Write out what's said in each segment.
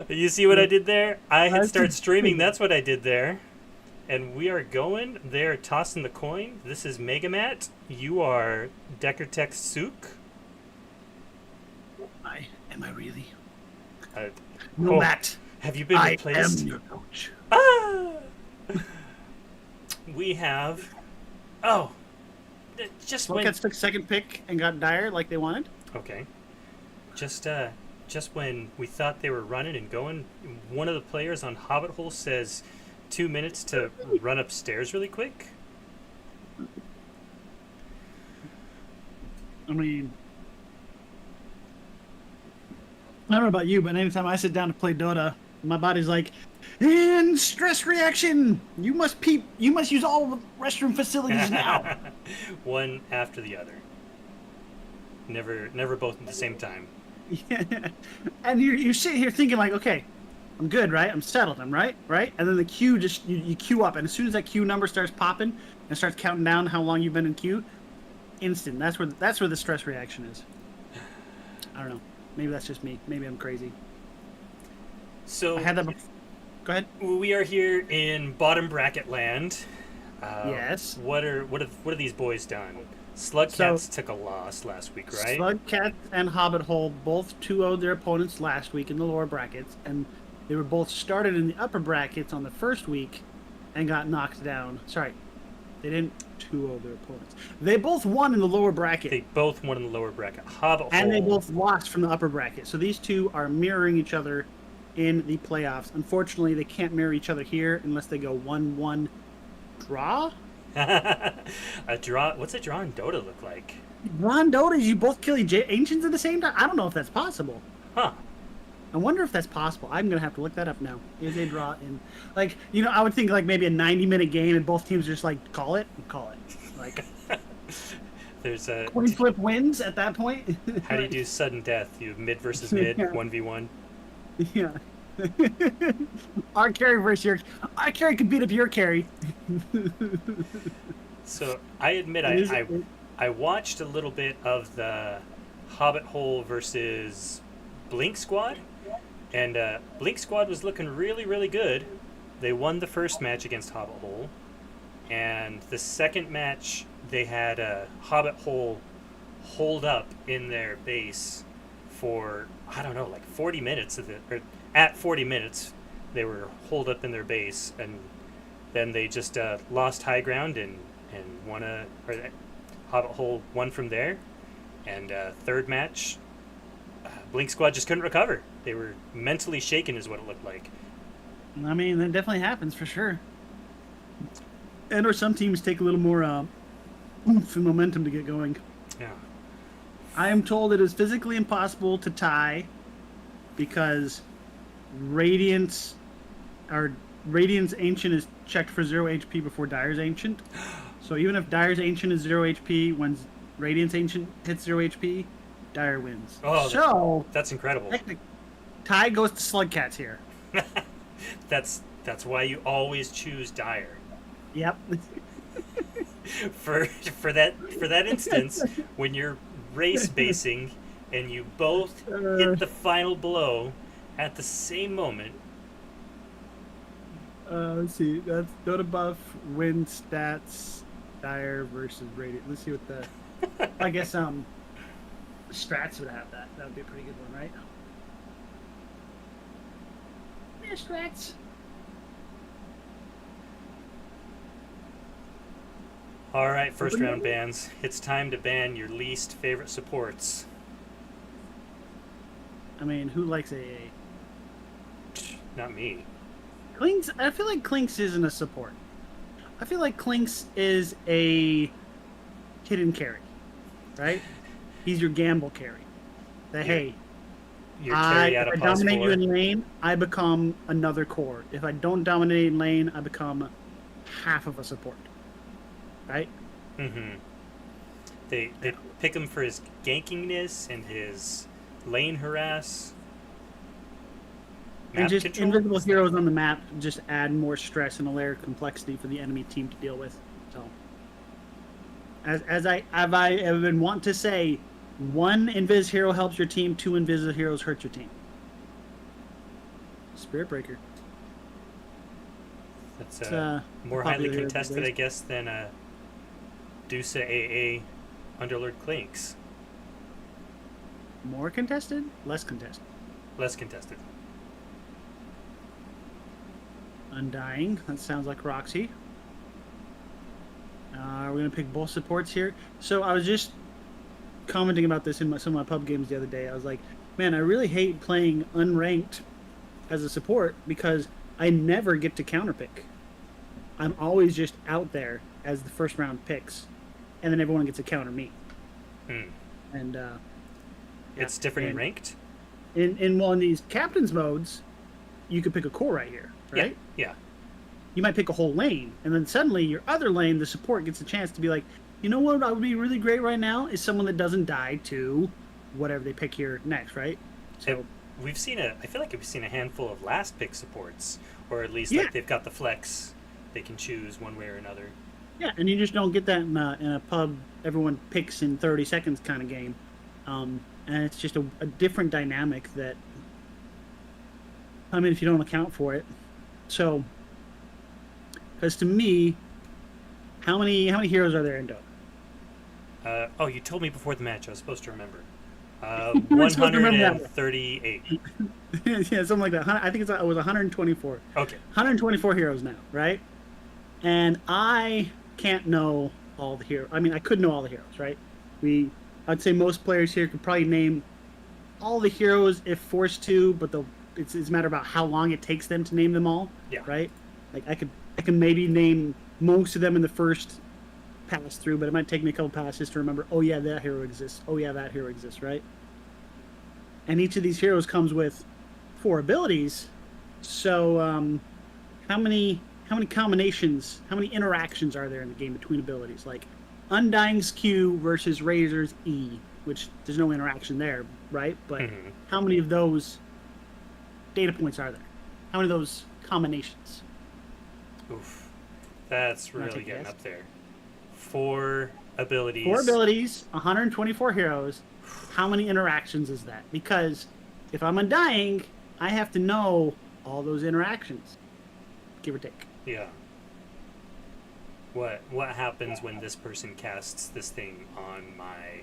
You see what I did there? I hit start streaming. That's what I did there. And we are going. They're tossing the coin. This is Megamat. You are Deckertech Sook. Am I really? Uh, No, Matt. Have you been replaced? I am your coach. Ah! We have. Oh, just when. Slugcats took second pick and got Dyer like they wanted. Okay. Just when we thought they were running and going, one of the players on Hobbit Hole says 2 minutes to run upstairs really quick. I mean, I don't know about you, but anytime I sit down to play Dota, my body's like, in stress reaction. You must use all the restroom facilities now. One after the other. Never both at the same time. Yeah. And you sit here thinking like, okay, I'm good, right? I'm settled, I'm right? And then the queue just you queue up, and as soon as that queue number starts popping and starts counting down how long you've been in queue, instant. That's where the stress reaction is. I don't know. Maybe that's just me. Maybe I'm crazy. So I had that before. Go ahead. We are here in bottom bracket land. Yes. What are these boys done? Slugcats took a loss last week, right? Slugcats and Hobbit Hole both 2-0'd their opponents last week in the lower brackets, and they were both started in the upper brackets on the first week and got knocked down. Sorry, they didn't 2-0 their opponents. They both won in the lower bracket. They both won in the lower bracket. Hobbit and Hole. they both lost from the upper bracket. So these two are mirroring each other in the playoffs. Unfortunately, they can't mirror each other here unless they go 1-1 draw. A draw. What's a draw in Dota look like? Draw in Dota is you both kill ancients at the same time. I don't know if that's possible. Huh. I wonder if that's possible. I'm gonna have to look that up now. Is a draw in, like, you know, I would think like maybe a 90-minute game and both teams just like call it. Like there's a coin flip wins at that point. How do you do sudden death? You have mid versus mid, 1v1. Yeah. Our carry versus your. Our carry could beat up your carry. So I admit I watched a little bit of the Hobbit Hole versus Blink Squad, and Blink Squad was looking really good. They won the first match against Hobbit Hole, and the second match they had Hobbit Hole hold up in their base for, I don't know, like 40 minutes of it, or at 40 minutes they were holed up in their base, and then they just lost high ground and won Hobbit Hole won from there. And third match, Blink Squad just couldn't recover. They were mentally shaken is what it looked like. I mean, that definitely happens for sure. And or some teams take a little more oomph and momentum to get going. Yeah. I am told it is physically impossible to tie because Radiant's Ancient is checked for 0 HP before Dyer's Ancient. So even if Dyer's Ancient is 0 HP, when Radiant's Ancient hits 0 HP, Dyer wins. Oh, so that's incredible. Tie goes to Slugcats here. That's why you always choose Dyer. Yep. for that instance, when you're race basing and you both hit the final blow at the same moment. Let's see. That's Dota buff win stats Dyer versus Radiant. Let's see what the. I guess Strats would have that. That would be a pretty good one, right? Yeah, Strats. All right, first round bans. It's time to ban your least favorite supports. I mean, who likes AA? Not me. Clinks. I feel like Clinks isn't a support. I feel like Clinks is a hidden carry, right? He's your gamble carry. That hey, your carry out of if I dominate you in lane, I become another core. If I don't dominate in lane, I become half of a support. Right? Mm-hmm. They pick him for his gankingness and his lane harass. And just control. Invisible heroes on the map just add more stress and a layer of complexity for the enemy team to deal with. So, as I have been want to say, 1 invis hero helps your team, 2 invisible heroes hurt your team. Spirit Breaker. That's It's more highly popular here these contested, days. I guess, than Dusa AA Underlord Clinks. More contested? Less contested. Less contested. Undying. That sounds like Roxy. We're going to pick both supports here. So I was just commenting about this in some of my pub games the other day. I was like, man, I really hate playing unranked as a support because I never get to counterpick. I'm always just out there as the first round picks, and then everyone gets to counter me. Hmm. And It's different in ranked? in these captain's modes, you could pick a core right here, right? Yeah. You might pick a whole lane, and then suddenly your other lane, the support, gets a chance to be like, you know what would be really great right now is someone that doesn't die to whatever they pick here next, right? So I feel like we've seen a handful of last pick supports, or at least Yeah. like they've got the flex. They can choose one way or another. yeah, and you just don't get that in a pub. Everyone picks in 30 seconds kind of game, and it's just a different dynamic that. I mean, if you don't account for it, so because to me, how many heroes are there in Dota? Oh, you told me before the match. I was supposed to remember. You were supposed to remember that one. 138. Yeah, something like that. I think it was 124. Okay. 124 heroes now, right? And I can't know all the heroes. I mean, I could know all the heroes, right? I'd say most players here could probably name all the heroes if forced to, but it's a matter about how long it takes them to name them all. Yeah. Right? Like I can maybe name most of them in the first pass through, but it might take me a couple passes to remember. Oh yeah, that hero exists. Oh yeah, that hero exists. Right? And each of these heroes comes with 4 abilities. So how many combinations, how many interactions are there in the game between abilities? Like Undying's Q versus Razor's E, which there's no interaction there, right? But how many of those data points are there? How many of those combinations? Oof. That's Wanna really take a getting guess? up there. 4 abilities. 4 abilities, 124 heroes. How many interactions is that? Because if I'm Undying, I have to know all those interactions, give or take. Yeah. What happens when this person casts this thing on my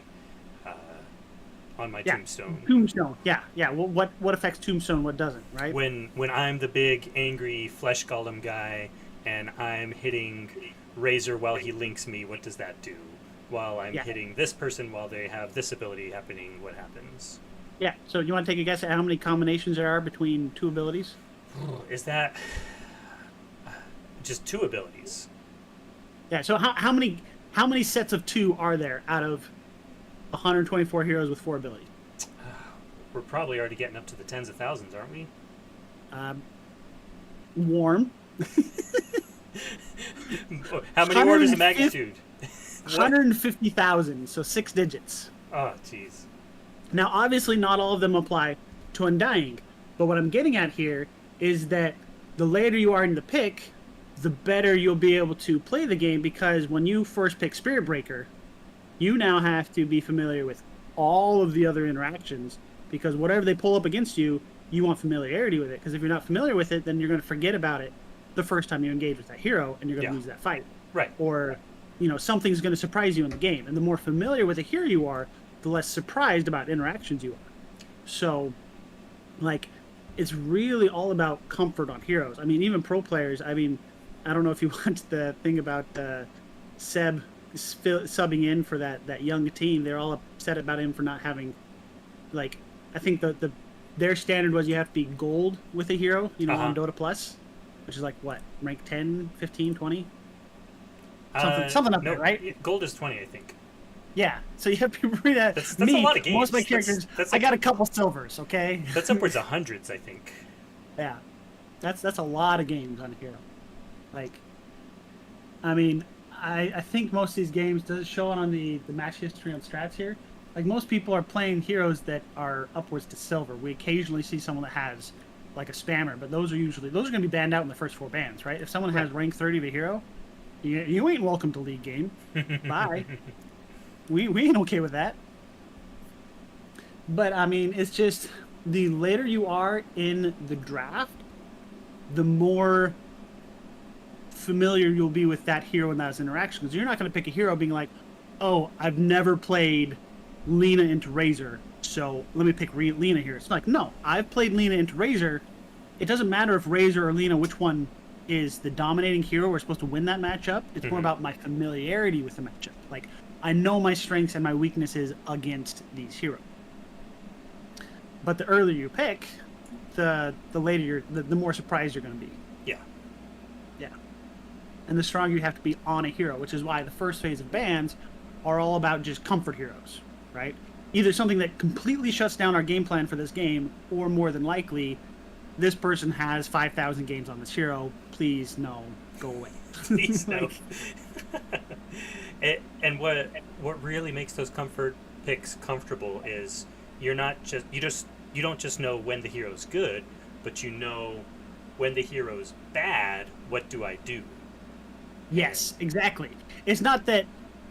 tombstone? Tombstone. Yeah. Well, what affects Tombstone? What doesn't? Right. When I'm the big angry flesh golem guy and I'm hitting Razor while he links me, what does that do? While I'm hitting this person while they have this ability happening, what happens? Yeah. So you want to take a guess at how many combinations there are between 2 abilities? Is that just 2 abilities? Yeah. So how many sets of 2 are there out of 124 heroes with 4 abilities? We're probably already getting up to the tens of thousands, aren't we? Warm. How many orders of magnitude? 150,000. So 6 digits. Oh, jeez. Now, obviously, not all of them apply to Undying, but what I'm getting at here is that the later you are in the pick, the better you'll be able to play the game, because when you first pick Spirit Breaker, you now have to be familiar with all of the other interactions, because whatever they pull up against you, you want familiarity with it, because if you're not familiar with it, then you're going to forget about it the first time you engage with that hero, and you're going to lose that fight. Right. Or, something's going to surprise you in the game, and the more familiar with a hero you are, the less surprised about interactions you are. So, it's really all about comfort on heroes. I mean, even pro players, I don't know if you watched the thing about Seb subbing in for that young team. They're all upset about him for not having, I think their standard was you have to be gold with a hero, on Dota Plus, which is what, rank 10, 15, 20? Something up there, right? Gold is 20, I think. Yeah, so you have to read that. That's a lot of games. Most of my characters, I got a couple silvers, okay? That's upwards of hundreds, I think. Yeah, that's a lot of games on a hero. I think most of these games, does it show on the match history on strats here? Most people are playing heroes that are upwards to silver. We occasionally see someone that has a spammer, but those are going to be banned out in the first 4 bans, right? If someone has rank 30 of a hero, you ain't welcome to league game. Bye. We ain't okay with that. But it's just the later you are in the draft, the more familiar you'll be with that hero and that interaction. Because you're not going to pick a hero being like, oh, I've never played Lena into Razor, so let me pick Lena here. It's like, no, I've played Lena into Razor. It doesn't matter if Razor or Lena, which one is the dominating hero. We're supposed to win that matchup. It's more about my familiarity with the matchup. Like, I know my strengths and my weaknesses against these heroes. But the earlier you pick, the later the more surprised you're going to be. Yeah. Yeah. And the stronger you have to be on a hero, which is why the first phase of bans are all about just comfort heroes, right? Either something that completely shuts down our game plan for this game, or more than likely, this person has 5,000 games on this hero. Please, no, go away. Please, no. And what really makes those comfort picks comfortable is you don't just know when the hero's good, but you know when the hero's bad, what do I do? Yes, exactly. It's not that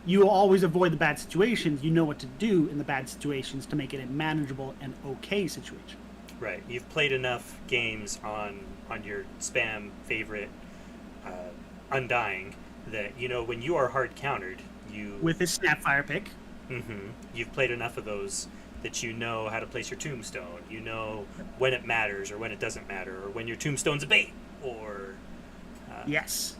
you always avoid the bad situations. You know what to do in the bad situations to make it a manageable and okay situation. Right. You've played enough games on your spam favorite Undying that you know when you are hard countered, with his Snapfire pick. You've played enough of those that you know how to place your tombstone. You know when it matters or when it doesn't matter, or when your tombstone's a bait, or yes,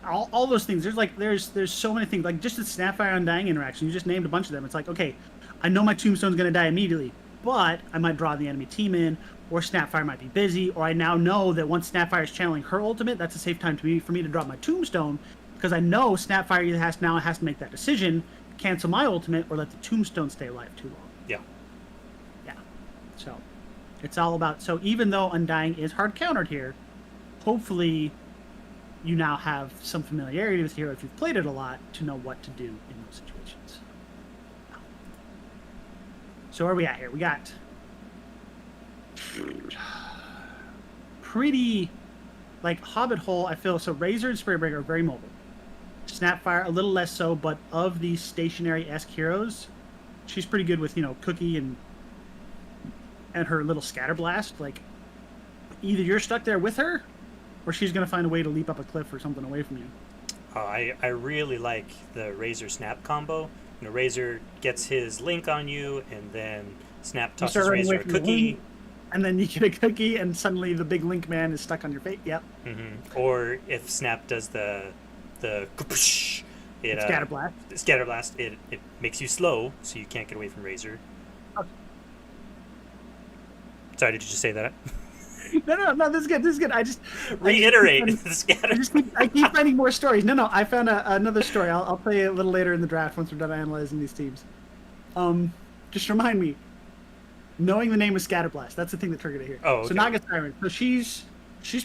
all those things. There's so many things. Like just the Snapfire Undying interaction. You just named a bunch of them. It's like, okay, I know my tombstone's gonna die immediately, but I might draw the enemy team in, or Snapfire might be busy, or I now know that once Snapfire is channeling her ultimate, that's a safe time for me to drop my tombstone, because I know Snapfire either has to make that decision, cancel my ultimate, or let the tombstone stay alive too long. Yeah. Yeah. So it's all about, so even though Undying is hard countered here, hopefully you now have some familiarity with the hero if you've played it a lot to know what to do in those situations. So where are we at here? We got pretty, like, Hobbit Hole, I feel. So Razor and Spraybreaker are very mobile. Snapfire a little less so, but of these stationary-esque heroes, she's pretty good with, Cookie and her little Scatterblast. Like, either you're stuck there with her, or she's going to find a way to leap up a cliff or something away from you. I really like the Razor Snap combo. Razor gets his link on you, and then Snap tosses Razor a cookie. And then you get a cookie, and suddenly the big link man is stuck on your face. Yep. Or if Snap does the Scatterblast, it makes you slow, so you can't get away from Razor. Okay. Sorry, did you just say that? No, this is good. I just reiterate the scatter. I keep finding more stories. No, I found another story. I'll play it a little later in the draft once we're done analyzing these teams. Just remind me, knowing the name of Scatterblast, that's the thing that triggered it here. Oh, okay. So Naga Siren. So she's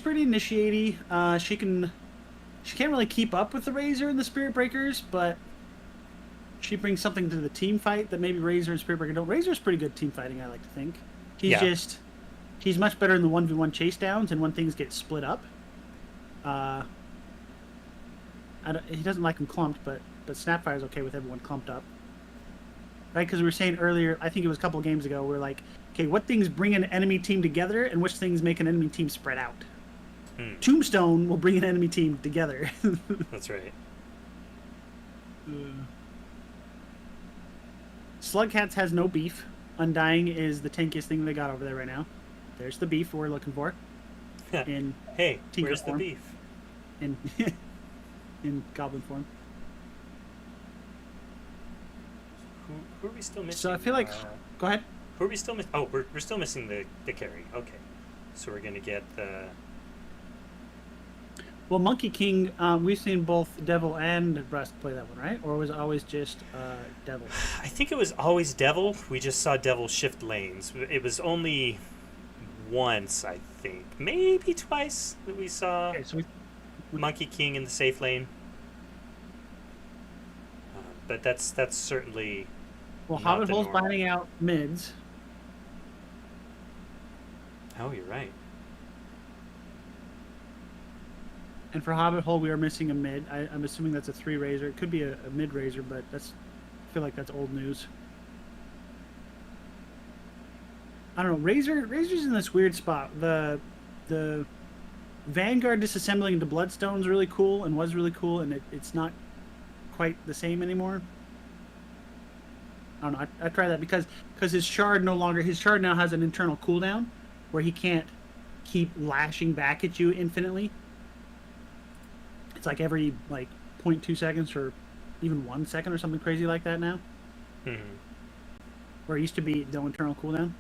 pretty initiating. She can't really keep up with the Razor and the Spirit Breakers, but she brings something to the team fight that maybe Razor and Spirit Breaker don't. Razor's pretty good team fighting, I like to think. He's much better in the 1v1 chase downs and when things get split up. He doesn't like them clumped, but Snapfire's okay with everyone clumped up. Right? Because we were saying earlier, I think it was a couple of games ago, we're like, okay, what things bring an enemy team together and which things make an enemy team spread out? Tombstone will bring an enemy team together. That's right. Slugcats has no beef. Undying is the tankiest thing they got over there right now. There's the beef we're looking for. Hey, where's the beef? In goblin form. Who are we still missing? So I feel like... go ahead. Who are we still missing? Oh, we're still missing the carry. Okay. So we're going to get the... Well, Monkey King, we've seen both Devil and Breast play that one, right? Or was it always just Devil? I think it was always Devil. We just saw Devil shift lanes. It was only once, I think. Maybe twice that we saw Monkey King in the safe lane. But that's certainly... Well, Hobbit Hole's finding out mids. Oh, you're right. And for Hobbit Hole, we are missing a mid. I'm assuming that's a 3 Razor. It could be a mid Razor, but I feel like that's old news. I don't know. Razor's in this weird spot. The Vanguard disassembling into Bloodstone is really cool and was really cool, and it's not quite the same anymore. I don't know. I try that because his shard now has an internal cooldown where he can't keep lashing back at you infinitely. It's like every like 0.2 seconds or even 1 second or something crazy like that now. Mm-hmm. Where it used to be no internal cooldown.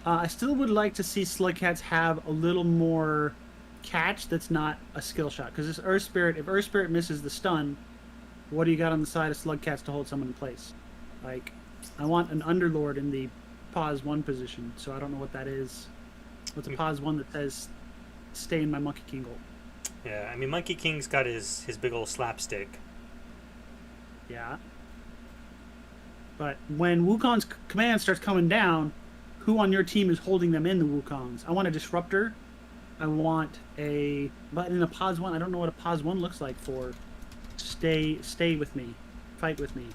I still would like to see Slugcats have a little more catch that's not a skill shot. Because if Earth Spirit misses the stun, what do you got on the side of Slugcats to hold someone in place? Like, I want an Underlord in the pause 1 position, so I don't know what that is. What's a pause 1 that says stay in my Monkey King goal? Yeah, I mean, Monkey King's got his big old slapstick. Yeah. But when Wukong's command starts coming down, who on your team is holding them in the Wukongs? I want a Disruptor. I want a... But in a pause 1, I don't know what a pause 1 looks like for stay with me. Fight with me.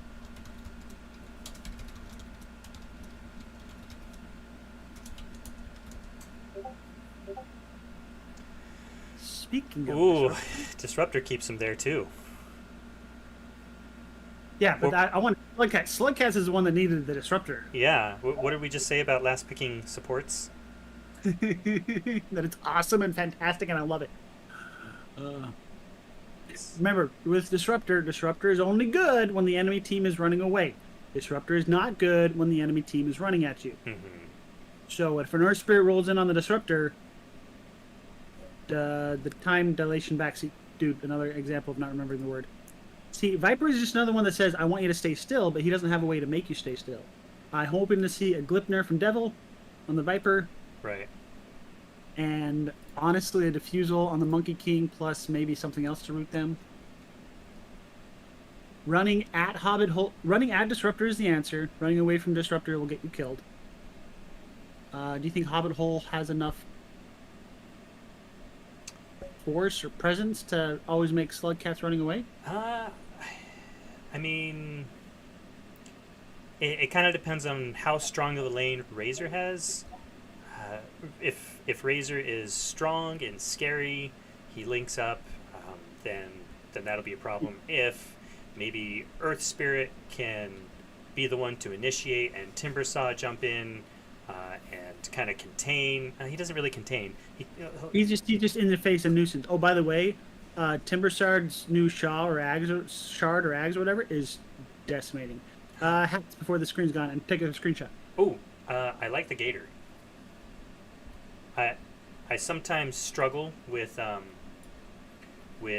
Speaking of Ooh, Disruptor keeps him there too. Yeah, but I want Slugcats. Slugcats is the one that needed the Disruptor. Yeah, what did we just say about last picking supports? That it's awesome and fantastic, and I love it. Remember, with Disruptor is only good when the enemy team is running away. Disruptor is not good when the enemy team is running at you. Mm-hmm. So if an Earth Spirit rolls in on the Disruptor, the time dilation backseat... Dude, another example of not remembering the word. See, Viper is just another one that says, I want you to stay still, but he doesn't have a way to make you stay still. I'm hoping to see a Glipner from Devil on the Viper. Right. And honestly, a Diffusal on the Monkey King, plus maybe something else to root them. Running at Disruptor is the answer. Running away from Disruptor will get you killed. Do you think Hobbit Hole has enough force or presence to always make Slugcats running away? I mean, it kind of depends on how strong of a lane Razor has. If Razor is strong and scary, he links up, then that'll be a problem. If maybe Earth Spirit can be the one to initiate and Timbersaw jump in and kind of contain. He doesn't really contain. He's just in the face of nuisance. Oh, by the way, Timbersard's new shard or Ags or whatever is decimating. Hats before the screen's gone and take a screenshot. Oh, I like the Gator. I sometimes struggle with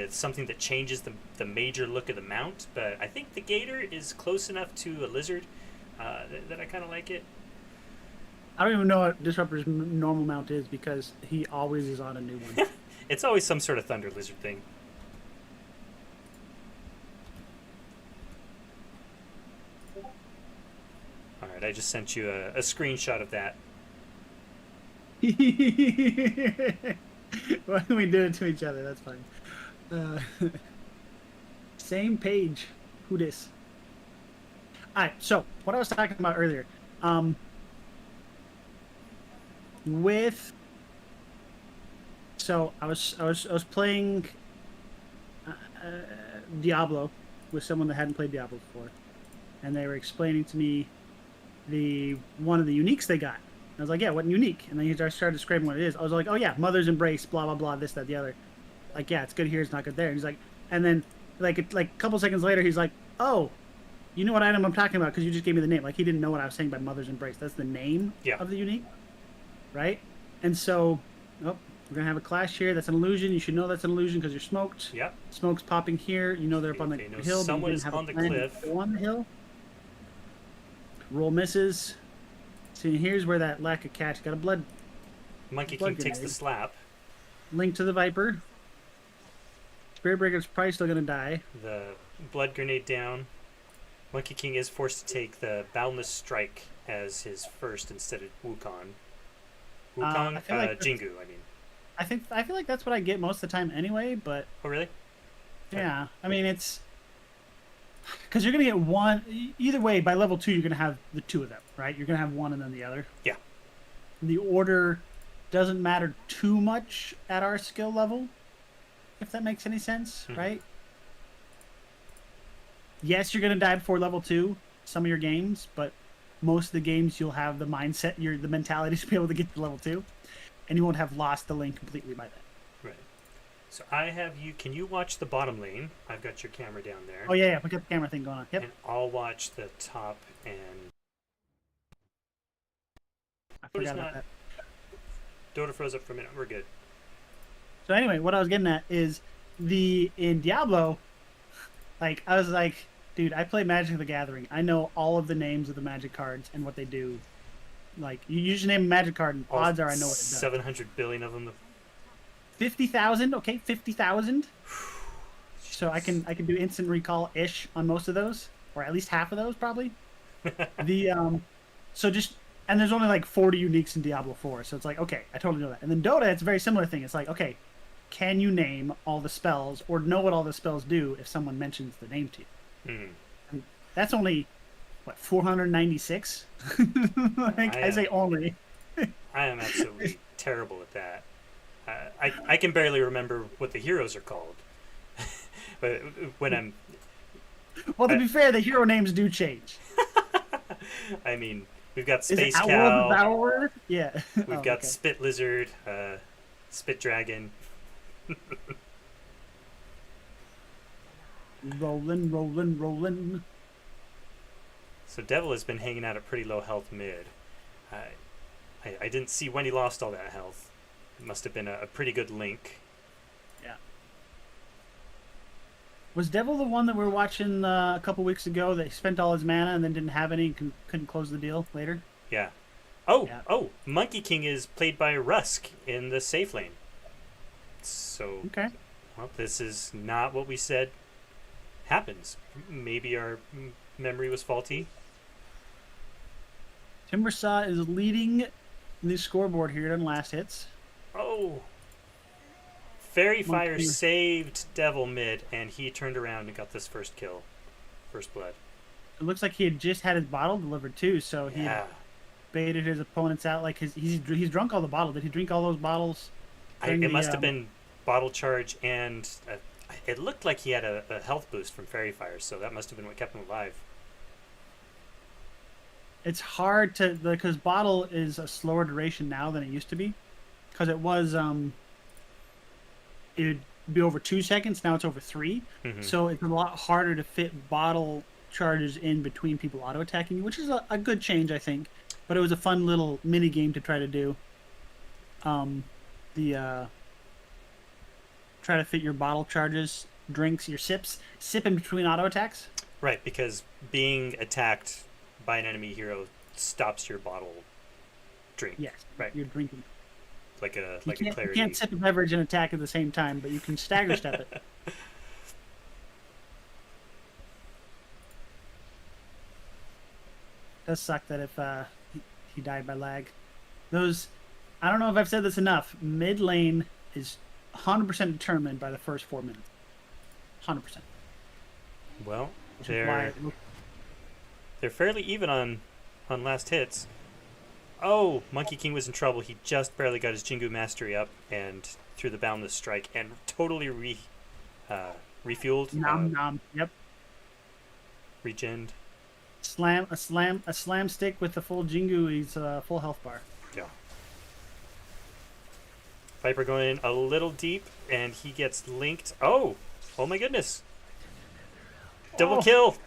something that changes the major look of the mount, but I think the Gator is close enough to a Lizard that I kind of like it. I don't even know what Disruptor's normal mount is because he always is on a new one. It's always some sort of Thunder Lizard thing. Alright, I just sent you a screenshot of that. Why don't we do it to each other? That's fine. Same page. Who dis? Alright, so what I was talking about earlier. So I was playing Diablo with someone that hadn't played Diablo before, and they were explaining to me one of the uniques they got. I was like, yeah, what unique? And then he started describing what it is. I was like, oh yeah, Mother's Embrace, blah blah blah, this that the other. Like, yeah, it's good here, it's not good there. And he's like, and then like a couple seconds later, he's like, oh, you know what item I'm talking about because you just gave me the name. Like, he didn't know what I was saying by Mother's Embrace. That's the name of the unique, right? And so, we're gonna have a clash here. That's an illusion. You should know that's an illusion because you're smoked. Yep. Smoke's popping here. You know they're up on the hill. Someone is on the cliff. On the hill. Roll misses. See, here's where that lack of catch got a blood. Monkey King takes the slap. Link to the Viper. Spirit Breaker's probably still gonna die. The blood grenade down. Monkey King is forced to take the Boundless Strike as his first instead of Wukong. Jingu, I mean. I feel like that's what I get most of the time anyway, but... Oh, really? Yeah. I mean, it's... Because you're going to get one... Either way, by level 2, you're going to have the two of them, right? You're going to have one and then the other. Yeah. The order doesn't matter too much at our skill level, if that makes any sense, Mm-hmm. right? Yes, you're gonna die before level 2, some of your games, but most of the games you'll have the mindset, the mentality to be able to get to level 2, and you won't have lost the lane completely by then. Right. So I have you. Can you watch the bottom lane? I've got your camera down there. Oh yeah, we got the camera thing going on. Yep. And I'll watch the top. And I Dota's forgot about not. that. Dota froze up for a minute. We're good. So anyway, what I was getting at is in Diablo, like I was like, dude, I play Magic the Gathering. I know all of the names of the Magic cards and what they do. Like you just name a Magic card, and All odds are I know what it does. 700 billion of them. 50,000, okay, 50,000. So I can do instant recall ish on most of those, or at least half of those probably. The so just and there's only like 40 uniques in Diablo 4, so it's like okay, I totally know that. And then Dota, it's a very similar thing. It's like okay, can you name all the spells or know what all the spells do if someone mentions the name to you? Mm. And that's only what 496. Like I say only. I am absolutely terrible at that. I can barely remember what the heroes are called. But when I'm, Well, to be fair, the hero names do change. I mean, we've got Is it Space Outworld Cow, Devourer? Yeah. we've Oh, got okay. Spit Lizard, Spit Dragon. Rolling, rolling, rolling. So Devil has been hanging out at pretty low health mid. I didn't see when he lost all that health. It must have been a pretty good link. Yeah. Was Devil the one that we were watching a couple weeks ago that spent all his mana and then didn't have any and couldn't close the deal later? Yeah. Oh, Yeah. oh, Monkey King is played by Rusk in the safe lane. So, Okay. well, this is not what we said happens. Maybe our memory was faulty. Timbersaw is leading the scoreboard here on last hits. Oh! Fairy Fire Monkey. saved Devil mid, and he turned around and got this first kill. First blood. It looks like he had just had his bottle delivered too, so he Yeah. baited his opponents out. Like he's drunk all the bottle. Did he drink all those bottles? It must have been bottle charge, and it looked like he had a health boost from Fairy Fire, so that must have been what kept him alive. It's hard to because bottle is a slower duration now than it used to be, because it was it'd be over 2 seconds. Now it's over 3, Mhm. so it's a lot harder to fit bottle charges in between people auto attacking you, which is a good change, I think. But it was a fun little mini game to try to do. The try to fit your bottle charges, drinks, your sip in between auto attacks. Right, because being attacked by an enemy hero stops your bottle drink. Yes, Right. you're drinking. Like a You clarity. can't sip a beverage and attack at the same time, but you can stagger step it. Does suck that if he died by lag. Those, I don't know if I've said this enough. Mid lane is 100% determined by the first 4 minutes. 100%. Well, Which is why they're fairly even on last hits. Oh, Monkey King was in trouble. He just barely got his Jingu Mastery up and threw the Boundless Strike and totally refueled. nom nom. Yep. Regened. A slam stick with the full Jingu. He's full health bar. Yeah. Viper going in a little deep, and he gets linked. Oh my goodness! Double Oh. kill.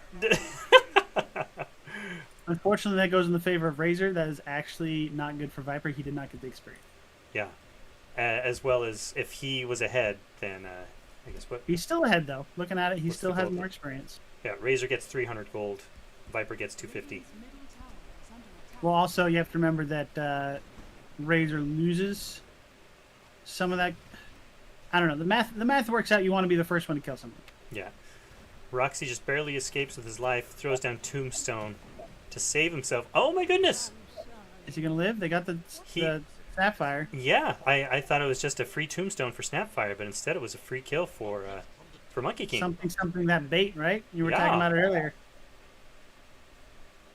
Unfortunately, that goes in the favor of Razor. That is actually not good for Viper. He did not get the experience. Yeah. As well as if he was ahead, then I guess what? He's still ahead though. Looking at it, he What's still the has gold more then? experience. Yeah, Razor gets 300 gold. Viper gets 250. Well, also you have to remember that Razor loses some of that. I don't know. The math works out. You want to be the first one to kill someone. Yeah. Roxy just barely escapes with his life, throws down Tombstone to save himself. Oh my goodness! Is he gonna live? They got the Sapphire. Yeah, I thought it was just a free Tombstone for Snapfire, but instead it was a free kill for Monkey King. Something that bait, right? You were Yeah. talking about it earlier.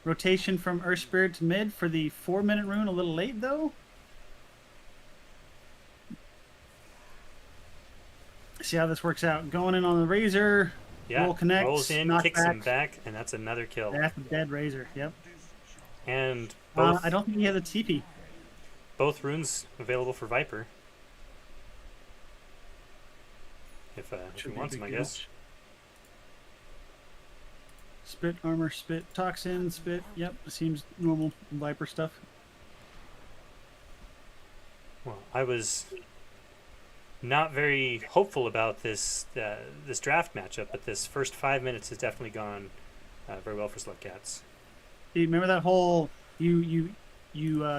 Rotation from Earth Spirit to mid for the 4-minute rune. A little late though. See how this works out. Going in on the Razor. Yeah, Roll connects. rolls in, Knock kicks back. him back, and that's another kill. That's a dead Razor. Yep. And both I don't think he has a TP. both runes available for Viper. If he wants them, I guess. Spit armor, spit toxin, spit. Yep, seems normal Viper stuff. Well, I was not very hopeful about this this draft matchup, but this first 5 minutes has definitely gone very well for Slug Cats. You remember that whole you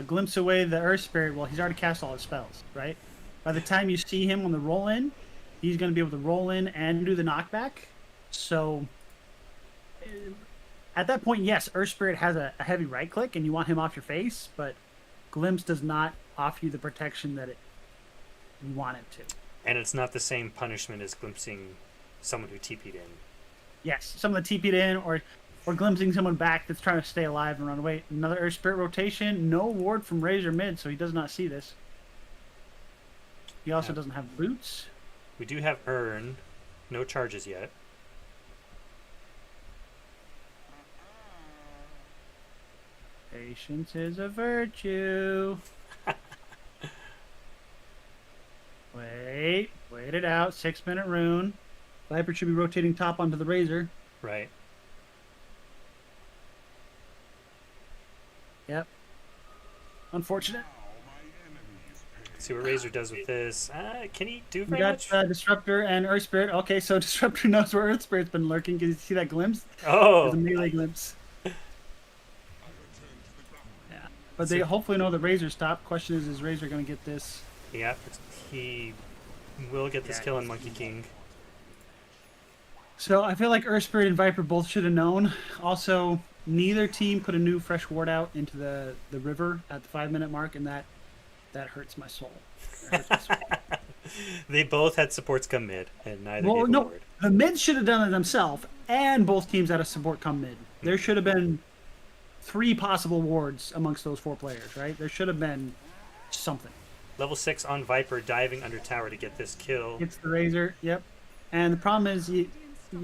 glimpse away the Earth Spirit? Well, he's already cast all his spells, right? By the time you see him on the roll in, he's going to be able to roll in and do the knockback. So at that point, yes, Earth Spirit has a heavy right click, and you want him off your face, but Glimpse does not offer you the protection that you want it to. And it's not the same punishment as glimpsing someone who TP'd in. Yes, someone that TP'd in, or glimpsing someone back that's trying to stay alive and run away. Another Earth Spirit rotation, no ward from Razor mid, so he does not see this. He also doesn't have boots. We do have Earn, no charges yet. Patience is a virtue. Wait it out. 6-minute rune. Viper should be rotating top onto the Razor. Right. Yep. Unfortunate. See what Razor does with this. Can he do We very got much? Disruptor and Earth Spirit. Okay, so Disruptor knows where Earth Spirit's been lurking. Can you see that glimpse? Oh! There's a melee glimpse. Yeah. But they hopefully know the Razor stopped. Question is Razor going to get this? Yeah, he will get this kill on Monkey King. So I feel like Earth Spirit and Viper both should have known. Also, neither team put a new fresh ward out into the river at the 5-minute mark, and that hurts my soul. That hurts my soul. They both had supports come mid, and neither gave a ward. The mid should have done it themselves, and both teams had a support come mid. There should have been 3 possible wards amongst those 4 players, right? There should have been something. Level 6 on Viper, diving under tower to get this kill. It's the Razor, yep. And the problem is you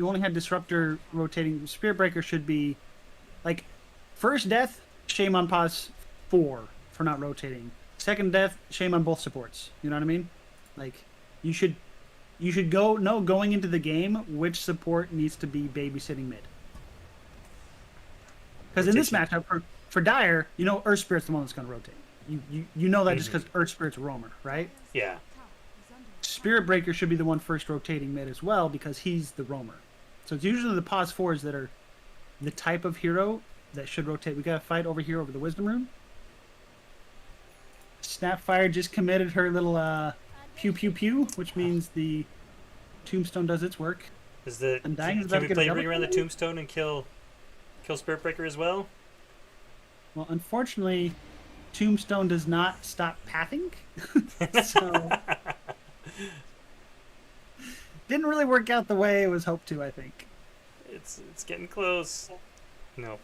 only had Disruptor rotating. Spirit Breaker should be, like, first death, shame on pause 4 for not rotating. Second death, shame on both supports. You know what I mean? Like, you should going into the game which support needs to be babysitting mid. Because in this matchup, for Dire, you know Earth Spirit's the one that's going to rotate. You know that just because Earth Spirit's a roamer, right? Yeah. Spirit Breaker should be the one first rotating mid as well because he's the roamer. So it's usually the pause 4s that are the type of hero that should rotate. We got a fight over here over the Wisdom Rune. Snapfire just committed her little pew pew pew, which means the Tombstone does its work. Can we play around the Tombstone and kill Spirit Breaker as well? Well, unfortunately, Tombstone does not stop pathing. So didn't really work out the way it was hoped to, I think. It's getting close. No.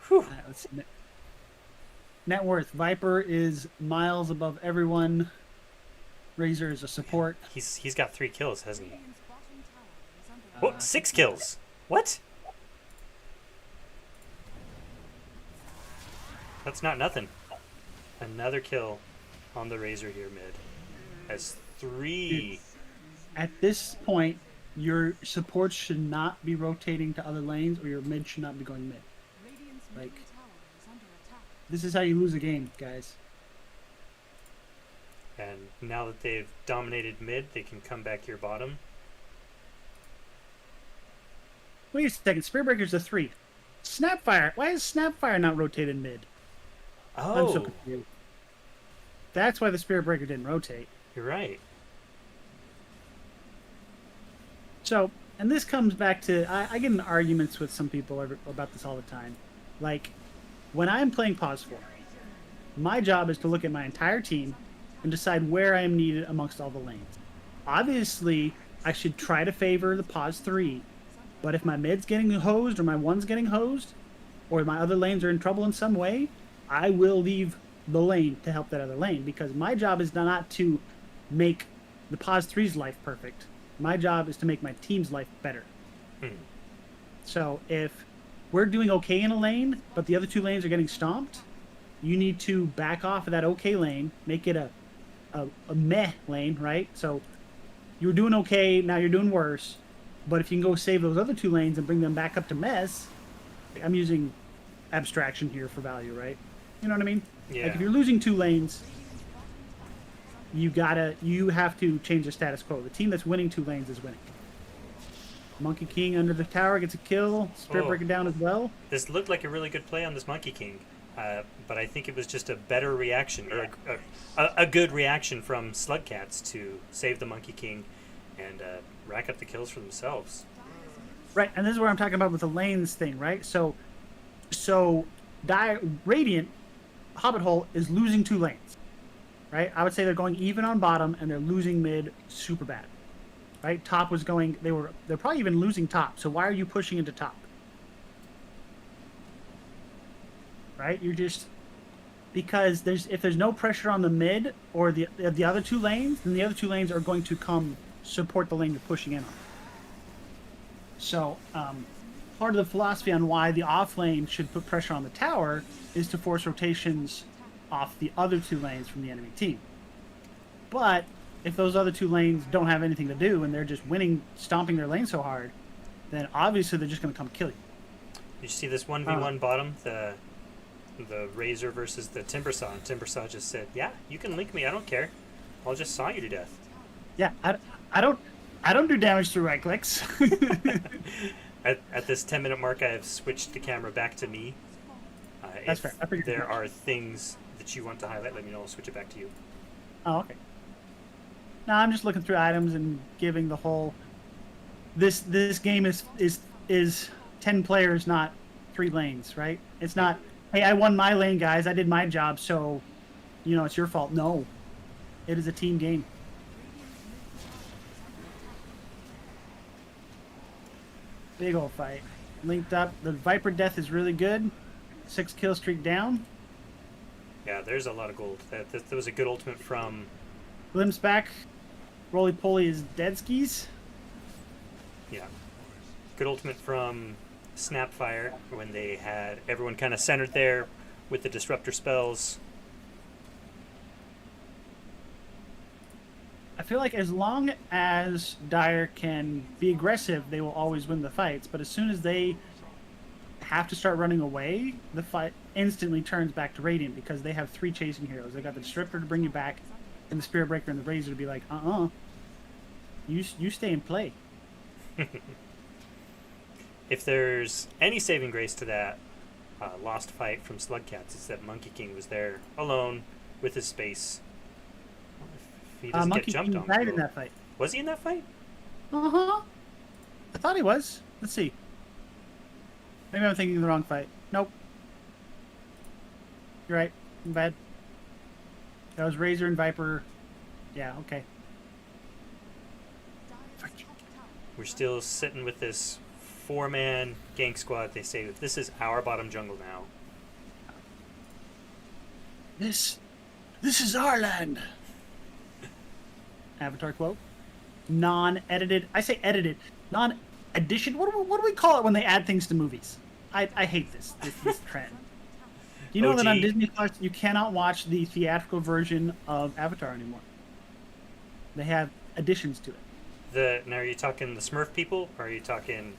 Whew. Let's see. Net worth. Viper is miles above everyone. Razor is a support. He's got 3 kills, hasn't he? What? 6 kills? What? That's not nothing. Another kill on the Razor here mid. Has 3. At this point, your supports should not be rotating to other lanes, or your mid should not be going mid. Like, this is how you lose a game, guys. And now that they've dominated mid, they can come back here bottom. Wait a second. Spirit Breaker's a 3. Snapfire. Why is Snapfire not rotated mid? Oh. I'm so confused. That's why the Spirit Breaker didn't rotate. You're right. So, and this comes back to, I get in arguments with some people about this all the time. Like, when I'm playing Pause 4, my job is to look at my entire team and decide where I am needed amongst all the lanes. Obviously, I should try to favor the Pause 3, but if my mid's getting hosed or my 1's getting hosed, or my other lanes are in trouble in some way, I will leave the lane to help that other lane, because my job is not to make the pause 3's life perfect. My job is to make my team's life better. Hmm. So if we're doing okay in a lane, but the other 2 lanes are getting stomped, you need to back off of that okay lane, make it a meh lane, right? So you were doing okay, now you're doing worse. But if you can go save those other 2 lanes and bring them back up to mess, I'm using abstraction here for value, right? You know what I mean? Yeah. Like if you're losing 2 lanes, you have to change the status quo. The team that's winning 2 lanes is winning. Monkey King under the tower gets a kill. Spirit Breaker down as well. This looked like a really good play on this Monkey King, but I think it was just a better reaction, or a good reaction from Slug Cats to save the Monkey King and rack up the kills for themselves. Right, and this is where I'm talking about with the lanes thing, right? So Radiant Hobbit Hole is losing 2 lanes, right? I would say they're going even on bottom and they're losing mid super bad. Right? Top was going, they're probably even losing top. So why are you pushing into top? Right? You're just, because if there's no pressure on the mid or the other 2 lanes, then the other 2 lanes are going to come support the lane you're pushing in on. So part of the philosophy on why the off lane should put pressure on the tower is to force rotations off the other 2 lanes from the enemy team. But if those other 2 lanes don't have anything to do and they're just stomping their lane so hard, then obviously they're just going to come kill you. Did you see this 1v1 bottom? The Razor versus the Timbersaw. And Timbersaw just said, "Yeah, you can link me. I don't care. I'll just saw you to death." Yeah, I don't do damage through right clicks. At this 10-minute mark, I have switched the camera back to me. That's fair. I figured there are things that you want to highlight, let me know. I'll switch it back to you. Oh, okay. No, I'm just looking through items and giving the whole. This game is 10 players, not 3 lanes, right? It's not, hey, I won my lane, guys. I did my job, so it's your fault. No, it is a team game. Big old fight. Linked up. The Viper death is really good. 6 kill streak down. Yeah, there's a lot of gold. That was a good ultimate from. Glimpse back. Roly Poly is dead skis. Yeah. Good ultimate from Snapfire when they had everyone kind of centered there with the disruptor spells. I feel like as long as Dire can be aggressive, they will always win the fights. But as soon as they have to start running away, the fight instantly turns back to Radiant because they have 3 chasing heroes. They got the Disruptor to bring you back, and the Spirit Breaker and the Razor to be like, you stay and play. If there's any saving grace to that lost fight from Slug Cats, it's that Monkey King was there alone with his space. If he doesn't Monkey get jumped King on. died in that fight. Was he in that fight? I thought he was. Let's see. Maybe I'm thinking of the wrong fight. Nope. You're right. I'm bad. That was Razor and Viper. Yeah, okay. We're still sitting with this 4-man gank squad. They say that this is our bottom jungle now. This is our land. Avatar quote. Non-edited. I say edited. Non-edition. What do we call it when they add things to movies? I hate this trend. Do you know that on Disney Plus you cannot watch the theatrical version of Avatar anymore? They have additions to it. Now, are you talking the Smurf people, or are you talking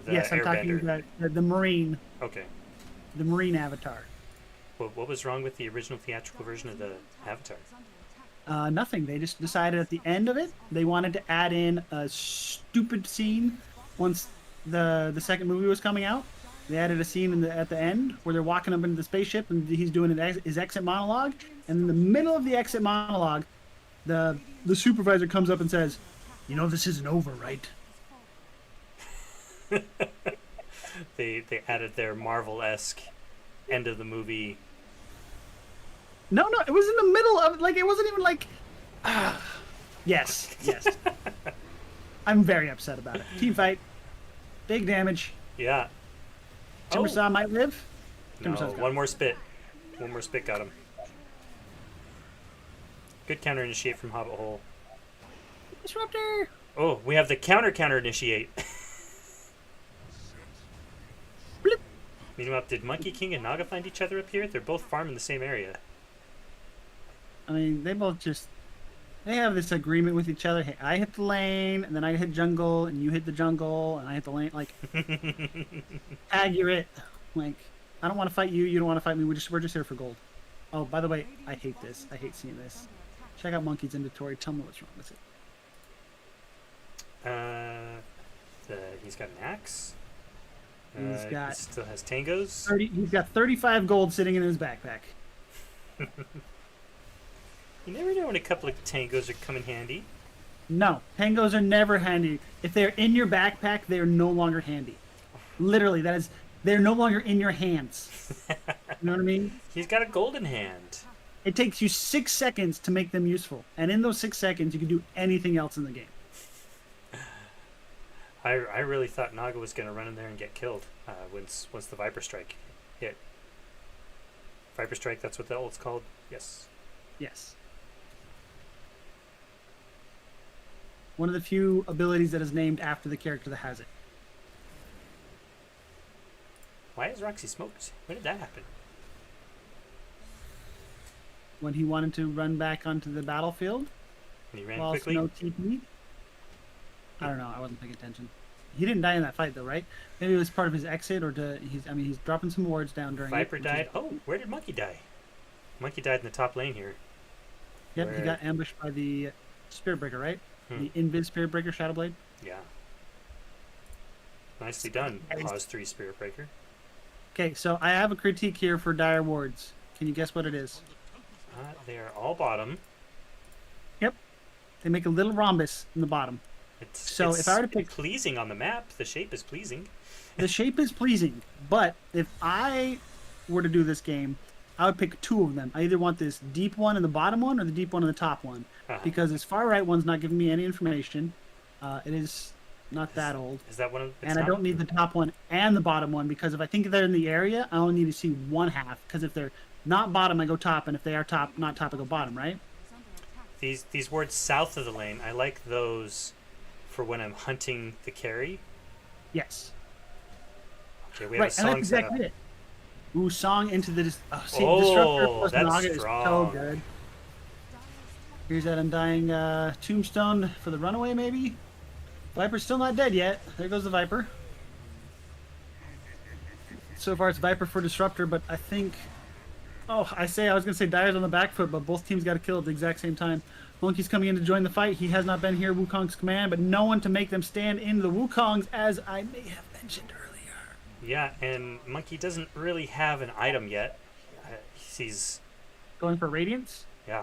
the Yes, I'm Airbender? talking the Marine. Okay. The Marine Avatar. What was wrong with the original theatrical version of the Avatar? Nothing. They just decided at the end of it they wanted to add in a stupid scene once the second movie was coming out. They added a scene at the end where they're walking up into the spaceship and he's doing his exit monologue. And in the middle of the exit monologue, the supervisor comes up and says, "This isn't over, right?" They added their Marvel-esque end of the movie. No, it was in the middle of it wasn't even like. Yes. I'm very upset about it. Team fight, big damage. Yeah. Timbersaw might live. No, one more spit. One more spit got him. Good counter initiate from Hobbit Hole. Disruptor! Oh, we have the counter initiate. Bloop. Meanwhile, did Monkey King and Naga find each other up here? They're both farming the same area. I mean, they both just... They have this agreement with each other. Hey, I hit the lane, and then I hit jungle, and you hit the jungle, and I hit the lane. Like, tag, you're it. Like, I don't want to fight you. You don't want to fight me. We're just here for gold. Oh, by the way, I hate this. I hate seeing this. Check out Monkey's inventory. Tell me what's wrong with it. He's got an axe. He's got he still has tangos. He's got 35 gold sitting in his backpack. You never know when a couple of tangos are coming handy. No, tangos are never handy. If they're in your backpack, they are no longer handy. Literally, they're no longer in your hands. You know what I mean? He's got a golden hand. It takes you 6 seconds to make them useful, and in those 6 seconds, you can do anything else in the game. I really thought Naga was going to run in there and get killed once the Viper Strike hit. Viper Strike, that's what the ult's called? Yes. Yes. One of the few abilities that is named after the character that has it. Why is Roxy smoked? When did that happen? When he wanted to run back onto the battlefield. And he ran while quickly? No TP. I don't know. I wasn't paying attention. He didn't die in that fight, though, right? Maybe it was part of his exit, or he's dropping some wards down during Viper it. died. Oh, where did Monkey die? Monkey died in the top lane here. Yep, he got ambushed by the Spirit Breaker, right? The Invis Spirit Breaker, Shadowblade. Yeah. Nicely done, Pause 3 Spirit Breaker. Okay, so I have a critique here for Dire Wards. Can you guess what it is? They are all bottom. Yep. They make a little rhombus in the bottom. It's if I were to pick... pleasing on the map. The shape is pleasing. The shape is pleasing, but if I were to do this game, I would pick two of them. I either want this deep one in the bottom one or the deep one in the top one. Because this far right one's not giving me any information. It is not that old. Is that one of And I don't need the top one and the bottom one, because if I think they're in the area, I only need to see one half. Because if they're not bottom, I go top, and if they are top, not top, I go bottom, right? These wards south of the lane, I like those for when I'm hunting the carry. Yes. Okay, we have a song and that's set exactly up. it. Ooh, song into the... Disruptor plus that's Naga is so strong. good. Here's that Undying Tombstone for the runaway, maybe? Viper's still not dead yet. There goes the Viper. So far it's Viper for Disruptor, but I think... Oh, I was going to say Dire's on the back foot, but both teams got to kill at the exact same time. Monkey's coming in to join the fight. He has not been here, Wukong's command, but no one to make them stand in the Wukongs, as I may have mentioned earlier. Yeah, and Monkey doesn't really have an item yet. He's... Going for Radiance? Yeah.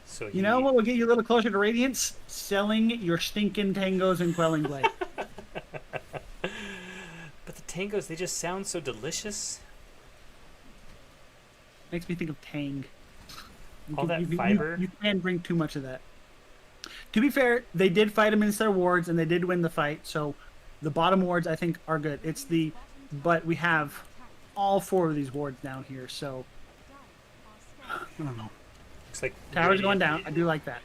So You know what will get you a little closer to Radiance? Selling your stinking tangos and Quelling Blade. But the tangos, they just sound so delicious. Makes me think of Tang. All that fiber. You can't drink too much of that. To be fair, they did fight him in their wards, and they did win the fight, so the bottom wards, I think, are good. But we have all four of these wards down here, so... I don't know. Looks like Tower's going down. I do like that.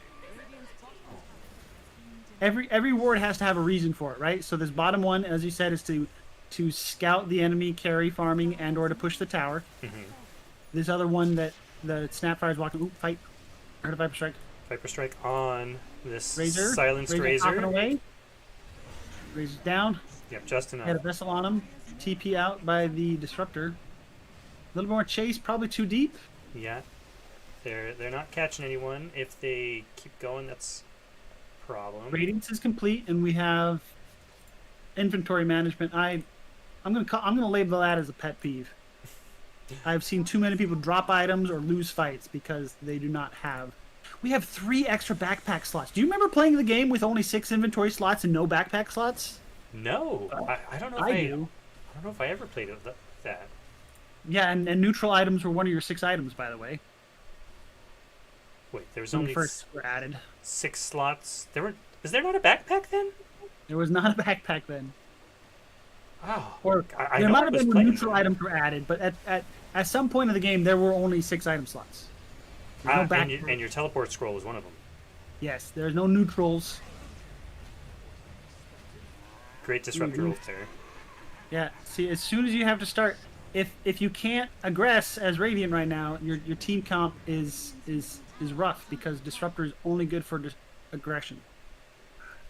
Every ward has to have a reason for it, right? So this bottom one, as you said, is to scout the enemy, carry farming, and or to push the tower. Mm-hmm. This other one that the Snapfire is walking... Ooh, fight. I heard a Viper Strike. Viper Strike on this Razor. silenced Razor. Away. Razor's down. Yep, just enough. Had a vessel on him. TP out by the Disruptor. A little more chase, probably too deep. Yeah. They're not catching anyone. If they keep going, that's a problem. Radiance is complete, and we have inventory management. I'm gonna label that as a pet peeve. I've seen too many people drop items or lose fights because they do not have. We have 3 extra backpack slots. Do you remember playing the game with only 6 inventory slots and no backpack slots? No, I don't know. I do. I don't know if I ever played it that. Yeah, and neutral items were one of your 6 items, by the way. Wait, there was When only first were added. 6 slots. Was there not a backpack then? There was not a backpack then. Oh, Or I there know might I have was been playing neutral items were added, but at some point in the game there were only 6 item slots. There's no And, back. and your teleport scroll is one of them. Yes, there's no neutrals. Great disruptor ult there. Yeah. See, as soon as you have to start, if you can't aggress as Radiant right now, your team comp is rough because disruptor is only good for aggression.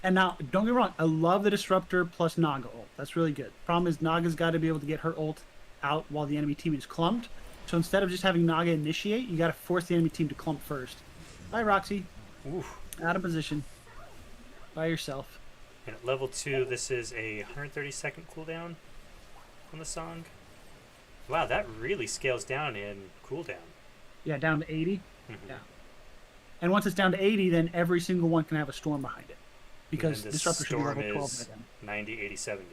And now, don't get me wrong, I love the disruptor plus Naga ult. That's really good. Problem is, Naga's got to be able to get her ult out while the enemy team is clumped. So instead of just having Naga initiate, you got to force the enemy team to clump first. Bye, Roxy. Oof. Out of position. By yourself. And at level 2, this is a 130-second cooldown on the song. Wow, that really scales down in cooldown. Yeah, down to 80. Mm-hmm. Yeah. And once it's down to 80, then every single one can have a storm behind it. Because disruptor should be level 12 by then. 90, 80, 70.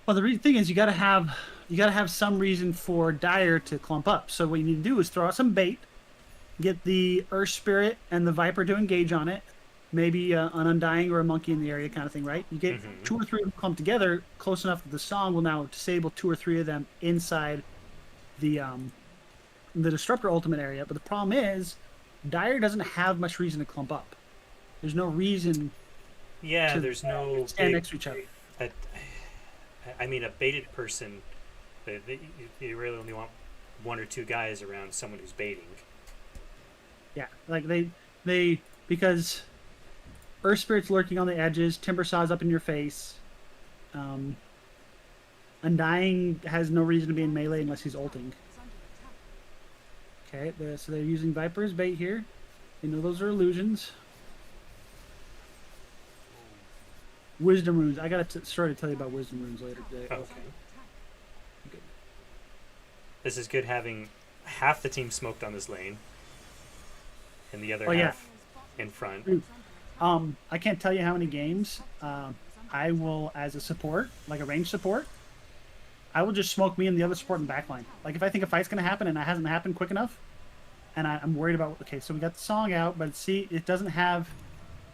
Well, the thing is, you gotta have some reason for Dire to clump up. So what you need to do is throw out some bait, get the Earth Spirit and the Viper to engage on it, maybe an Undying or a Monkey in the area kind of thing, right? You get 2 or 3 of them clumped together close enough that the song will now disable 2 or 3 of them inside the Disruptor ultimate area. But the problem is, Dire doesn't have much reason to clump up. There's no reason. Yeah, there's no stand next to each other. I mean, a baited person, you really only want 1 or 2 guys around someone who's baiting. Yeah, like they because Earth Spirit's lurking on the edges, Timber Saw's up in your face. Undying has no reason to be in melee unless he's ulting. Okay, so they're using Viper as bait here. They know those are illusions. Wisdom runes. I gotta start to tell you about wisdom runes later today. Okay. Good. This is good having half the team smoked on this lane, and the other half in front. Dude, I can't tell you how many games I will, as a support, like a range support, I will just smoke me and the other support in backline. Like if I think a fight's gonna happen and it hasn't happened quick enough, and I'm worried about, okay, so we got the song out, but see, it doesn't have.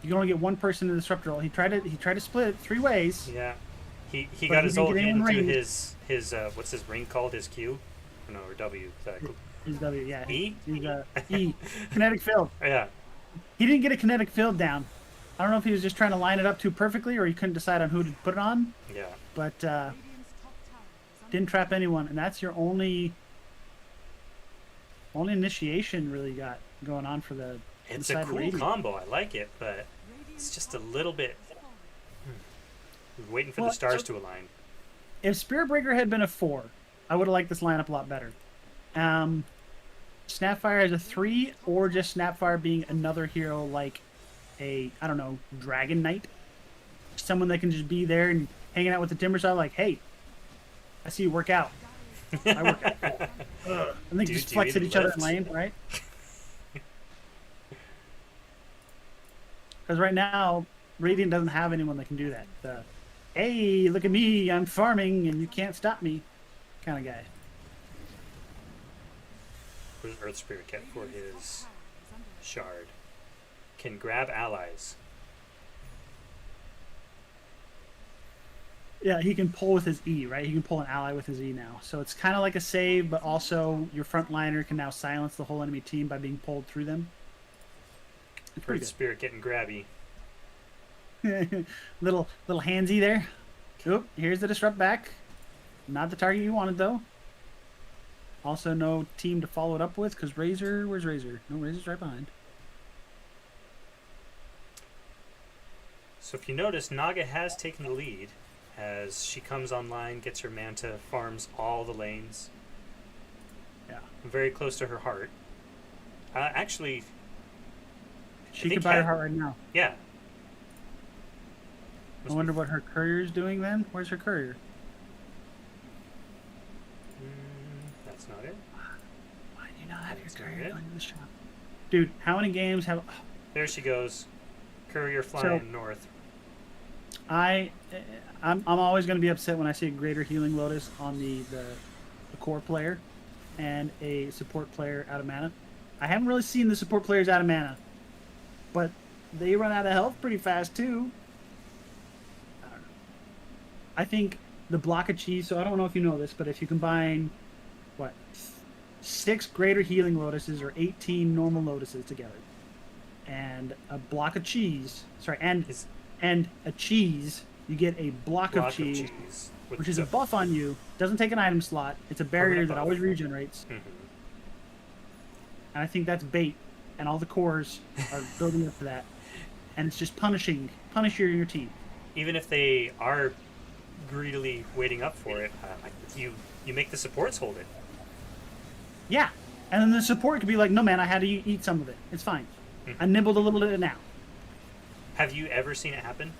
You can only get 1 person in the disruptor ult. He tried to split it 3 ways. Yeah, he got his ult into his what's his ring called? His Q, or no, or W. His W, yeah. E. He's E. Kinetic field. Yeah. He didn't get a kinetic field down. I don't know if he was just trying to line it up too perfectly, or he couldn't decide on who to put it on. Yeah. But didn't trap anyone, and that's your only initiation really got going on for the. It's a cool combo. I like it, but it's just a little bit. Waiting for the stars to align. If Spirit Breaker had been a 4, I would have liked this lineup a lot better. Snapfire as a 3, or just Snapfire being another hero like a, I don't know, Dragon Knight. Someone that can just be there and hanging out with the Timber Saw like, hey, I see you work out. I work out. And they just flex at each other in lane, right? Because right now, Radiant doesn't have anyone that can do that. Hey, look at me, I'm farming and you can't stop me kind of guy. What does Earth Spirit get for his shard? Can grab allies. Yeah, he can pull with his E, right? He can pull an ally with his E now. So it's kind of like a save, but also your frontliner can now silence the whole enemy team by being pulled through them. Earth Spirit getting grabby. little handsy there. Oop, here's the disrupt back. Not the target you wanted though. Also no team to follow it up with because Razor, where's Razor? No, Razor's right behind. So if you notice, Naga has taken the lead as she comes online, gets her Manta, farms all the lanes. Yeah. Very close to her heart. Actually, she could buy her heart right now. Yeah. I wonder what her courier's doing then. Where's her courier? That's not it. Why do you not have your courier going to the shop? Dude, how many games have... There she goes. Courier flying north. I'm always going to be upset when I see a greater healing Lotus on the core player and a support player out of mana. I haven't really seen the support players out of mana, but they run out of health pretty fast too. I don't know. I think the block of cheese, so I don't know if you know this, but if you combine, 6 greater healing lotuses or 18 normal lotuses together, and a block of cheese. Sorry, and a cheese. You get a block of cheese, which is a buff on you. Doesn't take an item slot. It's a barrier that always regenerates. Mm-hmm. And I think that's bait, and all the cores are building up to that, and it's just punishing your team. Even if they are greedily waiting up for it, you make the supports hold it. Yeah, and then the support could be like, no man, I had to eat some of it. It's fine. Mm-hmm. I nibbled a little bit now. Have you ever seen it happen?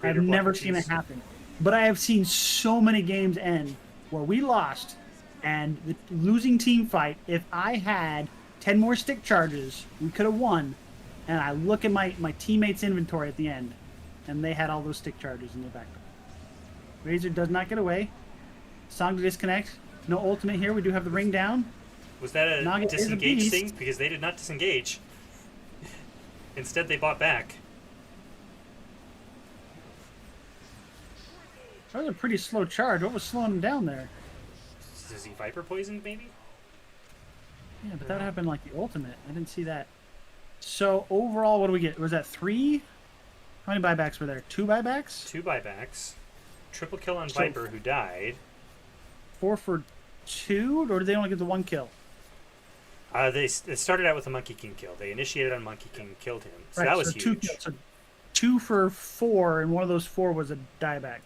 I've never seen it happen, but I have seen so many games end where we lost, and the losing team fight. If I had 10 more stick charges, we could have won. And I look at my teammates' inventory at the end, and they had all those stick charges in their backpack. Razor does not get away. Song to disconnect. No ultimate here. We do have the ring down. Was that a disengage thing? Because they did not disengage. Instead, they bought back. That was a pretty slow charge. What was slowing him down there? Is he Viper poisoned, maybe? Yeah, but that happened like the ultimate. I didn't see that. So, overall, what do we get? Was that 3? How many buybacks were there? 2 buybacks? 2 buybacks. Triple kill on Viper, who died. 4 for 2? Or did they only get the 1 kill? They started out with a Monkey King kill. They initiated on Monkey King, killed him. So right, that was so huge. 2 kills. So 2 for 4, and one of those 4 was a dieback.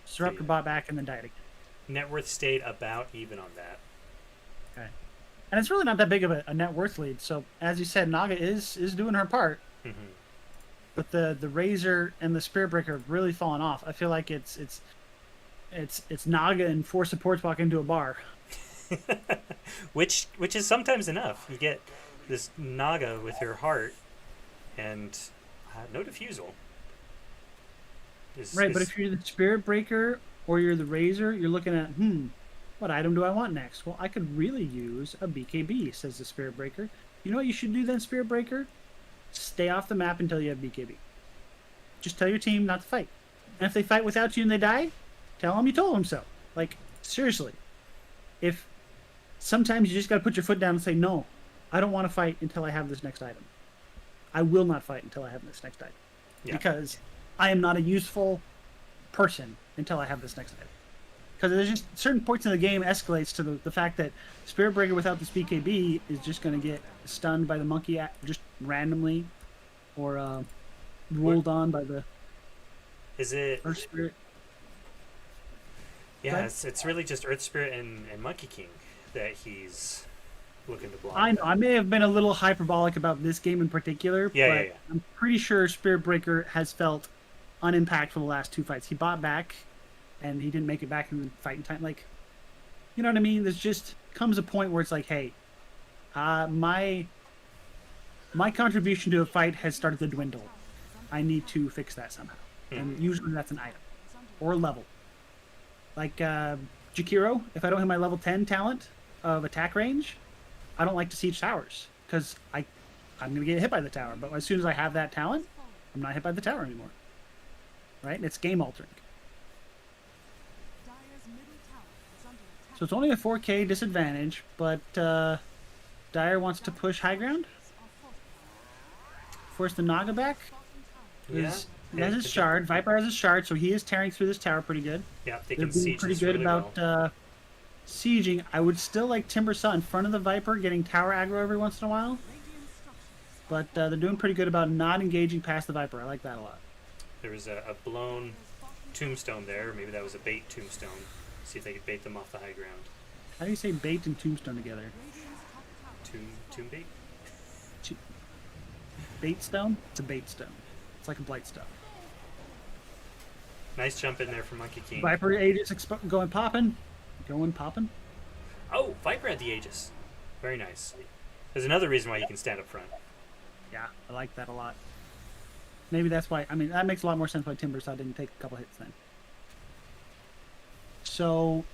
Disruptor bought back and then died again. Net worth stayed about even on that. Okay. And it's really not that big of a net worth lead. So, as you said, Naga is doing her part. Mm-hmm. But the Razor and the Spirit Breaker have really fallen off. I feel like it's Naga and 4 supports walk into a bar. which is sometimes enough. You get this Naga with her heart and no diffusal. But if you're the Spirit Breaker or you're the Razor, you're looking at, what item do I want next? Well, I could really use a BKB, says the Spirit Breaker. You know what you should do then, Spirit Breaker? Stay off the map until you have BKB. Just tell your team not to fight. And if they fight without you and they die, tell them you told them so. Like, seriously. If sometimes you just got to put your foot down and say, no, I don't want to fight until I have this next item. I will not fight until I have this next item. Yeah. Because I am not a useful person until I have this next item. Because there's just certain points in the game escalates to the fact that Spirit Breaker without this BKB is just going to get stunned by the monkey just randomly, or rolled on by the Earth Spirit. Yeah, it's really just Earth Spirit and Monkey King that he's looking to block. I know. I may have been a little hyperbolic about this game in particular, but I'm pretty sure Spirit Breaker has felt unimpactful the last 2 fights. He bought back, and he didn't make it back in the fight in time. Like, you know what I mean? There's just comes a point where it's like, hey, my contribution to a fight has started to dwindle. I need to fix that somehow. And usually that's an item or a level. Like Jakiro, if I don't have my level 10 talent of attack range, I don't like to siege towers because I'm going to get hit by the tower. But as soon as I have that talent, I'm not hit by the tower anymore. Right? And it's game altering. So it's only a 4K disadvantage, but Dire wants to push high ground. Force the Naga back. He has his shard. Viper has his shard, so he is tearing through this tower pretty good. Yeah, they can siege pretty good really about sieging. I would still like Timber Saw in front of the Viper, getting tower aggro every once in a while. But they're doing pretty good about not engaging past the Viper. I like that a lot. There was a blown tombstone there. Or maybe that was a bait tombstone. See if they could bait them off the high ground. How do you say bait and tombstone together? Tomb bait? Bait stone? It's a bait stone. It's like a blight stone. Nice jump in there for Monkey King. Viper Aegis going popping. Oh, Viper had the Aegis. Very nice. There's another reason why you can stand up front. Yeah, I like that a lot. Maybe that's why. I mean, that makes a lot more sense why Timber Saw didn't take a couple hits then. So,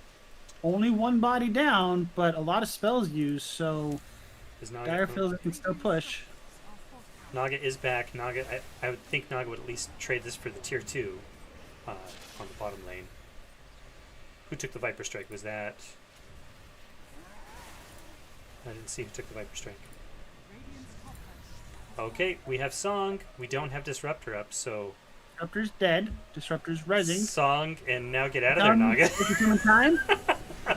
only one body down, but a lot of spells used, so Dire feels it can still push. Naga is back. Naga, I would think Naga would at least trade this for the tier 2 on the bottom lane. Who took the Viper Strike? Was that... I didn't see who took the Viper Strike. Okay, we have Song. We don't have Disruptor up, so... Disruptor's dead. Disruptor's rezzing. Song, and now get out of there, Naga. Is it in time?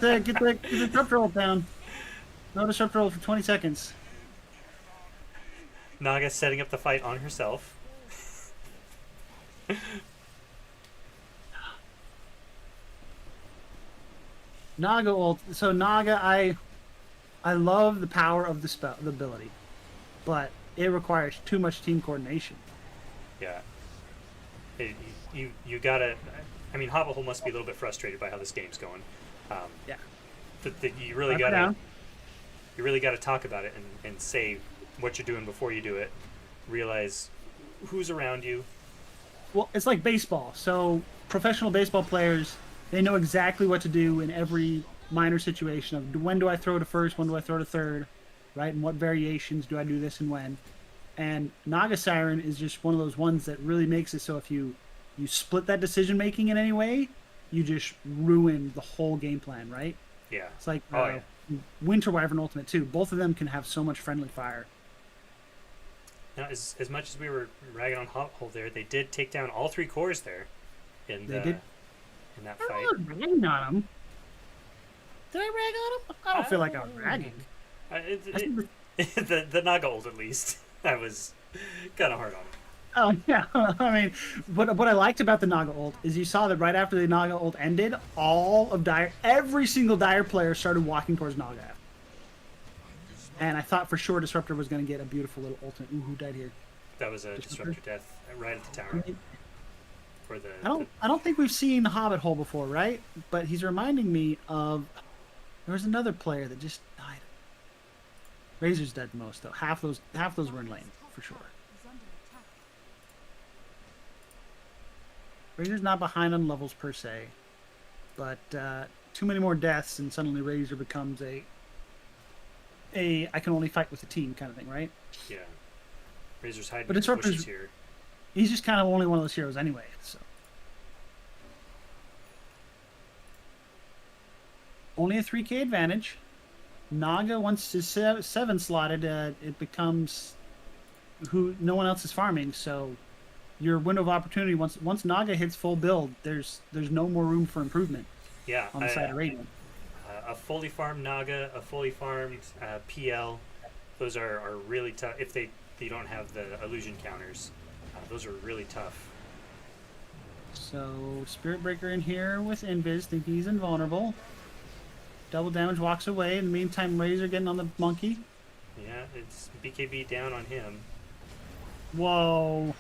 Get the Disruptor ult down. No Disruptor ult for 20 seconds. Naga setting up the fight on herself. Naga ult. So Naga, I love the power of the spell, the ability, but it requires too much team coordination. Yeah. You gotta. I mean, Hobbit Hole must be a little bit frustrated by how this game's going. Yeah. You really gotta. You really gotta talk about it and say what you're doing before you do it. Realize who's around you. Well, it's like baseball. So professional baseball players, they know exactly what to do in every minor situation of when do I throw to first, when do I throw to third, right? And what variations do I do this and when? And Naga Siren is just one of those ones that really makes it so if you split that decision making in any way, you just ruin the whole game plan, right? Yeah. It's like Winter Wyvern Ultimate 2. Both of them can have so much friendly fire. Now, as much as we were ragging on Hobbit Hole there, they did take down all 3 cores there in that fight. I was ragging on them. Did I rag on them? I don't feel like I was ragging. The Naga ult, at least. I was kind of hard on it. Oh, yeah. I mean, what I liked about the Naga ult is you saw that right after the Naga ult ended, every single Dire player started walking towards Naga. And I thought for sure Disruptor was going to get a beautiful little ultimate. Ooh, who died here? That was a Disruptor death right at the tower. For the, I don't think we've seen Hobbit Hole before, right? But he's reminding me of... There was another player that just died. Razor's dead most, though. Half those were in lane, for sure. Razor's not behind on levels per se, but too many more deaths and suddenly Razor becomes a I can only fight with the team kind of thing, right? Yeah. Razor's hiding but in the bushes here. He's just kind of only one of those heroes anyway, so. Only a 3k advantage. Naga, once his 7 slotted, it becomes who no one else is farming, so your window of opportunity, once Naga hits full build, there's no more room for improvement. Yeah, on the side of Radiant. A fully farmed Naga, a fully farmed PL, those are really tough. If they don't have the illusion counters, those are really tough. So Spirit Breaker in here with Invis, think he's invulnerable. Double damage, walks away. In the meantime, Razor getting on the monkey. Yeah, it's BKB down on him. Whoa.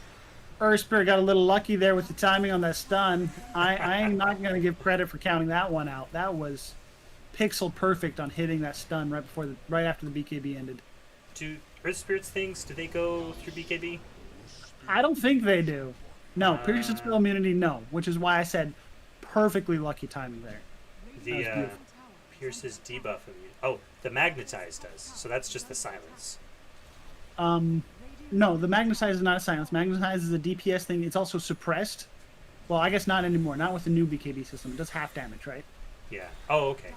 Earth Spirit got a little lucky there with the timing on that stun. I am not going to give credit for counting that one out. That was pixel perfect on hitting that stun right after the BKB ended. Do Earth Spirit's things, do they go through BKB? I don't think they do. No, Pierce and Spell immunity, no. Which is why I said perfectly lucky timing there. The Pierce's debuff immunity. Oh, the Magnetize does. So that's just the silence. No, the Magnetize is not a silence. Magnetize is a DPS thing. It's also suppressed. Well, I guess not anymore. Not with the new BKB system. It does half damage, right? Yeah. Oh, okay.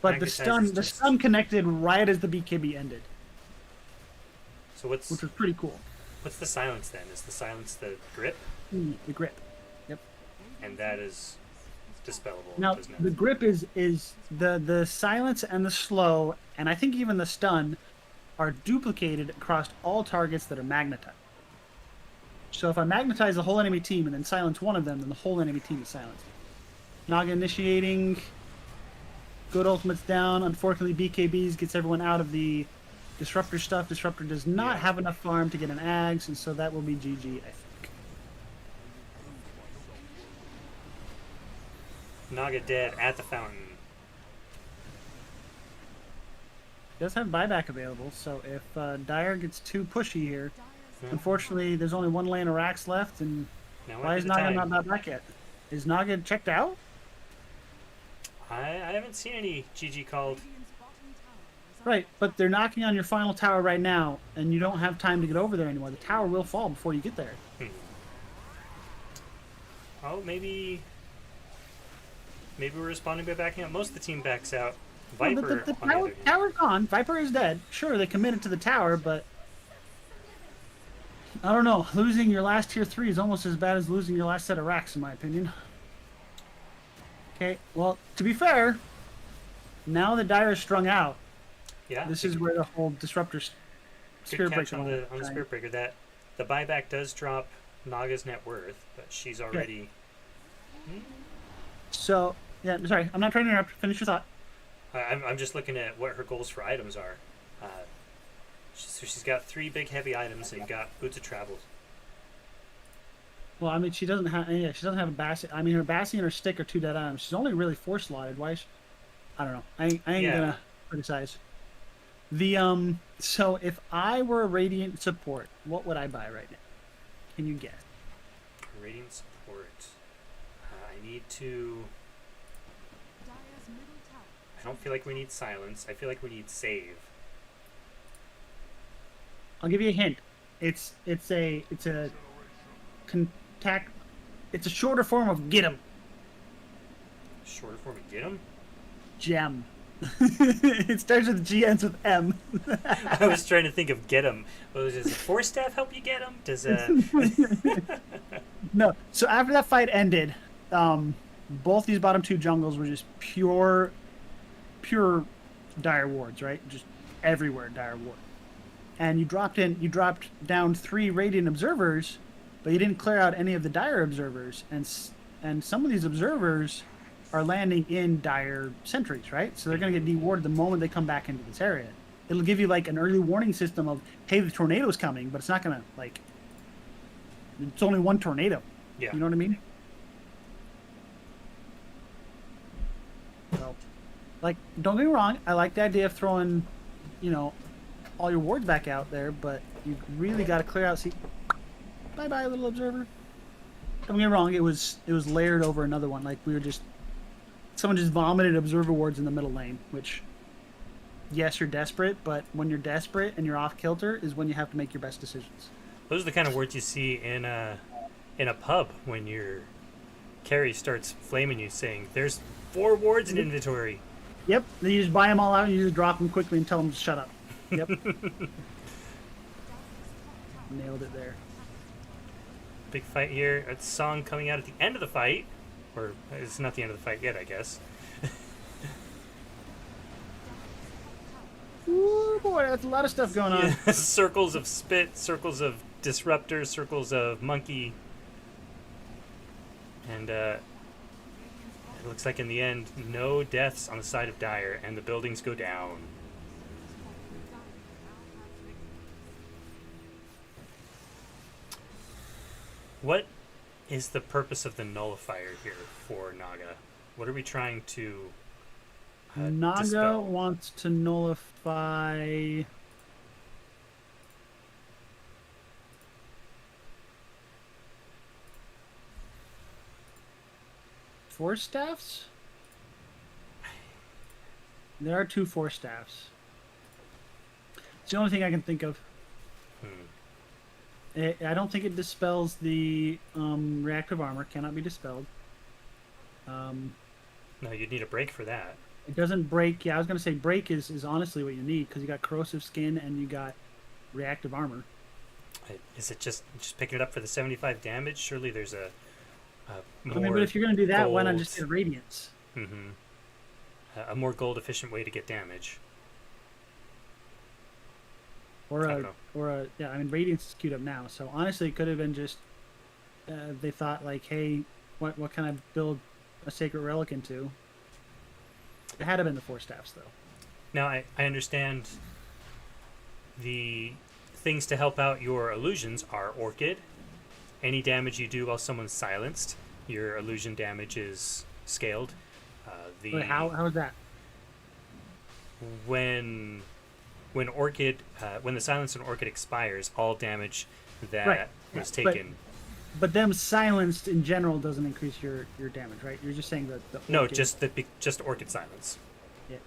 But the stun connected right as the BKB ended. So which was pretty cool. What's the silence then? Is the silence the grip? The grip. Yep. And that is dispellable. Now the grip is the silence and the slow, and I think even the stun are duplicated across all targets that are magnetized. So if I magnetize the whole enemy team and then silence one of them, then the whole enemy team is silenced. Naga initiating. Good ultimates down. Unfortunately, BKBs gets everyone out of the Disruptor stuff. Disruptor does not have enough farm to get an Ags, and so that will be GG, I think. Naga dead at the fountain. Does have buyback available, so if Dire gets too pushy here, unfortunately, there's only one lane of racks left, and why is Naga not back yet? Is Naga checked out? I haven't seen any GG called. Right, but they're knocking on your final tower right now, and you don't have time to get over there anymore. The tower will fall before you get there. Oh, maybe we're responding by backing out. Most of the team backs out. No, Viper, the on the other hand. tower's gone. Viper is dead. Sure, they committed to the tower, but I don't know. Losing your last tier 3 is almost as bad as losing your last set of racks, in my opinion. Okay, well, to be fair, now the Dire is strung out. Yeah. This is where the whole disruptor Good spirit catch breaker on the spirit breaker. That the buyback does drop Naga's net worth, but she's already. So, yeah, sorry, I'm not trying to interrupt. Finish your thought. I'm just looking at what her goals for items are. So she's got 3 big heavy items and got boots of travel. Well, I mean, she doesn't have. Yeah, she doesn't have a basket. I mean, her basket and her stick are 2 dead items. She's only really 4 slotted. Why? I don't know. I ain't gonna criticize. So if I were a Radiant support, what would I buy right now? Can you guess? Radiant support. I need to. I don't feel like we need silence. I feel like we need save. I'll give you a hint. It's a contact. It's a shorter form of get 'em. Shorter form of get him? Gem. It starts with G, ends with M. I was trying to think of get him. Well, does a force staff help you get him? Does No. So after that fight ended, both these bottom 2 jungles were just pure dire wards, right? Just everywhere dire ward. And you dropped down 3 Radiant observers, but you didn't clear out any of the dire observers, and some of these observers are landing in dire sentries, right? So they're going to get dewarded the moment they come back into this area. It'll give you like an early warning system of, hey, the tornado's coming, but it's not going to like. It's only 1 tornado. Yeah. You know what I mean? So, like, don't get me wrong. I like the idea of throwing, all your wards back out there, but you really got to clear out. See, bye, little observer. Don't get me wrong. It was layered over another one. Like someone just vomited observer wards in the middle lane. Which, yes, you're desperate, but when you're desperate and you're off kilter is when you have to make your best decisions. Those are the kind of words you see in a pub when your carry starts flaming you, saying, "There's 4 wards in inventory." Yep. Then you just buy them all out and you just drop them quickly and tell them to shut up. Yep. Nailed it there. Big fight here. A song coming out at the end of the fight. Or it's not the end of the fight yet, I guess. Ooh, boy, that's a lot of stuff going on. Yeah. Circles of spit, circles of disruptor, circles of monkey. And it looks like in the end, no deaths on the side of Dire, and the buildings go down. What is the purpose of the nullifier here for Naga? What are we trying to Naga dispel? wants to nullify... Force staffs? There are 2 force staffs. It's the only thing I can think of. I don't think it dispels the reactive armor. Cannot be dispelled. No, you'd need a break for that. It doesn't break. Yeah, I was going to say break is honestly what you need because you got corrosive skin and you got reactive armor. Is it just picking it up for the 75 damage? Surely there's a more I mean, but if you're going to do that, gold, why not just get radiance? a more gold efficient way to get damage. Or I mean, radiance is queued up now. So honestly, it could have been just they thought like, hey, what can I build a sacred relic into? It had to have been the 4 staffs though. Now I understand the things to help out your illusions are Orchid. Any damage you do while someone's silenced, your illusion damage is scaled. Wait, how is that? When Orchid, when the silence on Orchid expires, all damage that was taken. But them silenced in general doesn't increase your damage, right? You're just saying that the Orchid... No, just Orchid silence. Yeah.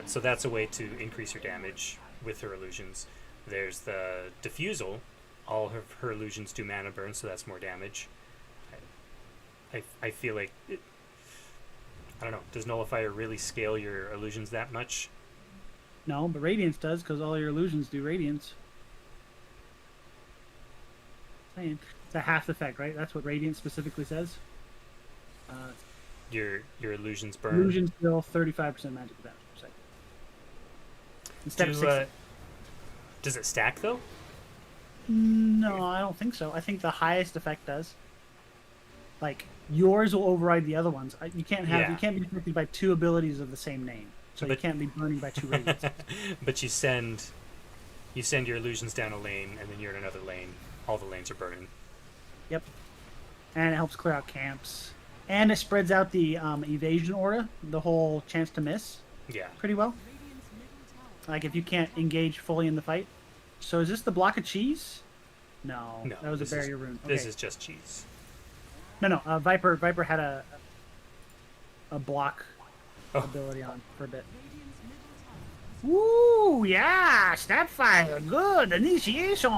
So that's a way to increase your damage with her illusions. There's the Diffusal. All of her illusions do mana burn, so that's more damage. I feel like I don't know. Does Nullifier really scale your illusions that much? No, but Radiance does because all your illusions do Radiance. Saying it's a half effect, right? That's what Radiance specifically says. Uh, Your illusions burn. illusions deal 35% magic damage per second instead of Do 60. does it stack though? No, I don't think so. I think the highest effect does. Like yours will override the other ones. You can't Yeah. be affected by two abilities of the same name. So you But can't be burning by two radiants. but you send your illusions down a lane, and then you're in another lane. All the lanes are burning. Yep. And it helps clear out camps. And it spreads out the evasion aura, the whole chance to miss, Yeah. pretty well. Like if you can't engage fully in the fight. So is this the block of cheese? No, No, that was a this barrier rune. This Okay. is just cheese. No. Viper had a block Oh. ability on for a bit. Ooh, yeah, Snapfire, good initiation.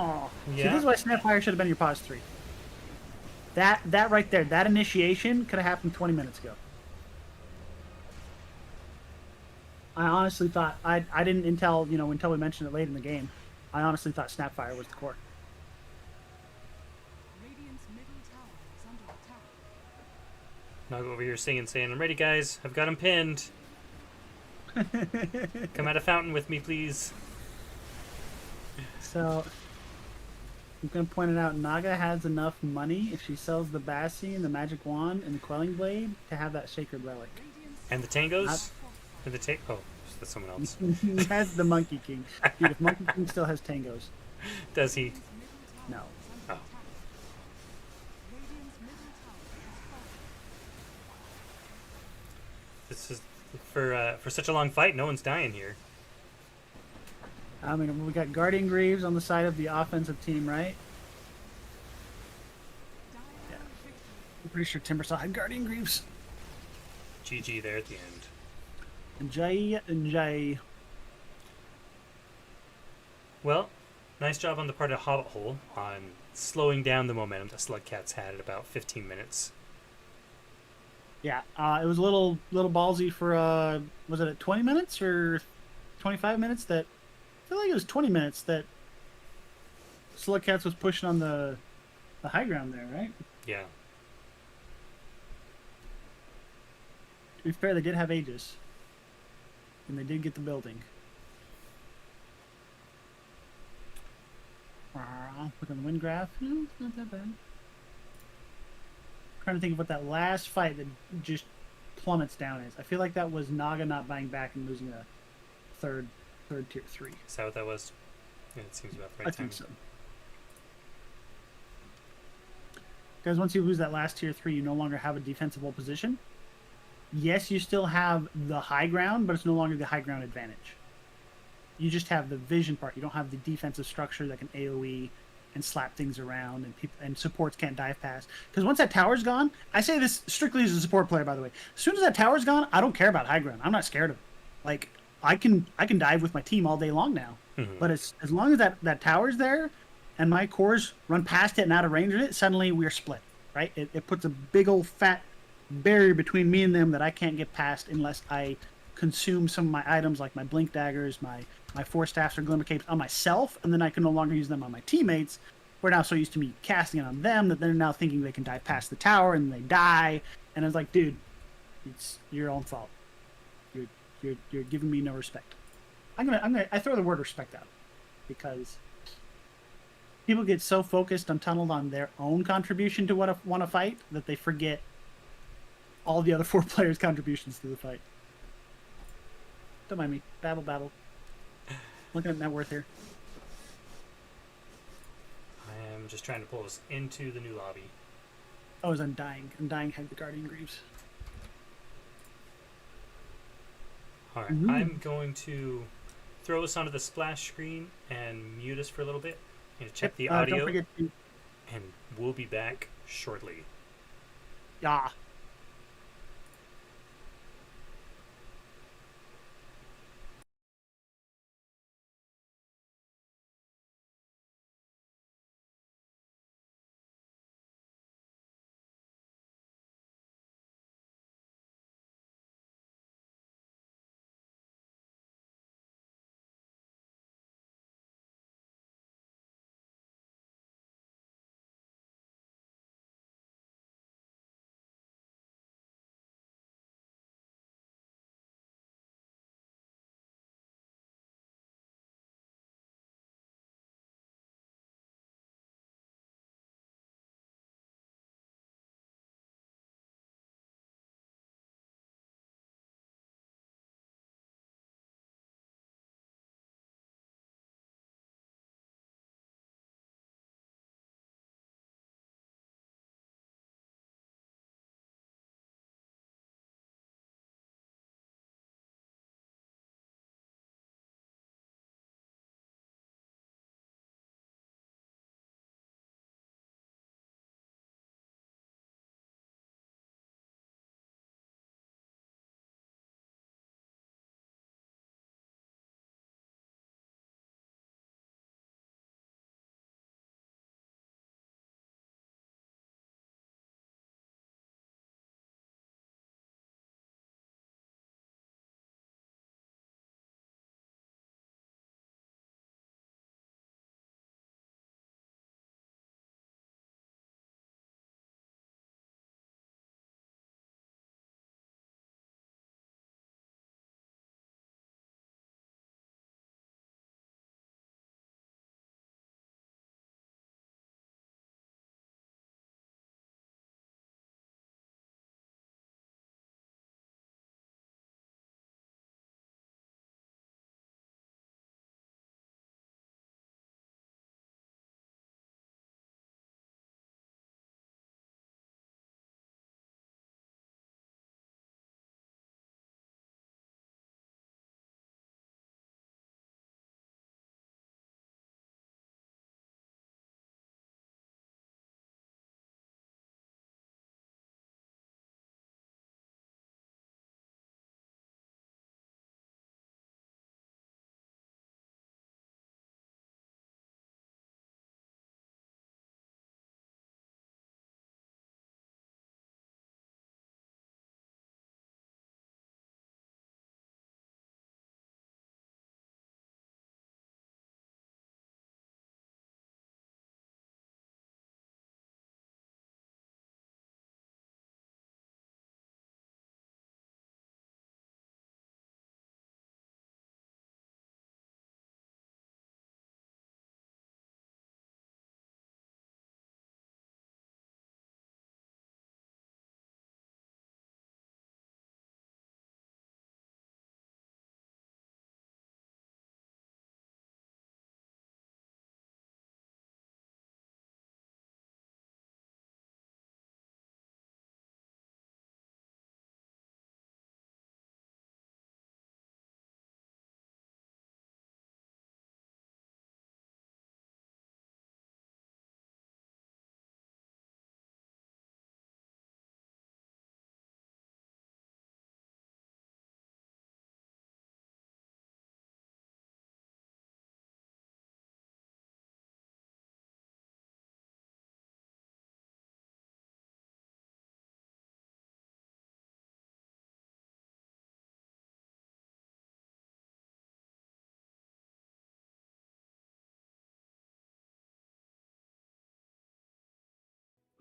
See, Yeah. this is why Snapfire should have been your pause 3. That right there, that initiation could have happened 20 minutes ago. I honestly thought I didn't until we mentioned it late in the game. I honestly thought Snapfire was the core. Nog over here saying, "I'm ready, guys. I've got him pinned. Come at a fountain with me, please." So I'm gonna point it out. Naga has enough money if she sells the Bassi and the Magic Wand and the Quelling Blade to have that Sacred Relic. And the tangos? And the oh, that's someone else. He has the Monkey King. Dude, if Monkey King still has tangos. Does he? No. Oh. This is for such a long fight. No one's dying here. I mean, we got Guardian Greaves on the side of the offensive team, right? Yeah. I'm pretty sure Timbersaw had Guardian Greaves. GG there at the end. Enjoy. Well, nice job on the part of Hobbit Hole on slowing down the momentum that Slug Cats had at about 15 minutes. Yeah, it was a little ballsy for was it at 20 minutes or 25 minutes? That I feel like it was 20 minutes that Slug Cats was pushing on the high ground there, right? Yeah. To be fair, they did have Aegis, and they did get the building. Look on the wind graph. No, it's not that bad. Trying to think of what that last fight that just plummets down is. I feel like that was Naga not buying back and losing a third tier 3. Is that what that was? Yeah, it seems about right. I think so. Because once you lose that last tier 3, you no longer have a defensible position. Yes, you still have the high ground, but it's no longer the high ground advantage. You just have the vision part. You don't have the defensive structure that can AoE and slap things around, and supports can't dive past. Because once that tower's gone, I say this strictly as a support player, by the way. As soon as that tower's gone, I don't care about high ground. I'm not scared of it. Like I can dive with my team all day long now. Mm-hmm. But as long as that tower's there, and my cores run past it and out of range of it, suddenly we're split. Right? It puts a big old fat barrier between me and them that I can't get past unless I consume some of my items like my blink daggers, my force staffs or glimmer capes on myself, and then I can no longer use them on my teammates. We're now so used to me casting it on them that they're now thinking they can dive past the tower and they die. And it's like, dude, it's your own fault. You're giving me no respect. I throw the word respect out because people get so focused on tunneled on their own contribution to want to fight that they forget all the other 4 players' contributions to the fight. Don't mind me. Babble. Looking at net worth here. I am just trying to pull us into the new lobby. Oh, is Undying. Undying had the Guardian Greaves. Alright, I'm going to throw us onto the splash screen and mute us for a little bit. I'm going to check the audio, Don't forget to... and we'll be back shortly. Yeah.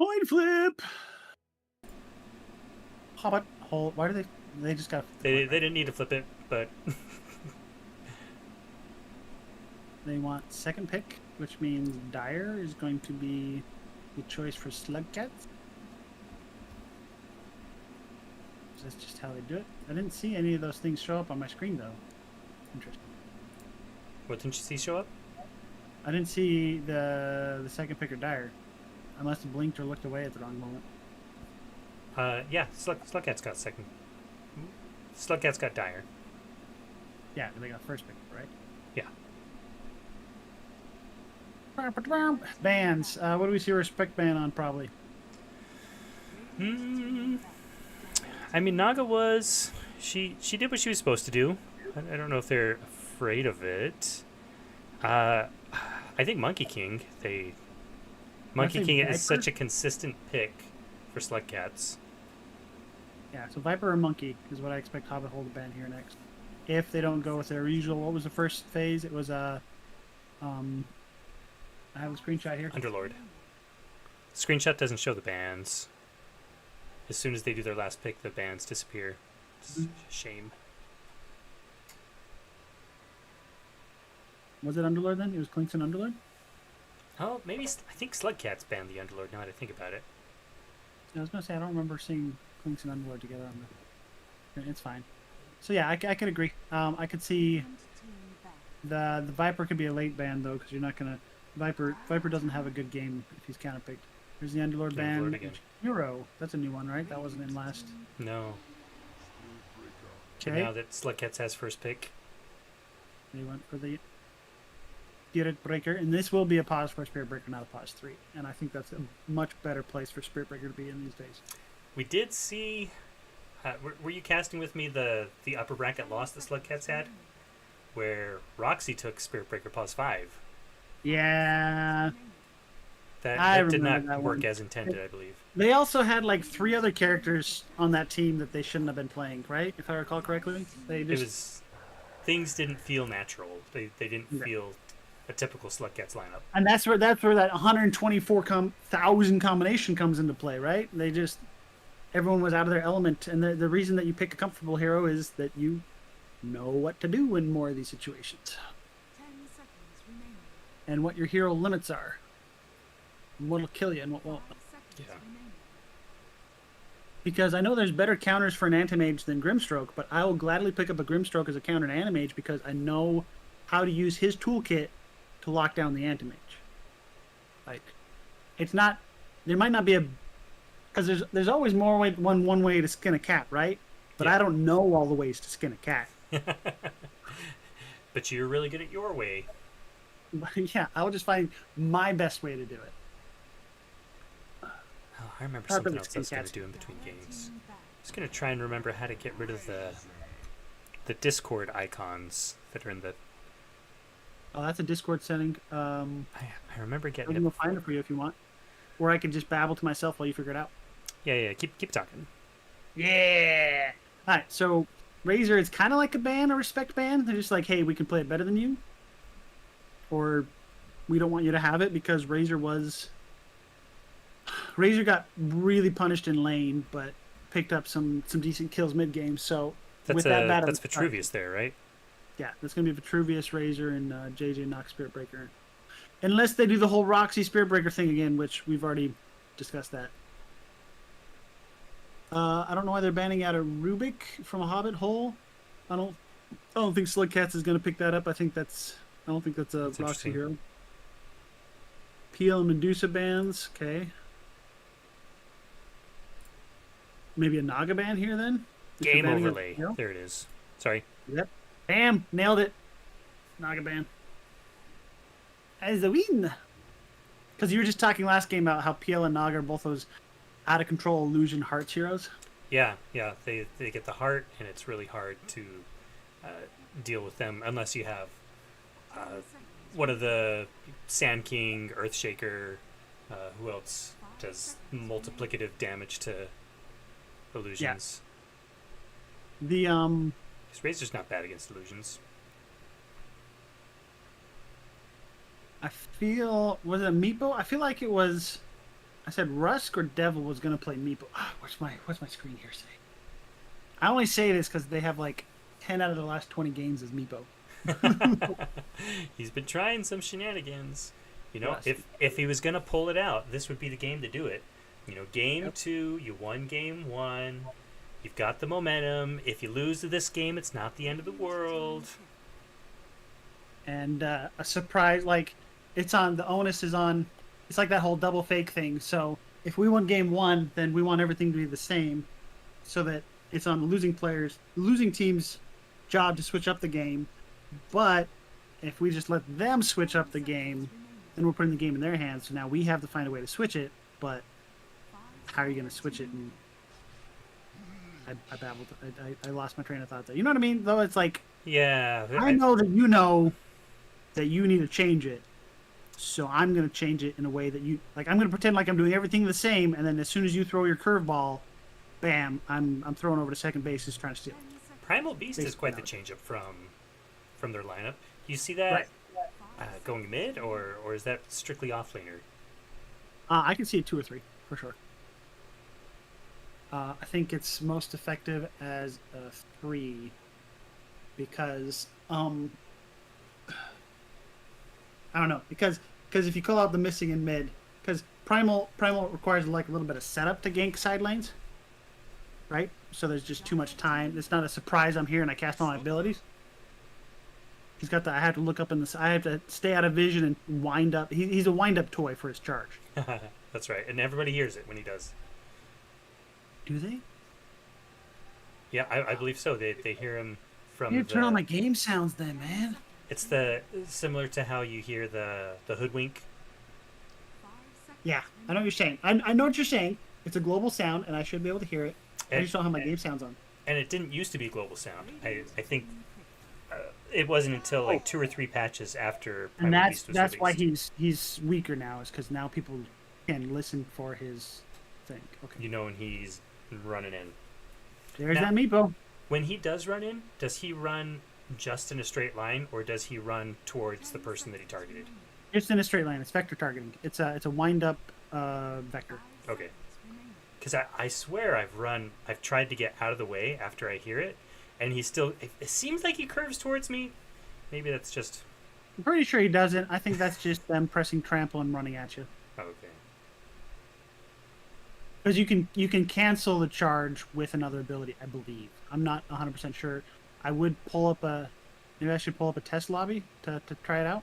Coin flip. Hobbit hole. Why do they? They just got. They didn't need to flip it, but They want second pick, which means Dire is going to be the choice for Slug Cats. That's just how they do it. I didn't see any of those things show up on my screen though. Interesting. what didn't you see show up? I didn't see the second pick or Dire. I must have blinked or looked away at the wrong moment. Yeah, Slugcat's got second. Slugcat's got Dire. Yeah, they got first pick, right? Yeah. Bands. What do we see respect ban on? Probably. I mean, Naga was she did what she was supposed to do. I don't know if they're afraid of it. I think Monkey King. Monkey King is such a consistent pick for Slugcats. Yeah, so Viper or Monkey is what I expect Hobbit Hole to ban here next. If they don't go with their usual, what was the first phase? It was I have a screenshot here. Underlord. Screenshot doesn't show the bans. As soon as they do their last pick, the bans disappear. It's a shame. Was it Underlord then? It was Clinks and Underlord? Oh, maybe I think Slugcats banned the Underlord. Now that I think about it. I was gonna say I don't remember seeing Clinks and Underlord together on the. It's fine. So yeah, I could agree. I could see the Viper could be a late ban though, because you're not gonna Viper doesn't have a good game if he's counterpicked. There's the Underlord ban. Hero. That's a new one, right? That wasn't in last. No. Okay. Now that Slugcats has first pick. They went for the Spirit Breaker, and this will be a pause for Spirit Breaker, not a pause 3. And I think that's a much better place for Spirit Breaker to be in these days. We did see. Were you casting with me the upper bracket loss that Slugcats had, where Roxy took Spirit Breaker pause 5? Yeah. That did not work as intended, I believe. They also had like 3 other characters on that team that they shouldn't have been playing, right? If I recall correctly, things didn't feel natural. They didn't feel a typical Slugcats lineup. And that's where that 124,000 combination comes into play, right? Everyone was out of their element, and the reason that you pick a comfortable hero is that you know what to do in more of these situations. 10 seconds remaining. And what your hero limits are. And what'll kill you and what won't. 5 seconds remaining. Because I know there's better counters for an Anti-Mage than Grimstroke, but I will gladly pick up a Grimstroke as a counter to Anti-Mage because I know how to use his toolkit to lock down the Anti-Mage. Like, it's not... There might not be a... Because there's always more one way to skin a cat, right? But I don't know all the ways to skin a cat. But you're really good at your way. Yeah, I'll just find my best way to do it. Oh, I remember something else I was going to do in between games. I was going to try and remember how to get rid of the Discord icons that are in the... Oh, that's a Discord setting. I remember getting it. I'll find it for you if you want. Or I could just babble to myself while you figure it out. Yeah, keep talking. Yeah! Alright, so Razor, it's kind of like a ban, a respect ban. They're just like, hey, we can play it better than you. Or we don't want you to have it because Razor got really punished in lane, but picked up some decent kills mid-game. So that's Vitruvius there, right? Yeah, that's going to be Vitruvius, Razor, and JJ Nox Spirit Breaker. Unless they do the whole Roxy Spirit Breaker thing again, which we've already discussed that. I don't know why they're banning out a Rubik from a Hobbit hole. I don't think Slugcats is going to pick that up. I don't think that's a Roxy hero. Peel and Medusa bans. Okay. Maybe a Naga ban here then? Game overlay. There it is. Sorry. Yep. Bam! Nailed it. Naga ban. As a win. Because you were just talking last game about how PL and Naga are both those out of control illusion hearts heroes. Yeah. They get the heart, and it's really hard to deal with them unless you have one of the Sand King, Earthshaker. Who else does multiplicative damage to illusions? Yeah. Because Razor's not bad against illusions. Was it a Meepo? I feel like it was I said Rusk or Devil was gonna play Meepo. What's my screen here say? I only say this because they have like 10 out of the last 20 games as Meepo. He's been trying some shenanigans. You know, Rusk. if he was gonna pull it out, this would be the game to do it. You know, game Yep. 2, you won game 1. You've got the momentum. If you lose to this game, it's not the end of the world. And a surprise, like it's on. The onus is on. It's like that whole double fake thing. So if we won game 1, then we want everything to be the same, so that it's on the losing team's job to switch up the game. But if we just let them switch up the game, then we're putting the game in their hands. So now we have to find a way to switch it. But how are you going to switch it? And I babbled. I lost my train of thought there. You know what I mean? Though it's like Yeah. I know that you know that you need to change it. So I'm going to change it in a way that you like. I'm going to pretend like I'm doing everything the same, and then as soon as you throw your curveball, bam! I'm throwing over to second base, just trying to steal. Primal Beast is quite the changeup from their lineup. You see that Right. going mid, or is that strictly offlaner? I can see it 2 or 3 for sure. I think it's most effective as a 3 because I don't know because if you call out the missing in mid, because primal requires like a little bit of setup to gank side lanes, right? So there's just too much time. It's not a surprise I'm here and I cast all my abilities. He's got the. I have to look up in this. I have to stay out of vision and wind up. He's a wind up toy for his charge. That's right, and everybody hears it when he does. Do they? Yeah, I believe so. They hear him from. You turn on my game sounds then, man. It's the similar to how you hear the hoodwink. Yeah, I know what you're saying. I know what you're saying. It's a global sound, and I should be able to hear it. I And, just don't have my game sounds on. and it didn't used to be global sound. I think it wasn't until like 2 or 3 patches after And Primal Beast was that's why released. he's weaker now, is because now people can listen for his thing. Okay, You know when he's running in. there's now- that meepo. When he does run in, does he run just in a straight line, or does he run towards the person that he targeted? It's in a straight line. It's vector targeting. It's a wind up vector. Okay. Because I swear I've tried to get out of the way after I hear it, and he still, it seems like he curves towards me. Maybe that's just, I'm pretty sure he doesn't. I think that's just them pressing trample and running at you. okay. Because you can cancel the charge with another ability, I believe. I'm not 100% sure. I would pull up maybe I should pull up a test lobby to try it out.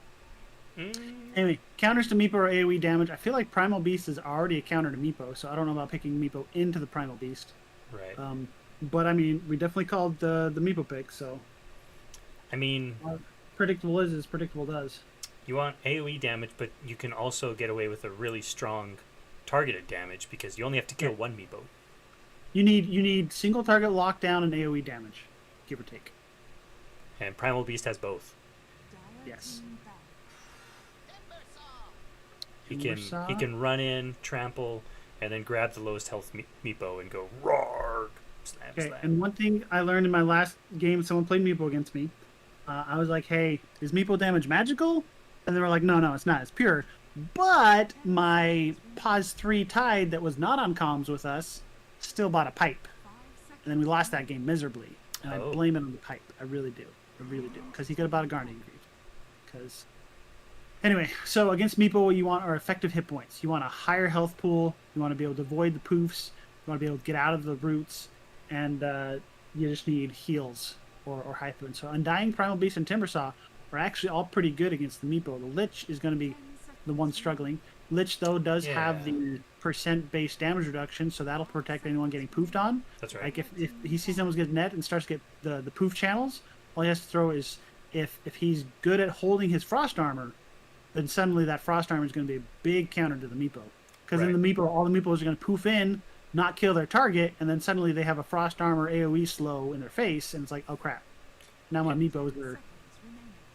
Anyway, counters to Meepo or AoE damage. I feel like Primal Beast is already a counter to Meepo, so I don't know about picking Meepo into the Primal Beast. Right. But I mean, we definitely called the Meepo pick, so I mean, predictable is as predictable does. you want AoE damage, but you can also get away with a really strong targeted damage because you only have to kill one Meepo. You need single target lockdown and AoE damage, give or take. And Primal Beast has both. Yes. He can run in, trample, and then grab the lowest health Meepo and go roar, slam, Okay, slam. and one thing I learned in my last game, someone played Meepo against me. I was like, "Hey, is Meepo damage magical?" And they were like, "No, it's not. It's pure." But my Pause 3 Tide that was not on comms with us still bought a pipe, and then we lost that game miserably. And I Oh. blame it on the pipe. I really do, because he could have bought a Guardian Greave. Because anyway, so against Meepo, what you want are effective hit points. You want a higher health pool. You want to be able to avoid the poofs. You want to be able to get out of the roots, and you just need heals or high food. So Undying, Primal Beast, and Timbersaw are actually all pretty good against the Meepo. The Lich is going to be the one struggling. Lich, though, does have the percent-based damage reduction, so that'll protect anyone getting poofed on. That's right. Like if he sees someone's getting net and starts to get the poof channels, all he has to throw is if he's good at holding his frost armor, then suddenly that frost armor is going to be a big counter to the Meepo. Because then all the Meepos are going to poof in, not kill their target, and then suddenly they have a frost armor AoE slow in their face, and it's like, oh crap. Now my Meepos are...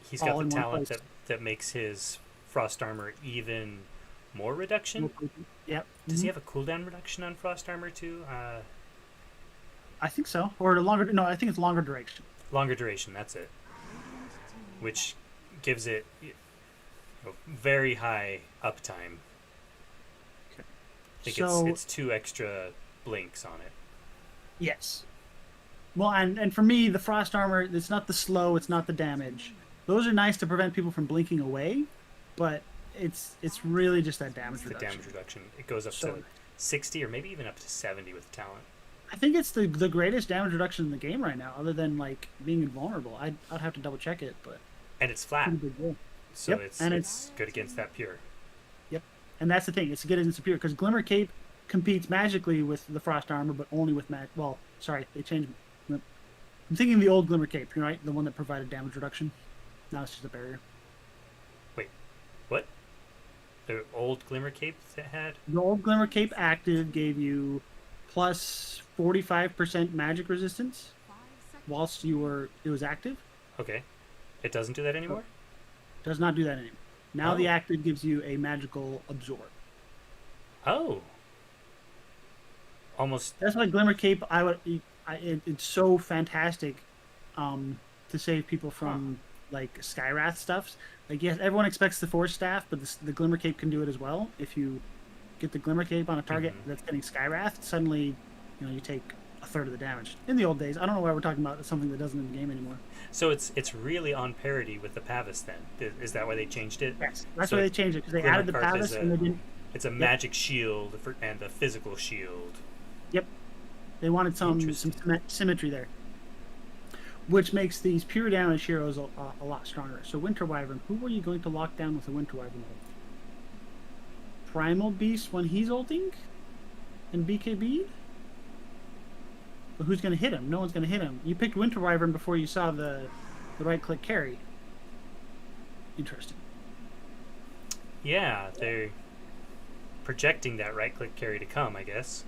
He's got all the in one talent place. that makes his frost armor even more reduction. Yep. Does he have a cooldown reduction on frost armor too? I think so. Or longer... No, I think it's longer duration. Longer duration, that's it. Which gives it very high uptime. Okay. think So it's 2 extra blinks on it. yes. Well, and for me, the frost armor, it's not the slow, it's not the damage. Those are nice to prevent people from blinking away, but it's really just that damage It's the reduction. damage reduction. It goes up So to 60 or maybe even up to 70 with talent. I think it's the greatest damage reduction in the game right now, other than like being invulnerable. I'd have to double check it, but And it's flat, pretty big deal. so Yep, it's and it's good against that pure. Yep, and that's the thing. It's good and superior because Glimmer Cape competes magically with the frost armor, but only with mag. Well, sorry, they changed. I'm thinking of the old Glimmer Cape, right? The one that provided damage reduction. Now it's just a barrier. Wait, what? The old Glimmer Cape that had? The old Glimmer Cape active gave you plus 45% magic resistance 5 seconds. whilst it was active. Okay. It doesn't do that anymore? Does not do that anymore. Now the Oh. active gives you a magical absorb. Oh. Almost. That's why Glimmer Cape. It's so fantastic, to save people from like Skywrath stuffs. Like yes, everyone expects the Force Staff, but the Glimmer Cape can do it as well. If you get the Glimmer Cape on a target Mhm. that's getting Skywrath, suddenly, you take a third of the damage. In the old days, I don't know why we're talking about something that doesn't in the game anymore. So it's really on parity with the Pavis then. Is that why they changed it? Yes, that's So why they changed it because they Glimmer added the Carp is Pavis and they didn't. It's a magic shield and a physical shield. Yep, they wanted some Interesting. symmetry there, which makes these pure damage heroes a lot stronger. So Winter Wyvern, who are you going to lock down with a Winter Wyvern ult? Primal Beast when he's ulting? And BKB? But who's going to hit him? No one's going to hit him. You picked Winter Wyvern before you saw the right-click carry. Interesting. Yeah, they're projecting that right-click carry to come, I guess.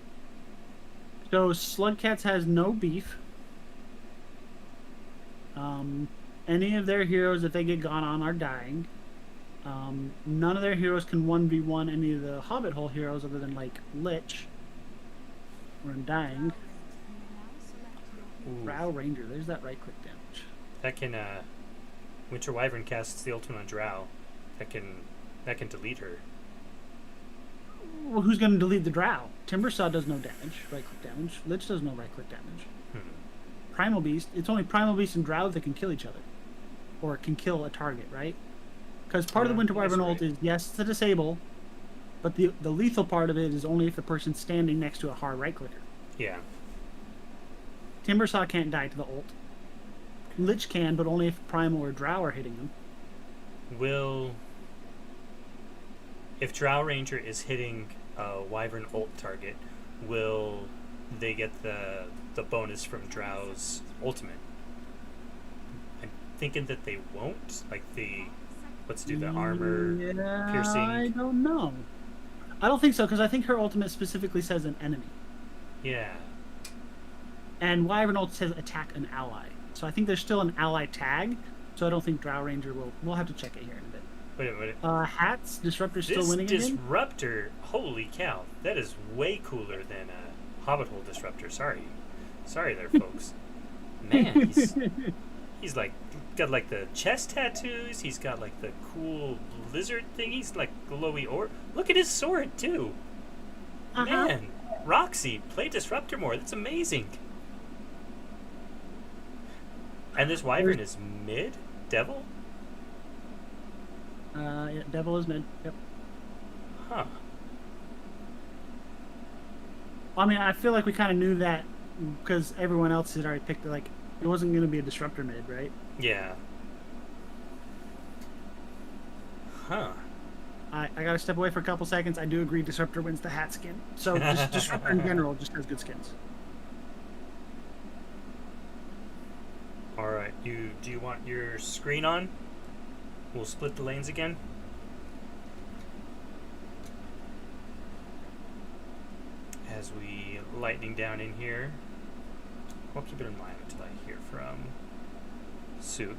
So Slugcats has no beef. Any of their heroes, if they get gone on, are dying. None of their heroes can 1v1 any of the Hobbit Hole heroes other than, like, Lich. Or dying. Now select your Ooh, Drow Ranger, there's that right-click damage. that can Winter Wyvern casts the ultimate on Drow. That can delete her. Well, who's going to delete the Drow? Timbersaw does no damage, right-click damage. Lich does no right-click damage. Hmm. Primal Beast, it's only Primal Beast and Drow that can kill each other. Or can kill a target, right? Because part of the Yeah, Winter that's Wyvern ult right. is, yes, it's a disable, but the lethal part of it is only if the person's standing next to a hard right-clicker. Yeah. Timbersaw can't die to the ult. Lich can, but only if Primal or Drow are hitting him. If Drow Ranger is hitting a Wyvern ult target, will they get the bonus from Drow's ultimate? I'm thinking that they won't. Like let's do the armor Yeah, piercing. I don't know. I don't think so, because I think her ultimate specifically says an enemy. Yeah. And Wyvern ult says attack an ally. So I think there's still an ally tag, so I don't think Drow Ranger will. We'll have to check it here in a bit. Wait. Hats, Disruptor's still This winning again? disruptor, holy cow, that is way cooler than Hobbit Hole disruptor. Sorry there, folks. Man, he's like got like the chest tattoos. He's got like the cool lizard thing. He's like glowy or look at his sword too. Uh-huh. Man, Roxy, play disruptor more. That's amazing. And this wyvern is mid devil. Yeah, Devil is mid. Yep. Huh. I mean, I feel like we kind of knew that because everyone else had already picked it. Like, it wasn't going to be a Disruptor mid, right? Yeah. Huh. I got to step away for a couple seconds. I do agree Disruptor wins the hat skin. So, just Disruptor in general just has good skins. All right. Do you want your screen on? We'll split the lanes again. As we lightning down in here. I'll keep it in mind until I hear from Sook.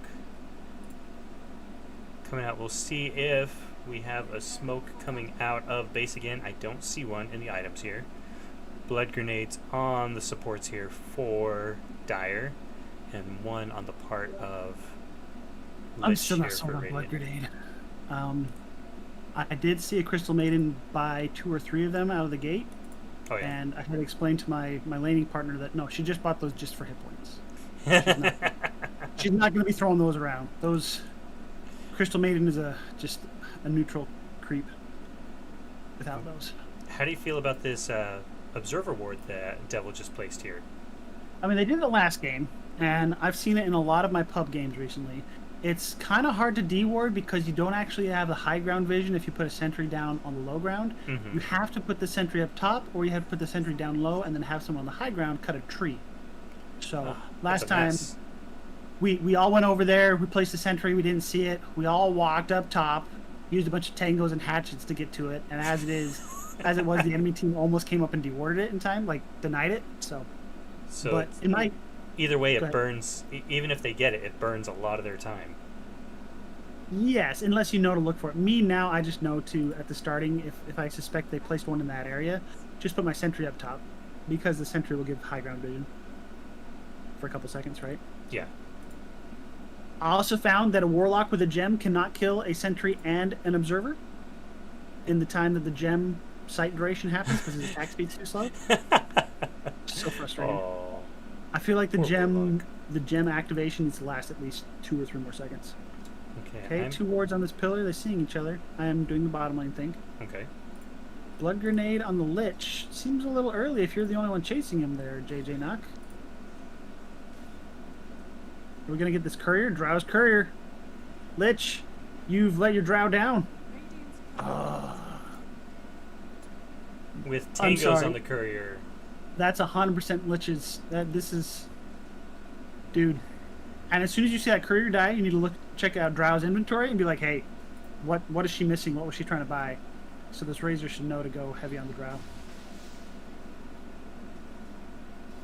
Coming out, we'll see if we have a smoke coming out of base again. I don't see one in the items here. Blood grenades on the supports here for Dire, and one on the part of I'm Lich still not here sold for on Blood Radiant. Grenade. I did see a Crystal Maiden buy 2 or 3 of them out of the gate, Oh yeah. and I had to explain to my laning partner that no, she just bought those just for hit points. She's not going to be throwing those around. Those Crystal Maiden is just a neutral creep without those. How do you feel about this observer ward that Devil just placed here? I mean, they did it last game, and I've seen it in a lot of my pub games recently. It's kind of hard to deward because you don't actually have the high ground vision if you put a sentry down on the low ground. Mm-hmm. You have to put the sentry up top, or you have to put the sentry down low and then have someone on the high ground cut a tree. So last time, we all went over there, we placed the sentry, we didn't see it. We all walked up top, used a bunch of tangos and hatchets to get to it, and as it was, the enemy team almost came up and dewarded it in time, like denied it. So but in my either way, it burns. Even if they get it, it burns a lot of their time. Yes, unless you know to look for it. Me now, I just know to at the starting if I suspect they placed one in that area, just put my sentry up top, because the sentry will give high ground vision for a couple seconds, right? Yeah. I also found that a warlock with a gem cannot kill a sentry and an observer in the time that the gem sight duration happens because his attack speed's too slow. So frustrating. Oh, I feel like the poor gem warlock. activation needs to last at least 2 or 3 more seconds. Okay. Okay, 2 wards on this pillar. They're seeing each other. I am doing the bottom lane thing. Okay. Blood grenade on the Lich seems a little early if you're the only one chasing him there, JJ Knock. Are we gonna get this courier? Drow's courier. Lich, you've let your drow down. With I'm tangos sorry. on the courier. That's 100% Lich's. This is, dude. And as soon as you see that courier die, you need to check out Drow's inventory and be like, hey, what is she missing? What was she trying to buy? So this Razor should know to go heavy on the Drow.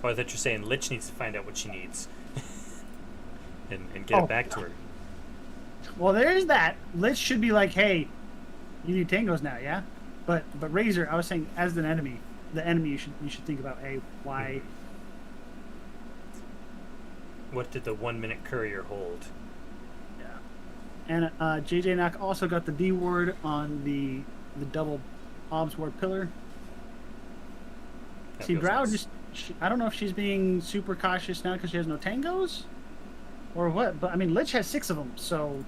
Oh, I thought you're saying Lich needs to find out what she needs. and get it back to her. Well, there's that. Lich should be like, hey, you need tangos now, yeah? But Razor, I was saying, as an enemy, the enemy you should think about, hey, why? What did the 1 minute courier hold? Yeah. And JJ Knock also got the D ward on the double obs ward pillar. That See, feels Drow nice. I don't know if she's being super cautious now because she has no tangos, or what. But I mean, Lich has 6 of them, so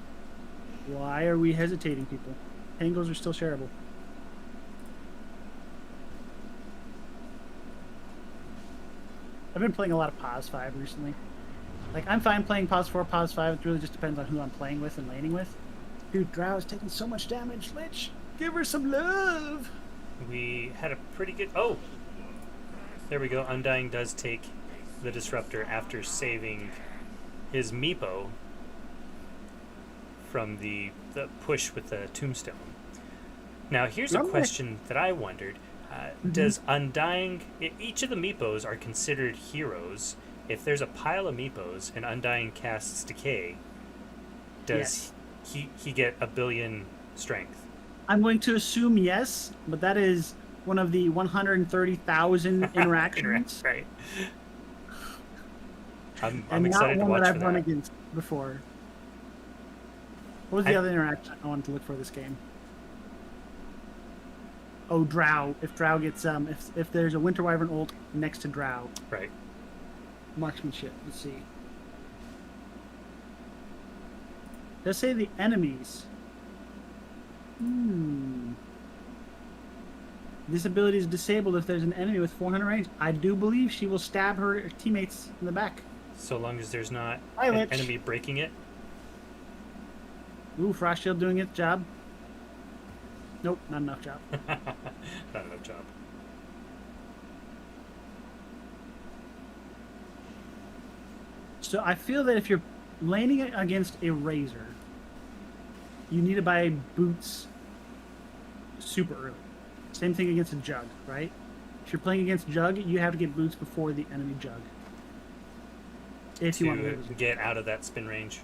why are we hesitating, people? Tangos are still shareable. I've been playing a lot of Pos 5 recently. Like, I'm fine playing Pos 4, Pos 5. It really just depends on who I'm playing with and laning with. Dude, Drow is taking so much damage. Lich, give her some love. We had a pretty good... Oh! There we go. Undying does take the Disruptor after saving his Meepo from the push with the Tombstone. Now, here's a question that I wondered. Does Undying... Each of the Meepos are considered heroes. If there's a pile of Meepos and Undying casts Decay, does he get 1 billion strength? I'm going to assume yes, but that is one of the 130,000 interactions. Right. I'm and excited not to one watch that for I've run that. against before. What was the other interaction I wanted to look for this game? Oh, Drow. If Drow gets if there's a Winter Wyvern ult next to Drow. Right. Marksmanship. Let's see. Let's say the enemies. This ability is disabled if there's an enemy with 400 range. I do believe she will stab her teammates in the back. So long as there's not Hi, an Lich. enemy breaking it. Ooh, Frost Shield doing its job. Nope, not enough job. Not enough job. So I feel that if you're laning against a Razor, you need to buy boots super early. Same thing against a Jug, right? If you're playing against Jug, you have to get boots before the enemy Jug. If you want to To get out of that spin range.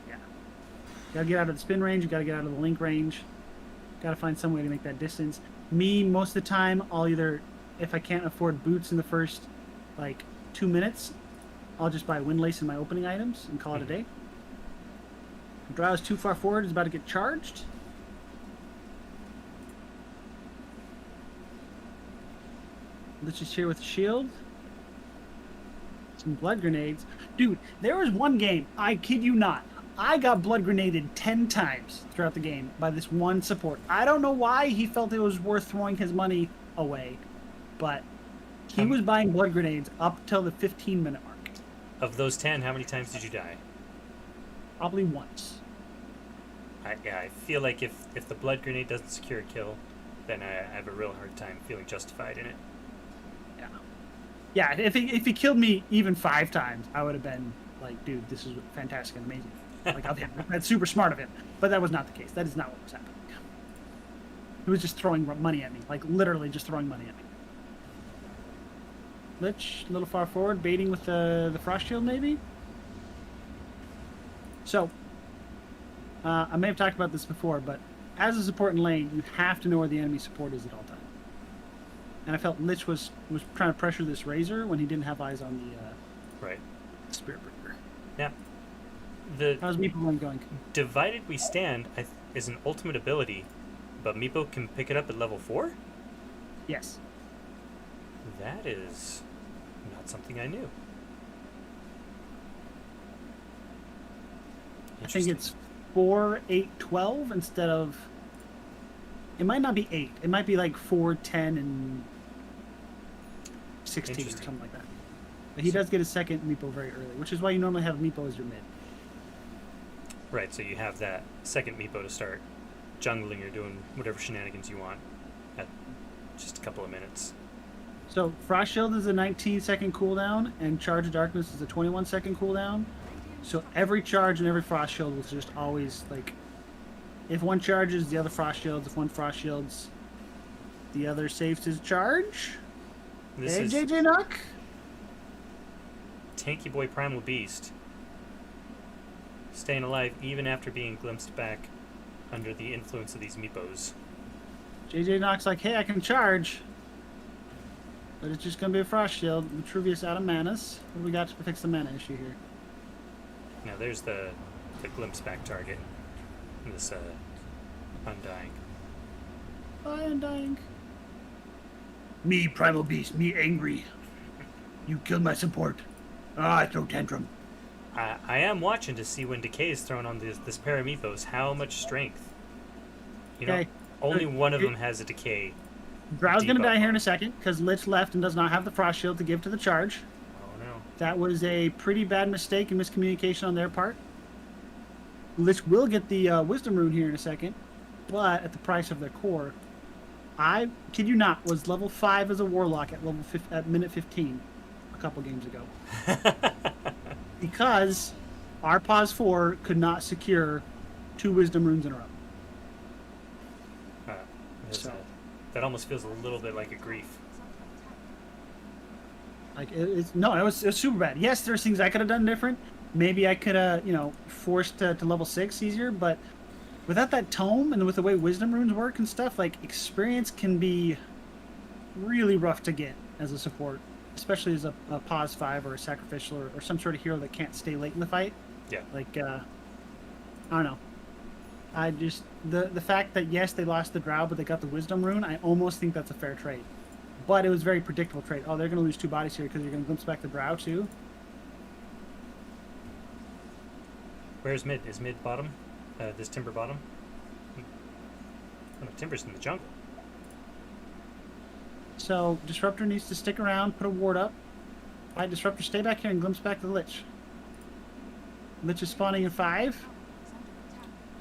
Yeah. You gotta get out of the spin range, you gotta get out of the link range. Gotta find some way to make that distance. Me, most of the time, I'll either, if I can't afford boots in the first, 2 minutes, I'll just buy Windlace in my opening items and call it a day. Drow's too far forward, is about to get charged. Let's just here with the shield. Some blood grenades. Dude, there was one game, I kid you not, I got blood grenaded 10 times throughout the game by this one support. I don't know why he felt it was worth throwing his money away, but he was buying blood grenades up till the 15-minute mark. Of those 10, how many times did you die? Probably once. I feel like if the blood grenade doesn't secure a kill, then I have a real hard time feeling justified in it. Yeah. Yeah, if he killed me even 5 times, I would have been like, dude, this is fantastic and amazing. Like, that's super smart of him. But that was not the case. That is not what was happening. He was just throwing money at me. Like, literally just throwing money at me. Lich, a little far forward, baiting with the frost shield, maybe? So, I may have talked about this before, but as a support in lane, you have to know where the enemy support is at all times. And I felt Lich was trying to pressure this Razor when he didn't have eyes on the Right. Spirit Breaker. Now, the How's Meepo going? Divided We Stand is an ultimate ability, but Meepo can pick it up at level 4? Yes. That is not something I knew. I think it's 4, 8, 12 instead of... It might not be 8. It might be like 4, 10, and 16 or something like that. But he does get a second Meepo very early, which is why you normally have Meepo as your mid. Right, so you have that second Meepo to start jungling or doing whatever shenanigans you want at just a couple of minutes. So Frost Shield is a 19-second cooldown, and Charge of Darkness is a 21-second cooldown. So every charge and every Frost Shield was just always like, if one charges, the other Frost Shields. If one Frost Shields, the other saves his charge. This Hey, is JJ Nuck. Tanky Boy Primal Beast, staying alive even after being glimpsed back under the influence of these Meepos. JJ Knock's like, hey, I can charge. But it's just going to be a Frost Shield. Vitruvius out of manas. What do we got to fix the mana issue here? Now there's the glimpse back target. This Undying. I am dying. Me, Primal Beast. Me, angry. You killed my support. I throw tantrum. I am watching to see when Decay is thrown on this pair of Meepos, how much strength. You know, Okay. only one of them has a Decay. Drow's going to debuff die here on in a it. second because Lich left and does not have the Frost Shield to give to the charge. Oh no. That was a pretty bad mistake and miscommunication on their part. Lich will get the Wisdom Rune here in a second, but at the price of their core. I kid you not, was level 5 as a Warlock at minute 15 a couple games ago. Because our pause 4 could not secure 2 Wisdom Runes in a row. That's, So- that almost feels a little bit like a grief. Like it was super bad. Yes, there's things I could have done different. Maybe I could have, forced to level 6 easier, but without that tome and with the way Wisdom Runes work and stuff, like, experience can be really rough to get as a support, especially as a pause 5 or a sacrificial or some sort of hero that can't stay late in the fight. Yeah. Like, I don't know. I just, the fact that, yes, they lost the Drow, but they got the Wisdom Rune, I almost think that's a fair trade. But it was a very predictable trade. Oh, they're going to lose 2 bodies here because you're going to glimpse back the Drow, too. Where's mid? Is mid bottom? This Timber bottom? Oh, no, Timber's in the jungle. So, Disruptor needs to stick around, put a ward up. Alright, Disruptor, stay back here and glimpse back the Lich. Lich is spawning in 5.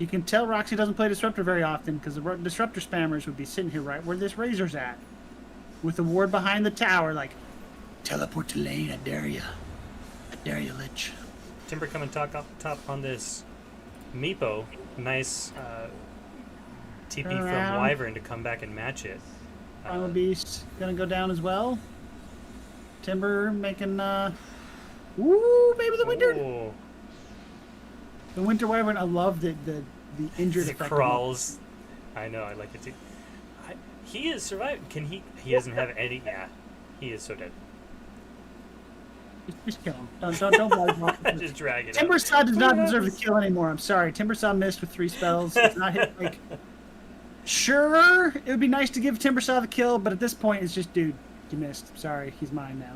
You can tell Roxy doesn't play Disruptor very often because the Disruptor spammers would be sitting here right where this Razor's at. With the ward behind the tower, like, teleport to lane, I dare ya. I dare you, Lich. Timber coming top on this Meepo. Nice TP Turn from around. Wyvern to come back and match it. Primal Beast gonna go down as well. Timber making, Woo, baby, the Winter! Oh, The Winter Wyvern, I love the injured the effect. crawls. I know, I like it too. He is surviving. Can he? He doesn't have any. Yeah, he is so dead. Just kill him. Don't bother him. Just drag it. Timber out. Saw does not deserve the kill anymore. I'm sorry. Timber Saw missed with 3 spells. It's not hit, sure, it would be nice to give Timber Saw the kill, but at this point, it's just, dude, You missed. Sorry, he's mine now.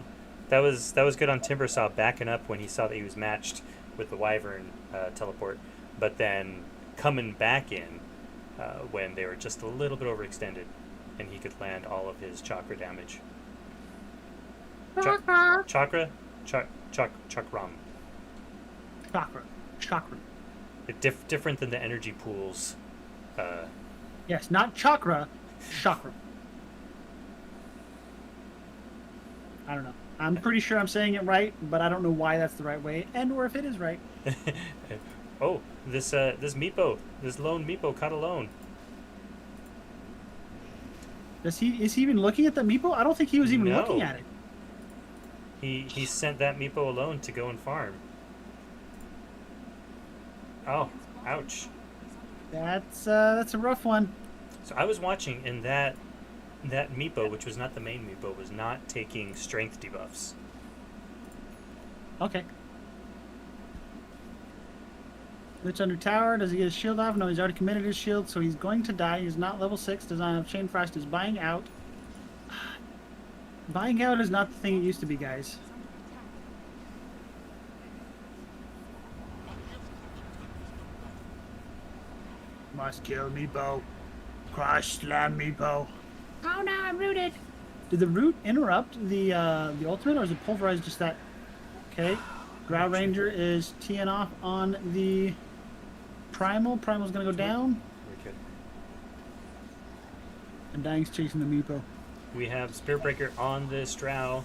That was good on Timbersaw backing up when he saw that he was matched with the Wyvern teleport, but then coming back in when they were just a little bit overextended, and he could land all of his chakra damage. Chakram. Chakra. Chakra. Different than the energy pools. Yes, not chakra. Chakra. I don't know. I'm pretty sure I'm saying it right, but I don't know why that's the right way, and or if it is right. Oh, this Meepo, this lone Meepo caught alone. Is he even looking at the Meepo? I don't think he was even No. looking at it. He sent that Meepo alone to go and farm. Oh, ouch. That's a rough one. So I was watching, and that Meepo, which was not the main Meepo, was not taking strength debuffs. Okay. Glitch under tower. Does he get his shield off? No, he's already committed his shield, so he's going to die. He's not level 6. Does not have Chain Frost. Is buying out. Buying out is not the thing it used to be, guys. Must kill Meepo. Crush slam Meepo. Oh no, I'm rooted. Did the root interrupt the ultimate, or is it pulverized just that? Okay. Drow Ranger is teeing off on the Primal. Primal's gonna go down. We're good. And Dying's chasing the Meepo. We have Spirit Breaker on this Drow.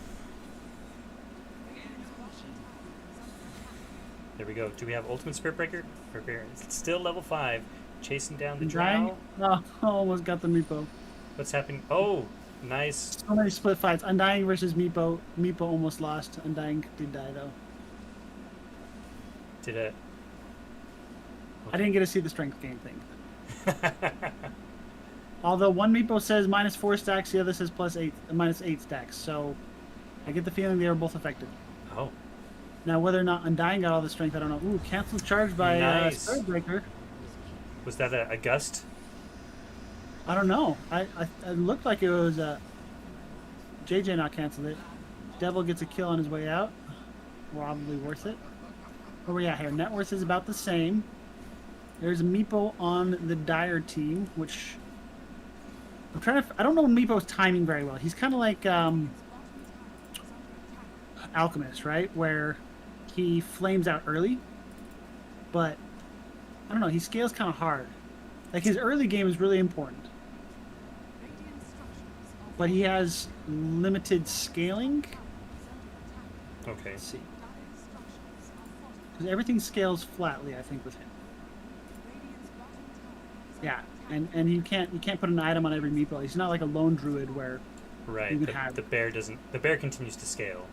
There we go. Do we have Ultimate Spirit Breaker? It's still level 5. Chasing down the Drow. Oh, almost got the Meepo. What's happening? Oh, nice. So many split fights. Undying versus Meepo. Meepo almost lost. Undying did die though. Did it? I didn't get to see the strength game thing. Although one Meepo says -4 stacks, the other says -8 stacks. So I get the feeling they were both affected. Oh, Now whether or not Undying got all the strength, I don't know. Ooh, canceled charge by Nice. Spirit Breaker. was that a gust? I don't know. It looked like it was JJ not canceled it. Devil gets a kill on his way out. Probably worth it. Where we at here? Net worth is about the same. There's a Meepo on the Dire team, which I'm trying to. I don't know Meepo's timing very well. He's kind of like Alchemist, right? Where he flames out early, but I don't know. He scales kind of hard. Like his early game is really important, but he has limited scaling. Okay. Let's see. Because everything scales flatly, I think, with him. Yeah, and you can't put an item on every Meepo. He's not like a lone druid where Right. you could have. The bear doesn't. The bear continues to scale.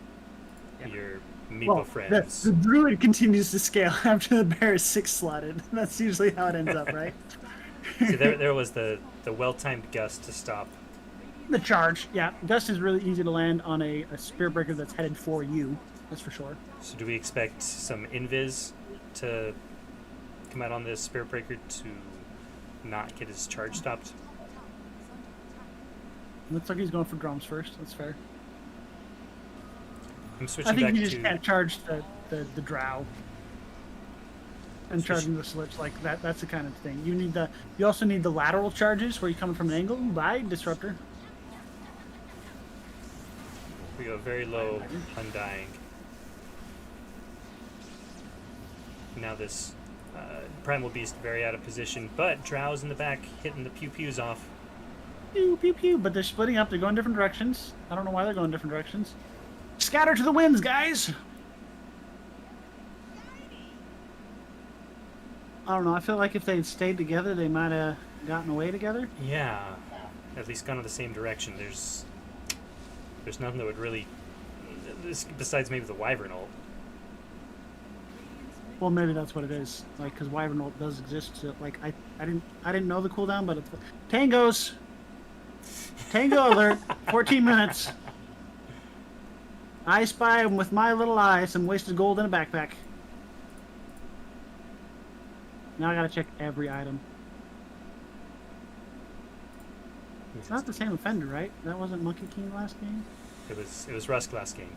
Yeah. Your Meepo Well, friends. the druid continues to scale after the bear is 6 slotted. That's usually how it ends up, right? See, there was the well-timed gust to stop. The charge, yeah. Gust is really easy to land on a Spirit Breaker that's headed for you. That's for sure. So do we expect some invis to come out on this Spirit Breaker to not get his charge stopped? Looks like he's going for drums first. That's fair. I'm switching I think back you just to. can't charge the drow. And charging the switch like that. That's the kind of thing. You also need the lateral charges where you're coming from an angle. Bye, disruptor. We go very low, Undying. Now this Primal Beast very out of position, but Drow's in the back hitting the pew-pews off. Pew pew pew. But they're splitting up. They're going different directions. I don't know why they're going different directions. Scatter to the winds, guys. I don't know. I feel like if they had stayed together, they might have gotten away together. Yeah, at least gone in the same direction. There's nothing that would really, besides maybe the Wyvern ult. Well, maybe that's what it is. Like, because Wyvern ult does exist. So, like, I didn't know the cooldown, but it's Tangos. Tango alert. 14 minutes. I spy with my little eye some wasted gold in a backpack. Now I gotta check every item. It's not the same offender, right? That wasn't Monkey King last game? It was Rusk last game.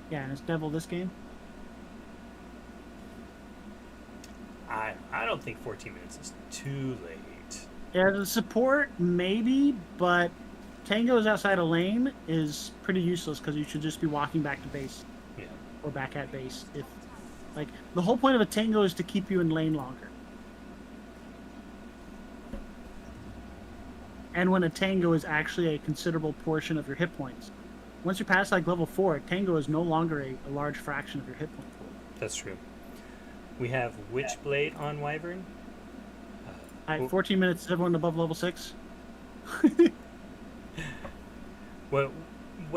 Yeah, and it's Devil this game. I don't think 14 minutes is too late. Yeah, the support maybe, but Tango's outside a lane is pretty useless because you should just be walking back to base Yeah. or back at base. If like the whole point of a Tango is to keep you in lane longer. And when a Tango is actually a considerable portion of your hit points. Once you pass like level 4, Tango is no longer a large fraction of your hit point pool. That's true. We have Witchblade on Wyvern. All right, 14 minutes is everyone above level 6? What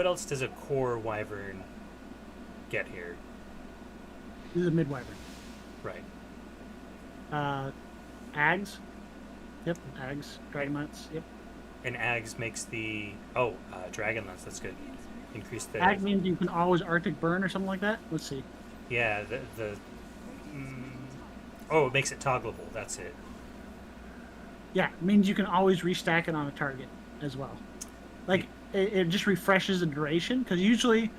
else does a core Wyvern get here? This is a mid Wyvern. Right. Ags. Yep, Ags. Dragonlance. Yep. And Ags makes the Dragonlance. That's good. Increase the Ag means you can always Arctic burn or something like that. Let's see. yeah it makes it toggleable. That's it. Yeah, it means you can always restack it on a target as well. Like it just refreshes the duration because usually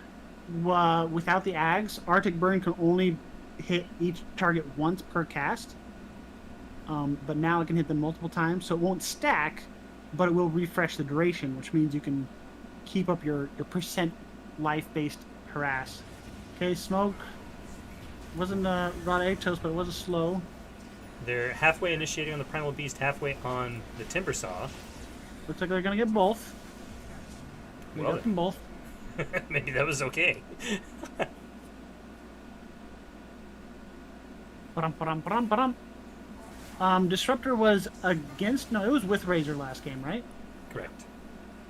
without the Ags, Arctic burn can only hit each target once per cast. But now it can hit them multiple times, so it won't stack, but it will refresh the duration, which means you can keep up your percent life-based harass. Okay, Smoke wasn't raw egg toast, but it was a slow. They're halfway initiating on the Primal Beast, halfway on the Timber Saw. Looks like they're gonna get both. We Well got them both. Maybe that was okay. Disruptor was against. No, it was with Razor last game, right? Correct.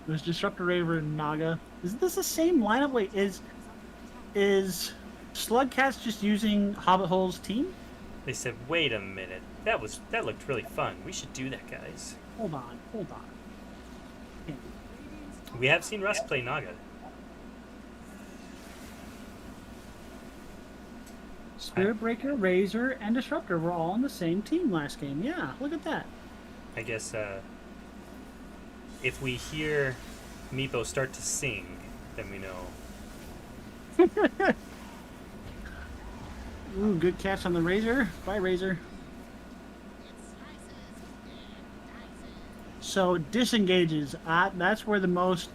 It was Disruptor, Razor, and Naga. Is this the same lineup? Wait, is Slugcast just using Hobbit Hole's team? They said, "Wait a minute. That looked really fun. We should do that, guys." Hold on. We have seen Rusk play Naga. Spirit Breaker, Razor, and Disruptor were all on the same team last game. Yeah, look at that. I guess if we hear Meepo start to sing, then we know. Ooh, good catch on the Razor. Bye, Razor. So disengages. That's where the most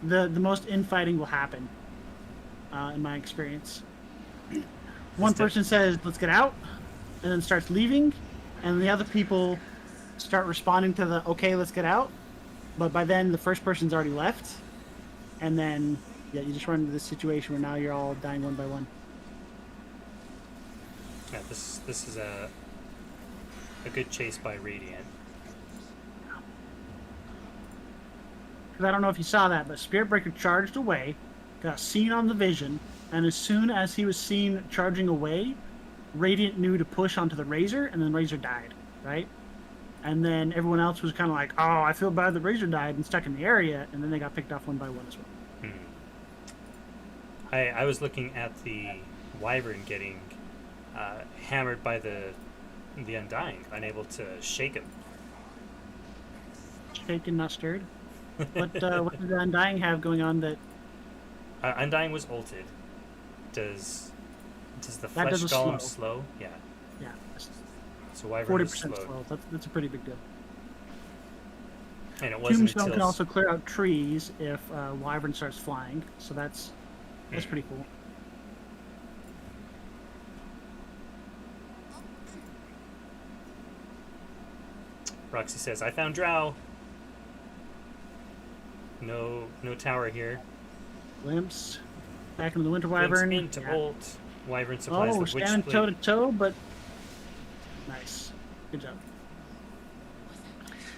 the most infighting will happen, in my experience. One person says, "Let's get out," and then starts leaving, and the other people start responding to the "Okay, let's get out," but by then the first person's already left, and then yeah, you just run into this situation where now you're all dying one by one. Yeah, this is a good chase by Radiant. Because I don't know if you saw that, but Spirit Breaker charged away, got seen on the vision, and as soon as he was seen charging away, Radiant knew to push onto the Razor, and then Razor died, right? And then everyone else was kind of like, "Oh, I feel bad that Razor died," and stuck in the area, and then they got picked off one by one as well. I was looking at the Wyvern getting hammered by the Undying, unable to shake him. Shaken, not stirred. What did the Undying have going on that... Undying was ulted. Does the That Flesh does a Golem slow. slow? Yeah. Yeah, So Wyvern is 40% slow. slow. That's a pretty big deal. And it wasn't Tombstone until can also clear out trees if Wyvern starts flying, so that's pretty cool. Roxy says, "I found Drow." No tower here. Glimpse. Back into the Winter Glimpse Wyvern. into Yeah. ult. Wyvern supplies Oh, the standing Witchblade. toe to toe, but nice. Good job.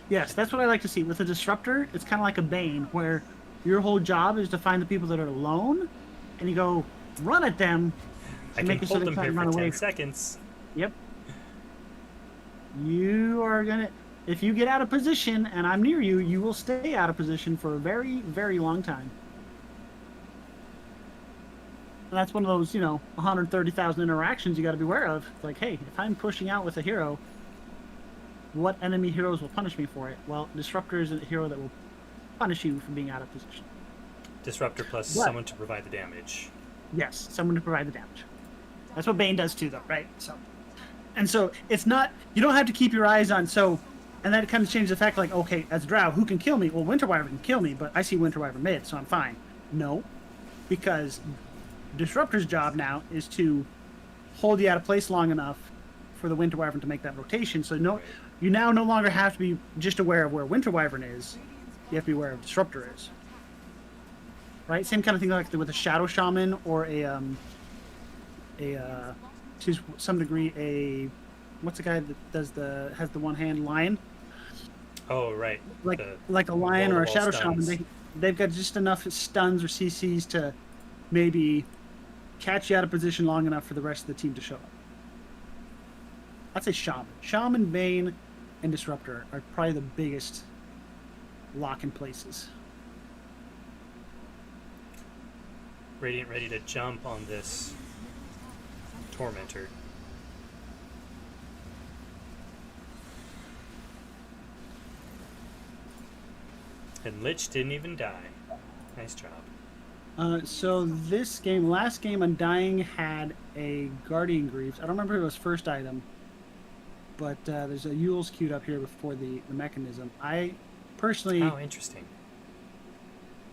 Yes, that's what I like to see. With a Disruptor, it's kind of like a Bane, where your whole job is to find the people that are alone, and you go run at them I to make can it so hold they them here can't for run 10 away. seconds. Yep. You are gonna... If you get out of position and I'm near you, you will stay out of position for a very, very long time. And that's one of those, 130,000 interactions you got to be aware of. It's like, hey, if I'm pushing out with a hero, what enemy heroes will punish me for it? Well, Disruptor is a hero that will punish you for being out of position. Disruptor plus But- someone to provide the damage. Yes, someone to provide the damage. That's what Bane does too, though, right? So it's not, you don't have to keep your eyes on, and that kind of changes the fact, like, okay, as Drow, who can kill me? Well, Winter Wyvern can kill me, but I see Winter Wyvern mid, so I'm fine. No, because Disruptor's job now is to hold you out of place long enough for the Winter Wyvern to make that rotation. So you now no longer have to be just aware of where Winter Wyvern is. You have to be aware of Disruptor is. Right? Same kind of thing like with a Shadow Shaman or to some degree what's the guy that has the one hand lion? Oh, right. Like a lion or a wall-to-wall Shadow Shaman. stuns. They've got just enough stuns or CCs to maybe catch you out of position long enough for the rest of the team to show up. I'd say Shaman. Shaman, Bane, and Disruptor are probably the biggest lock-in places. Radiant ready to jump on this Tormentor. And Lich didn't even die. Nice job. So this game, last game, Undying had a Guardian Greaves. I don't remember if it was first item, but there's a Yule's queued up here before the mechanism. I personally, Oh, interesting.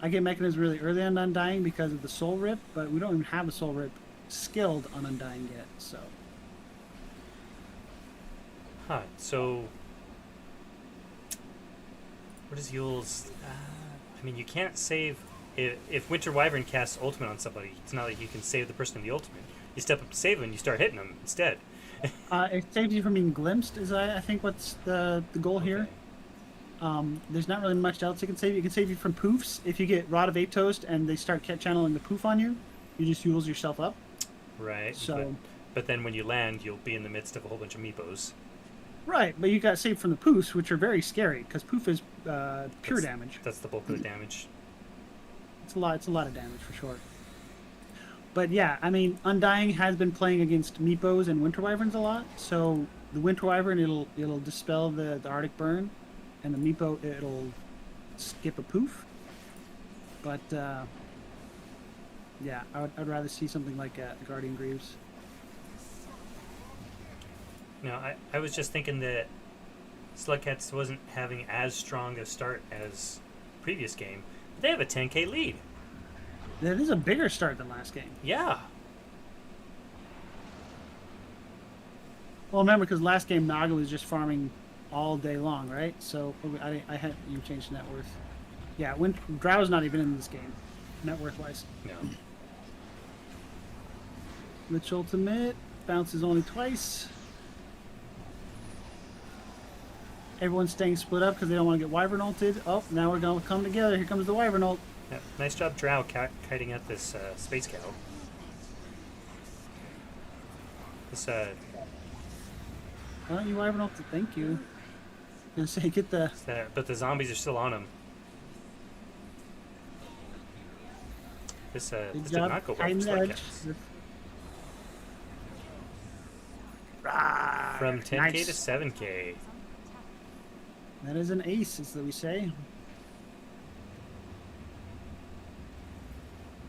I get mechanism really early on Undying because of the Soul Rip, but we don't even have a Soul Rip skilled on Undying yet. So Huh, so... What is Yule's... I mean, you can't save... If Winter Wyvern casts ultimate on somebody, it's not like you can save the person in the ultimate. You step up to save them, and you start hitting them instead. it saves you from being glimpsed, is I think what's the goal here. There's not really much else it can save you. It can save you from poofs. If you get Rod of Apetoast and they start channeling the poof on you, you just Yules yourself up. Right. So, but then when you land, you'll be in the midst of a whole bunch of meepos. right, but you got saved from the poofs, which are very scary because poof is pure damage. That's the bulk of the damage. It's a lot of damage for sure. But yeah, I mean, Undying has been playing against meepos and Winter Wyverns a lot. So the Winter Wyvern, it'll dispel the Arctic Burn, and the meepo it'll skip a poof. But yeah, I'd rather see something like Guardian Greaves. No, I was just thinking that Slugcats wasn't having as strong a start as previous game. But they have a 10k lead. That is a bigger start than last game. Yeah. Well, remember, because last game Naga was just farming all day long, right? So I had you changed net worth. Yeah, Drow's not even in this game, net worth wise. No. Lich ultimate bounces only twice. Everyone's staying split up because they don't want to get Wyvern ulted. Oh, now we're going to come together. Here comes the Wyvern ult. Yeah, nice job, Drow, kiting at this space cow. This Why don't you Wyvern ulted? Thank you. I was gonna say get the. but the zombies are still on him. This Good did job. not go well Hiding for the edge. Slugcats. Rah, From 10k to nice. 7k. That is an ace, as we say.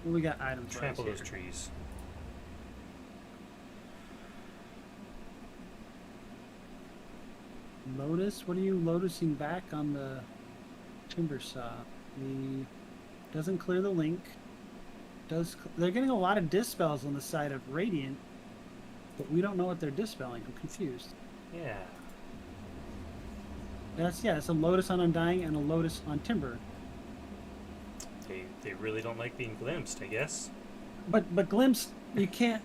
What we got items? Trample wise those here? trees. Lotus? What are you lotusing back on the timber saw? Doesn't clear the link. They're getting a lot of dispels on the side of Radiant, but we don't know what they're dispelling. I'm confused. Yeah. It's a Lotus on Undying and a Lotus on Timber. They really don't like being glimpsed, I guess. But Glimpse, you can't.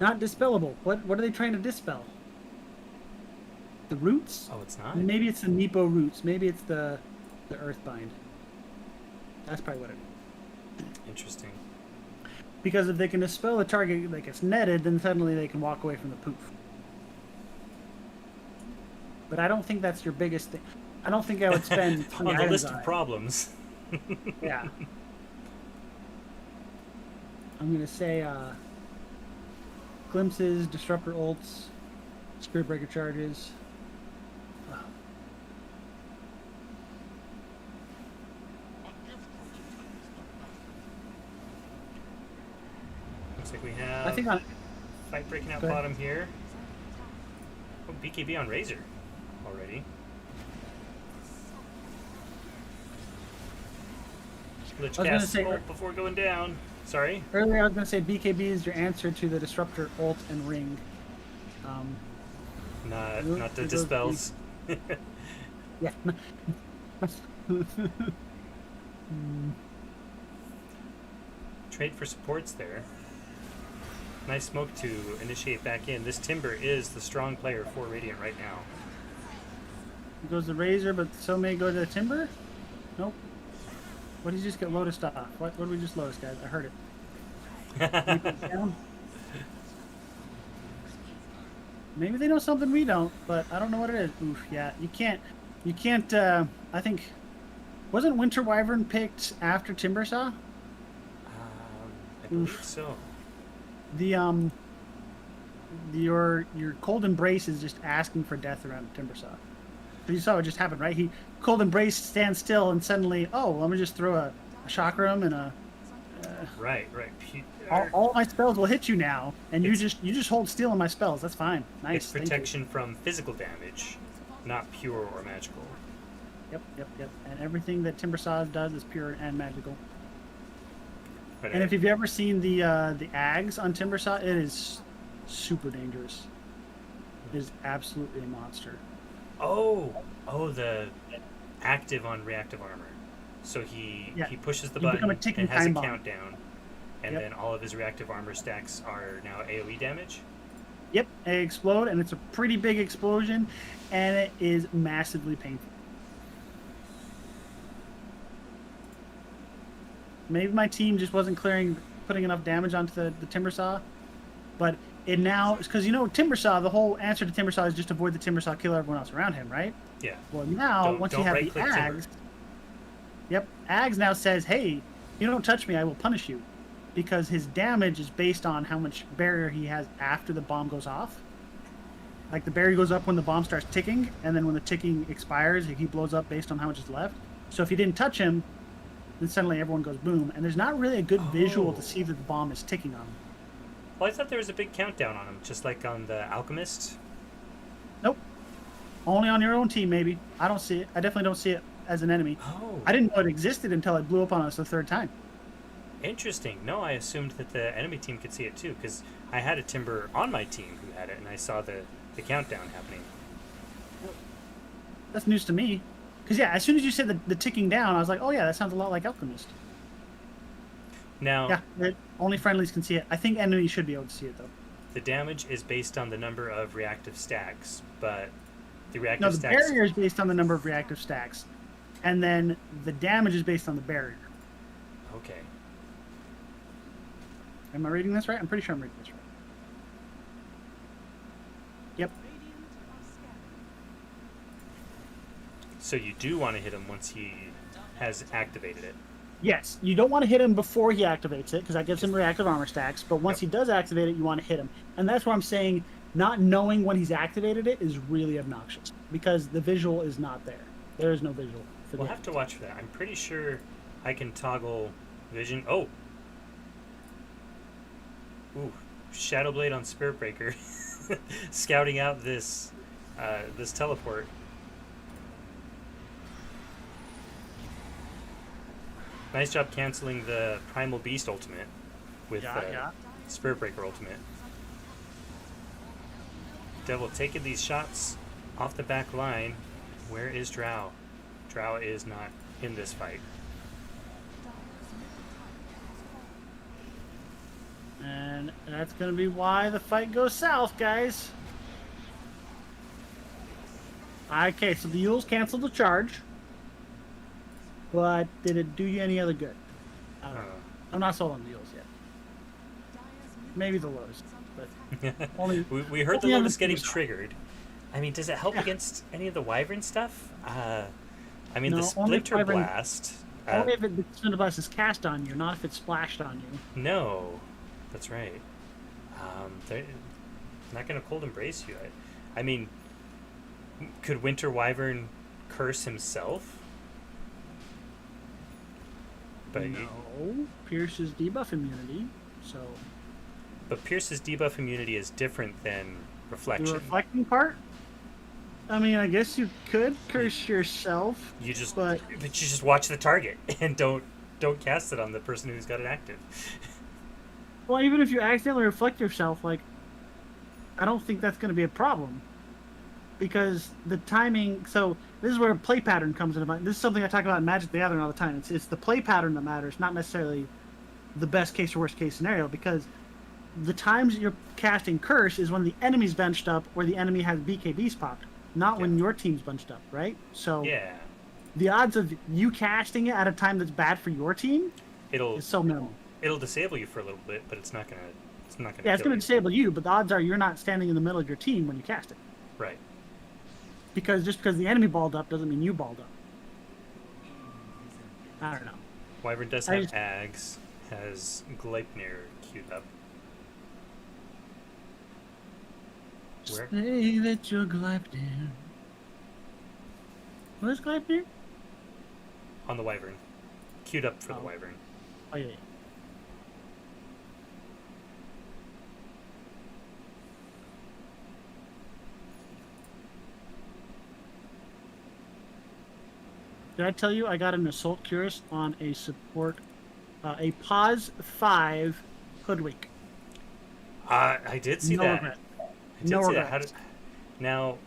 Not dispellable. What are they trying to dispel? The roots? Oh, it's not? Maybe it's the Meepo roots. Maybe it's the Earthbind. That's probably what it is. Interesting. Because if they can dispel the target that gets netted, then suddenly they can walk away from the poof. But I don't think that's your biggest thing. I don't think I would spend 20 On the items list on of it. problems. Yeah. I'm gonna say glimpses, disruptor ults, spirit breaker charges. Looks like we have I think on. fight breaking out Go ahead. bottom here. Oh, BKB on Razor already. Lich I was gonna cast say- ult before going down. Sorry. Earlier, I was going to say BKB is your answer to the Disruptor ult and ring. Not Nope, not the it goes dispels. Yeah. Trade for supports there. Nice smoke to initiate back in. This Timber is the strong player for Radiant right now. Goes the Razor, but so may go to the Timber? Nope. What did you just get Lotus off? What did we just Lotus, guys? I heard it. Down? Maybe they know something we don't, but I don't know what it is. Oof, yeah. You can't, I think, wasn't Winter Wyvern picked after Timbersaw? I believe so. Your Cold Embrace is just asking for death around Timbersaw. You saw what just happened, right? He Cold Embrace stands still and suddenly, oh, let me just throw a chakram and a. Right. All my spells will hit you now, and you just hold steal on my spells. That's fine. Nice. It's protection from physical damage, not pure or magical. Yep. And everything that Timbersaw does is pure and magical. But And if you've ever seen the Ags on Timbersaw, it is super dangerous. It is absolutely a monster. oh, the active on reactive armor. So he pushes the You become button a ticking and has a time bomb. countdown, and Yep. then all of his reactive armor stacks are now AOE damage. Yep, they explode, and it's a pretty big explosion, and it is massively painful. Maybe my team just wasn't putting enough damage onto the Timbersaw, but it now, because Timbersaw, the whole answer to Timbersaw is just avoid the Timbersaw, kill everyone else around him, right? Yeah. Well, now, once you don't have the right-click Timber. Ags, yep, Ags now says, hey, you don't touch me, I will punish you. Because his damage is based on how much barrier he has after the bomb goes off. Like, the barrier goes up when the bomb starts ticking, and then when the ticking expires, he blows up based on how much is left. So if you didn't touch him, then suddenly everyone goes boom. And there's not really a good visual to see that the bomb is ticking on him. Well, I thought there was a big countdown on him, just like on the Alchemist. Nope. Only on your own team, maybe. I don't see it. I definitely don't see it as an enemy. Oh. I didn't know it existed until it blew up on us the third time. Interesting. No, I assumed that the enemy team could see it too, because I had a Timber on my team who had it, and I saw the countdown happening. That's news to me. Because, yeah, as soon as you said the ticking down, I was like, oh, yeah, that sounds a lot like Alchemist. Now, Yeah, only friendlies can see it. I think enemies should be able to see it, though. the damage is based on the number of reactive stacks, but the reactive No, the stacks... barrier is based on the number of reactive stacks. And then the damage is based on the barrier. Okay. Am I reading this right? I'm pretty sure I'm reading this right. Yep. So you do want to hit him once he has activated it. Yes, you don't want to hit him before he activates it, because that gives him reactive armor stacks. But once he does activate it, you want to hit him. And that's where I'm saying not knowing when he's activated it is really obnoxious, because the visual is not there. There is no visual. For We'll the have to watch for that. I'm pretty sure I can toggle vision. Oh! Ooh, Shadow Blade on Spirit Breaker. Scouting out this teleport. Nice job canceling the Primal Beast ultimate with Spirit Breaker ultimate. Devil taking these shots off the back line. Where is Drow? Drow is not in this fight. And that's going to be why the fight goes south, guys. Okay, so the Yules canceled the charge. But did it do you any other good? I don't know. I'm not sold on the Yules yet. Maybe the Lotus. But only, we heard the only on Lotus getting Timbersaw. triggered. I mean, does it help against any of the Wyvern stuff? I mean, No, the only Splinter Wyvern- Blast. Only if the Splinter Blast is cast on you, not if it's splashed on you. No, that's right. They're not going to Cold Embrace you. I mean, could Winter Wyvern curse himself? But No. Pierce's debuff immunity, so... But Pierce's debuff immunity is different than The reflection. reflecting part. I mean, I guess you could curse yourself, You just but but you just watch the target and don't cast it on the person who's got it active. well, even if you accidentally reflect yourself, like I don't think that's going to be a problem because the timing. So this is where play pattern comes into mind. This is something I talk about in Magic the Gathering all the time. It's the play pattern that matters, not necessarily the best case or worst case scenario. Because the times you're casting curse is when the enemy's benched up or the enemy has BKBs popped, not when Yeah. your team's bunched up, right? So Yeah, the odds of you casting it at a time that's bad for your team it'll is so minimal. it'll disable you for a little bit, but it's not gonna Yeah, it's kill going you. to disable you, but the odds are you're not standing in the middle of your team when you cast it. Right. Because just because the enemy balled up doesn't mean you balled up. I don't know. Wyvern does I have just- Ags, has Gleipnir queued up. Where? Say that you're Gleipnir. What is Gleipnir? On the Wyvern. Queued up for the Oh. Wyvern. Oh, yeah. Did I tell you I got an Assault Curus on a support, a Pause 5 Hoodwink? I did see No that. regret. I did No see that. regrets. Now,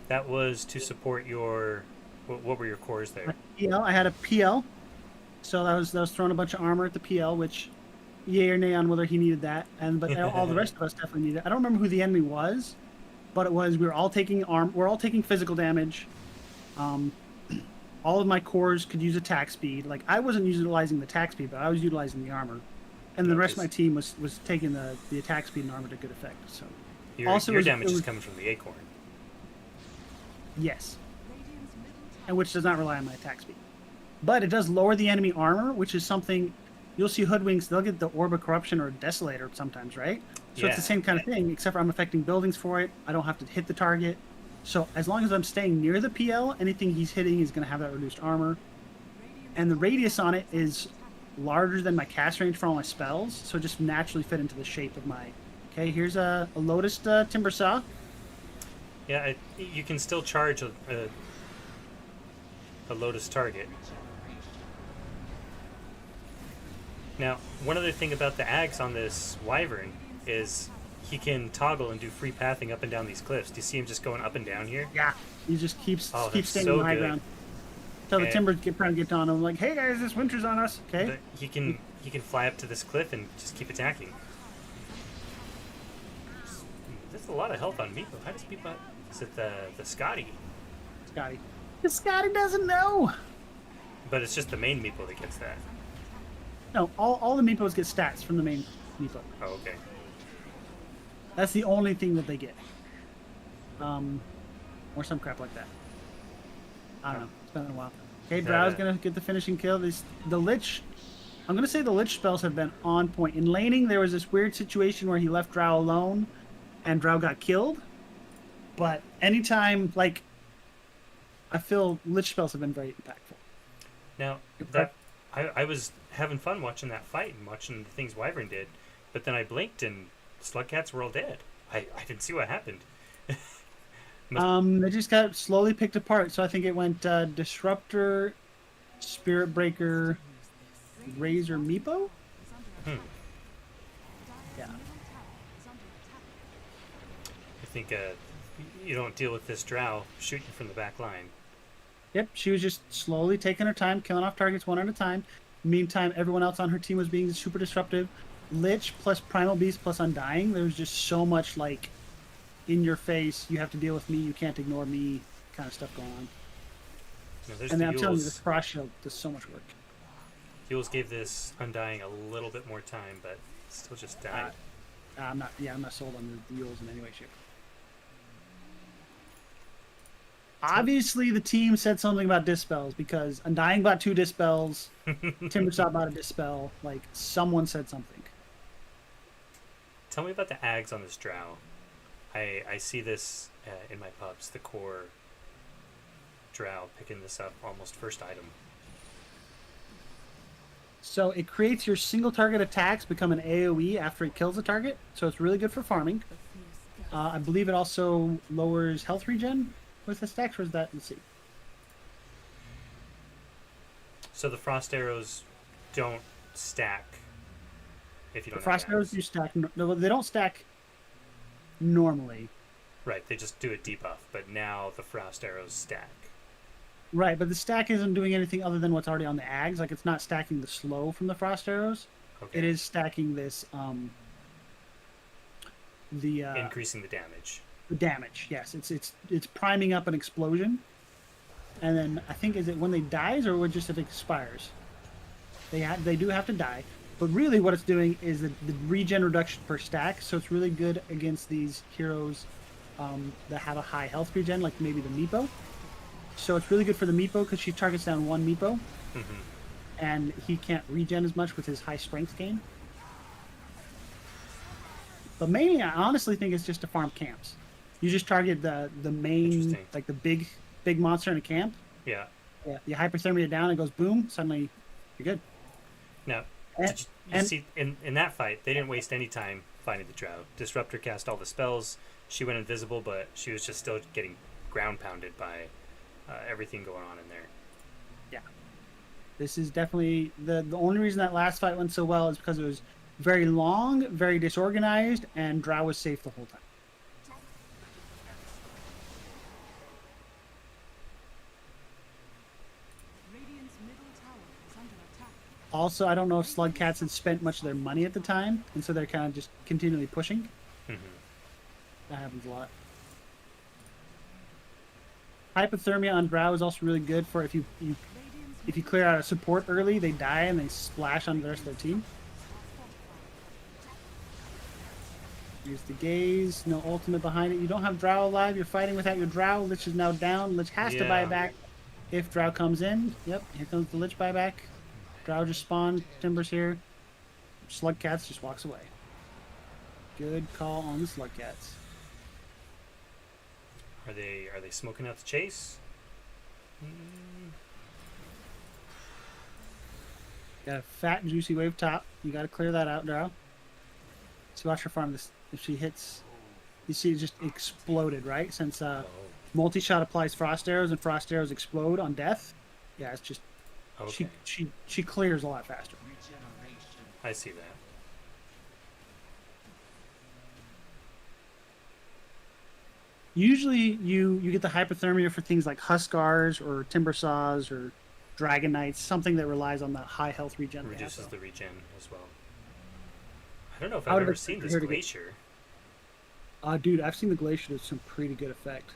that was to support your. What were your cores there? PL. I had a PL, so that was throwing a bunch of armor at the PL, which yay or nay on whether he needed that, but all the rest of us definitely needed it. I don't remember who the enemy was, but it was we were all taking we're all taking physical damage. All of my cores could use attack speed. Like I wasn't utilizing the attack speed, but I was utilizing the armor, and the No, rest of my 'cause- team was taking the attack speed and armor to good effect. So Your, also your it damage is was- coming from the Acorn. yes, Radiant's middle tower and which does not rely on my attack speed, but it does lower the enemy armor, which is something you'll see hoodwinks. They'll get the Orb of Corruption or Desolator sometimes, right? So it's the Yeah. same kind of thing, except for I'm affecting buildings for it. I don't have to hit the target. So as long as I'm staying near the PL, anything he's hitting is going to have that reduced armor. And the radius on it is larger than my cast range for all my spells, so it just naturally fit into the shape of my. Okay, here's a Lotus Timber Saw. Yeah, you can still charge a Lotus target. Now, one other thing about the Ags on this Wyvern is he can toggle and do free pathing up and down these cliffs. Do you see him just going up and down here? Yeah, he just keeps Oh, keeps that's staying so on the high good. ground. Till the And- Timbers trying to get on him, like, hey guys, this winter's on us. Okay, But he can fly up to this cliff and just keep attacking. There's a lot of health on Meepo. How does Meepo? Is it the Scotty? Scotty. Because Scotty doesn't know. But it's just the main Meepo that gets that. No, all the Meepos get stats from the main Meepo. Oh, okay. That's the only thing that they get. Or some crap like that. I don't know. It's been a while. Okay, Drow's gonna get the finishing kill. The Lich. I'm gonna say the Lich spells have been on point. In laning, there was this weird situation where he left Drow alone, and Drow got killed. But anytime, like, I feel Lich spells have been very impactful. Now that I was having fun watching that fight and watching the things Wyvern did, but then I blinked and Slugcats were all dead. I didn't see what happened. They just got slowly picked apart. So I think it went Disruptor, Spirit Breaker, Razor, Meepo. Hmm. Yeah. I think you don't deal with this Drow shooting from the back line. Yep, she was just slowly taking her time, killing off targets one at a time. Meantime, everyone else on her team was being super disruptive. Lich plus Primal Beast plus Undying. There was just so much like in your face. You have to deal with me. You can't ignore me. Kind of stuff going on. Now, there's And the I'm telling you, this Yules. cross shield does so much work. Yules gave this Undying a little bit more time, but still just died. I'm not. Yeah, I'm not sold on the Yules in any way, shape. Obviously, the team said something about dispels because Undying bought 2 dispels. Timbersaw bought a dispel. Like someone said something. Tell me about the Ags on this Drow. I see this in my pubs, the core Drow picking this up almost first item. So it creates your single target attacks become an AoE after it kills a target. So it's really good for farming. I believe it also lowers health regen with the stacks. Or is that? Let's see. So the frost arrows don't stack if you The don't frost have arrows ads. do stack. No, they don't stack normally. Right, they just do a debuff, but now the frost arrows stack. Right, but the stack isn't doing anything other than what's already on the ags. Like it's not stacking the slow from the frost arrows. Okay. It is stacking this Increasing the damage. the damage. Yes, it's priming up an explosion, and then I think is it when they dies or just if it expires. They do have to die, but really what it's doing is the regen reduction per stack. So it's really good against these heroes that have a high health regen, like maybe the Meepo. So it's really good for the Meepo because she targets down one Meepo, and he can't regen as much with his high strength gain. But mainly, I honestly think it's just to farm camps. You just target the main, Interesting. like the big monster in a camp. Yeah. Yeah, you hyperthermia down, it goes boom. Suddenly, you're good. Now, And- did you see in that fight, they didn't waste any time finding the drow. Disruptor cast all the spells. She went invisible, but she was just still getting ground pounded by everything going on in there. Yeah, this is definitely the only reason that last fight went so well is because it was very long, very disorganized, and Drow was safe the whole time. Radiant's middle tower is under attack. Also, I don't know if Slug Cats had spent much of their money at the time, and so they're kind of just continually pushing. That happens a lot. Hypothermia on Drow is also really good for if you clear out a support early, they die and they splash on the rest of their team. Here's the gaze, no ultimate behind it. You don't have Drow alive, you're fighting without your Drow. Lich is now down. Lich has to buy Yeah. back if Drow comes in. Yep, here comes the Lich buyback. Drow just spawned, Timber's here. Slug Cats just walks away. Good call on the Slug Cats. Are they smoking out the chase? Got a fat, juicy wave top. You got to clear that out, Drow. So watch her farm this. If she hits, you see it just exploded, right? Since multi-shot applies frost arrows and frost arrows explode on death. Yeah, it's just Okay. she clears a lot faster. I see that. Usually you get the hypothermia for things like Huskars or Timber Saws or Dragon Knights, something that relies on that high health regen. they have, Reduces though. the regen as well. I don't know if I I've would've ever seen this preferred to get- glacier. Dude, I've seen the Glacier do some pretty good effect.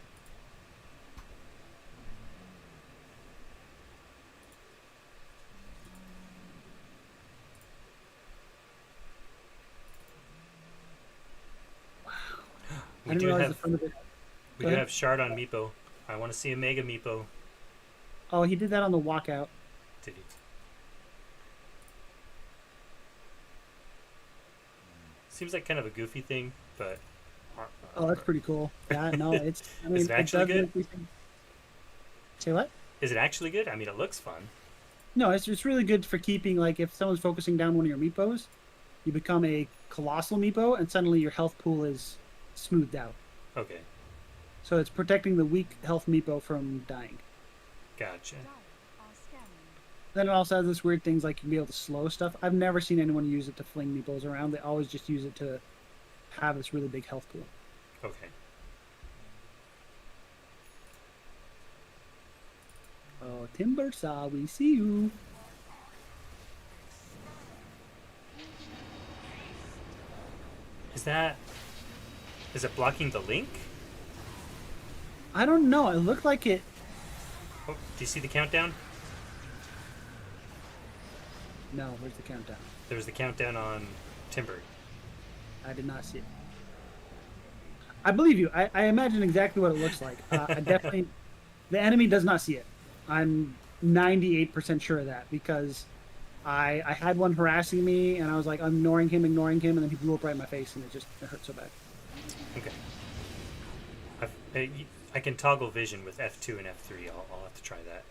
I We didn't do realize have the front of it. we Go do ahead. have shard on Meepo. I want to see a mega Meepo. Oh, he did that on the walkout. Did he? Seems like kind of a goofy thing, but Oh, that's pretty cool. Yeah, no, it's. I mean, it actually does good? make me think- Say what? is it actually good? I mean, it looks fun. No, it's really good for keeping, like, if someone's focusing down one of your meepos, you become a colossal meepo, and suddenly your health pool is smoothed out. Okay, So it's protecting the weak health meepo from dying. gotcha. Dire are scanning. Then it also has this weird things like you can be able to slow stuff. I've never seen anyone use it to fling meepos around. They always just use it to have this really big health pool. Okay. Oh, Timber Saw, we see you. Is it blocking the link? I don't know. It looked like it. Oh, do you see the countdown? No, where's the countdown? There's the countdown on Timber. I did not see it. I believe you. I imagine exactly what it looks like. I definitely. The enemy does not see it. I'm 98% sure of that because I had one harassing me and I was like, I'm ignoring him, and then he blew up right in my face and it hurt so bad. Okay. I can toggle vision with F2 and F3. I'll have to try that.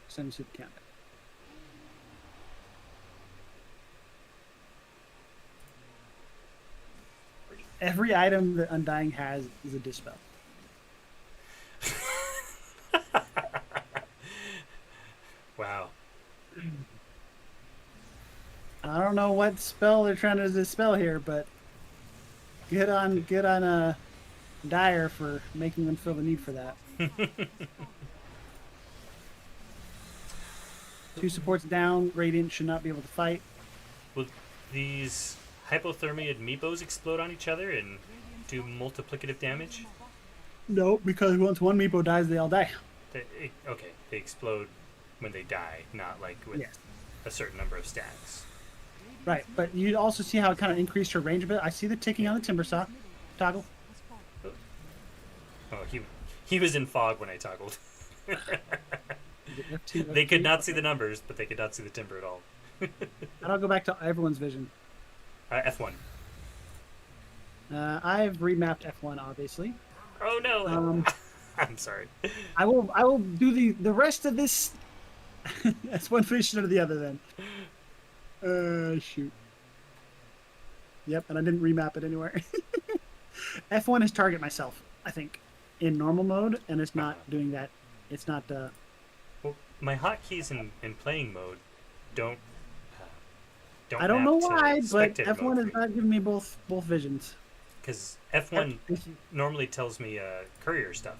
Send me to the countdown. Every item that Undying has is a dispel. Wow. I don't know what spell they're trying to dispel here, but good on Dyer for making them feel the need for that. Two supports down. Radiant should not be able to fight. Will these hypothermia meepos explode on each other and do multiplicative damage? No, because once one Meepo dies, they all die. Okay, they explode when they die, not like with Yes. a certain number of stacks. Right, but you also see how it kind of increased her range a bit. I see the ticking on the timber saw toggle. Oh, he was in fog when I toggled. F2, They could not see the numbers, but they could not see the timber at all. And I'll go back to everyone's vision. F1. I've remapped F1, obviously. Oh no! I'm sorry. I will do the rest of this. That's one vision or the other then. Shoot. Yep, and I didn't remap it anywhere. F1 is target myself, I think, in normal mode, and it's not doing that. It's not. Well, my hotkeys in playing mode don't. I don't know map to why, but spectator F1 mode is not giving me both visions. Because F1 normally tells me courier stuff,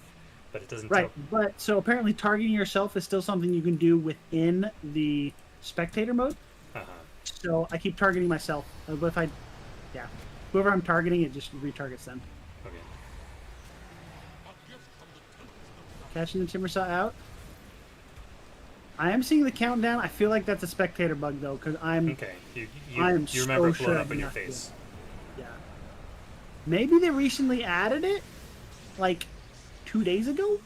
but it doesn't Right, tell. but so apparently targeting yourself is still something you can do within the spectator mode. Uh-huh. So I keep targeting myself. But if whoever I'm targeting, it just retargets them. Okay. Catching the timber saw out. I am seeing the countdown. I feel like that's a spectator bug though, because I'm Okay. You I'm remember so it blowing sure up I in your did not do face. yeah. Maybe they recently added it, like 2 days ago.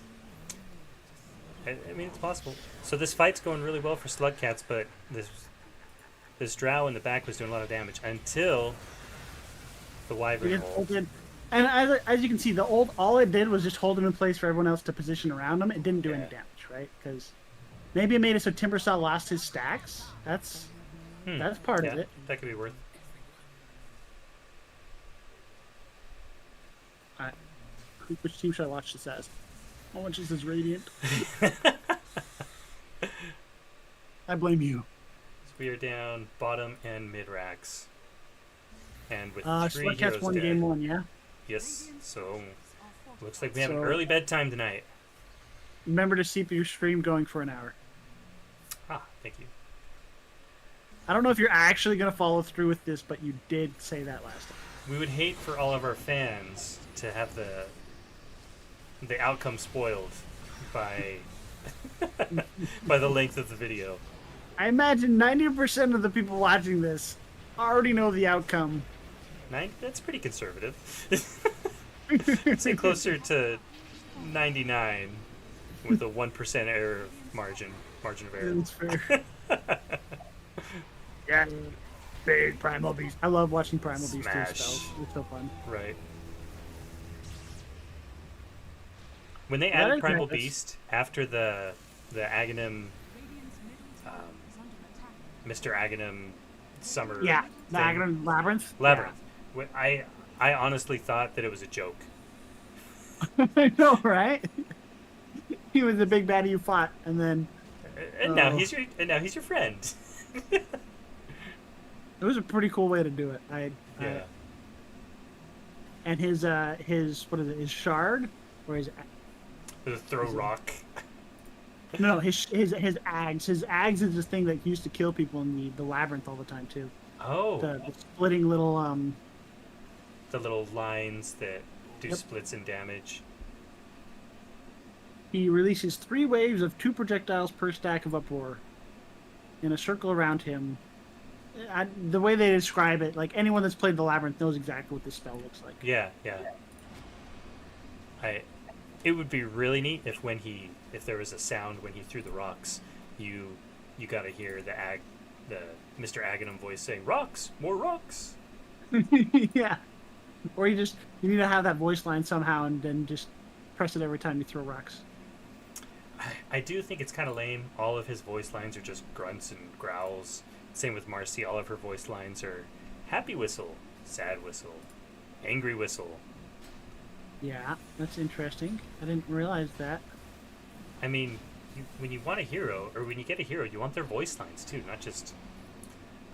I mean, it's possible. So this fight's going really well for Slug Cats, but this drow in the back was doing a lot of damage until the wyvern hole. And as you can see, all it did was just hold him in place for everyone else to position around him. It didn't do any damage, right? Because maybe it made it so Timbersaw lost his stacks. That's part of it. That could be worth. Which team should I watch this as? How much is this Radiant? I blame you. So we are down bottom and mid racks, and with three Slug heroes Cats won dead. game 1, yeah? Yes. So looks like we have an So- early bedtime tonight. Remember to keep your stream going for an hour. Ah, thank you. I don't know if you're actually going to follow through with this, but you did say that last time. We would hate for all of our fans to have the outcome spoiled by by the length of the video. I imagine 90% of the people watching this already know the outcome. That's pretty conservative. I'd say closer to 99 with a 1% error margin of error. That's fair. Yeah. Big Primal Beast. I love watching Primal Beast do Smash. spells. It's so fun. Right. When they That added is Primal nice. Beast after the Aghanim, Mr. Aghanim summer Yeah. The thing, Aghanim Labyrinth. Labyrinth. I honestly thought that it was a joke. Yeah. I know, right? He was the big baddie you fought, and then And now he's your friend. it was a pretty cool way to do it. Yeah. And his what is it? His shard or his The throw rock. no his ags. His ags is this thing that used to kill people in the labyrinth all the time too. Oh. The splitting little The little lines that do Yep. splits and damage. He releases 3 waves of 2 projectiles per stack of uproar in a circle around him. The way they describe it, like anyone that's played the labyrinth knows exactly what this spell looks like. Yeah. It would be really neat if if there was a sound when he threw the rocks, you got to hear the Mr. Aghanim voice saying rocks, more rocks. Yeah. Or you need to have that voice line somehow and then just press it every time you throw rocks. I do think it's kind of lame. All of his voice lines are just grunts and growls. Same with Marcy. All of her voice lines are happy whistle, sad whistle, Angry Whistle. Yeah, that's interesting. I didn't realize that. I mean, when you want a hero, or when you get a hero, you want their voice lines too, not just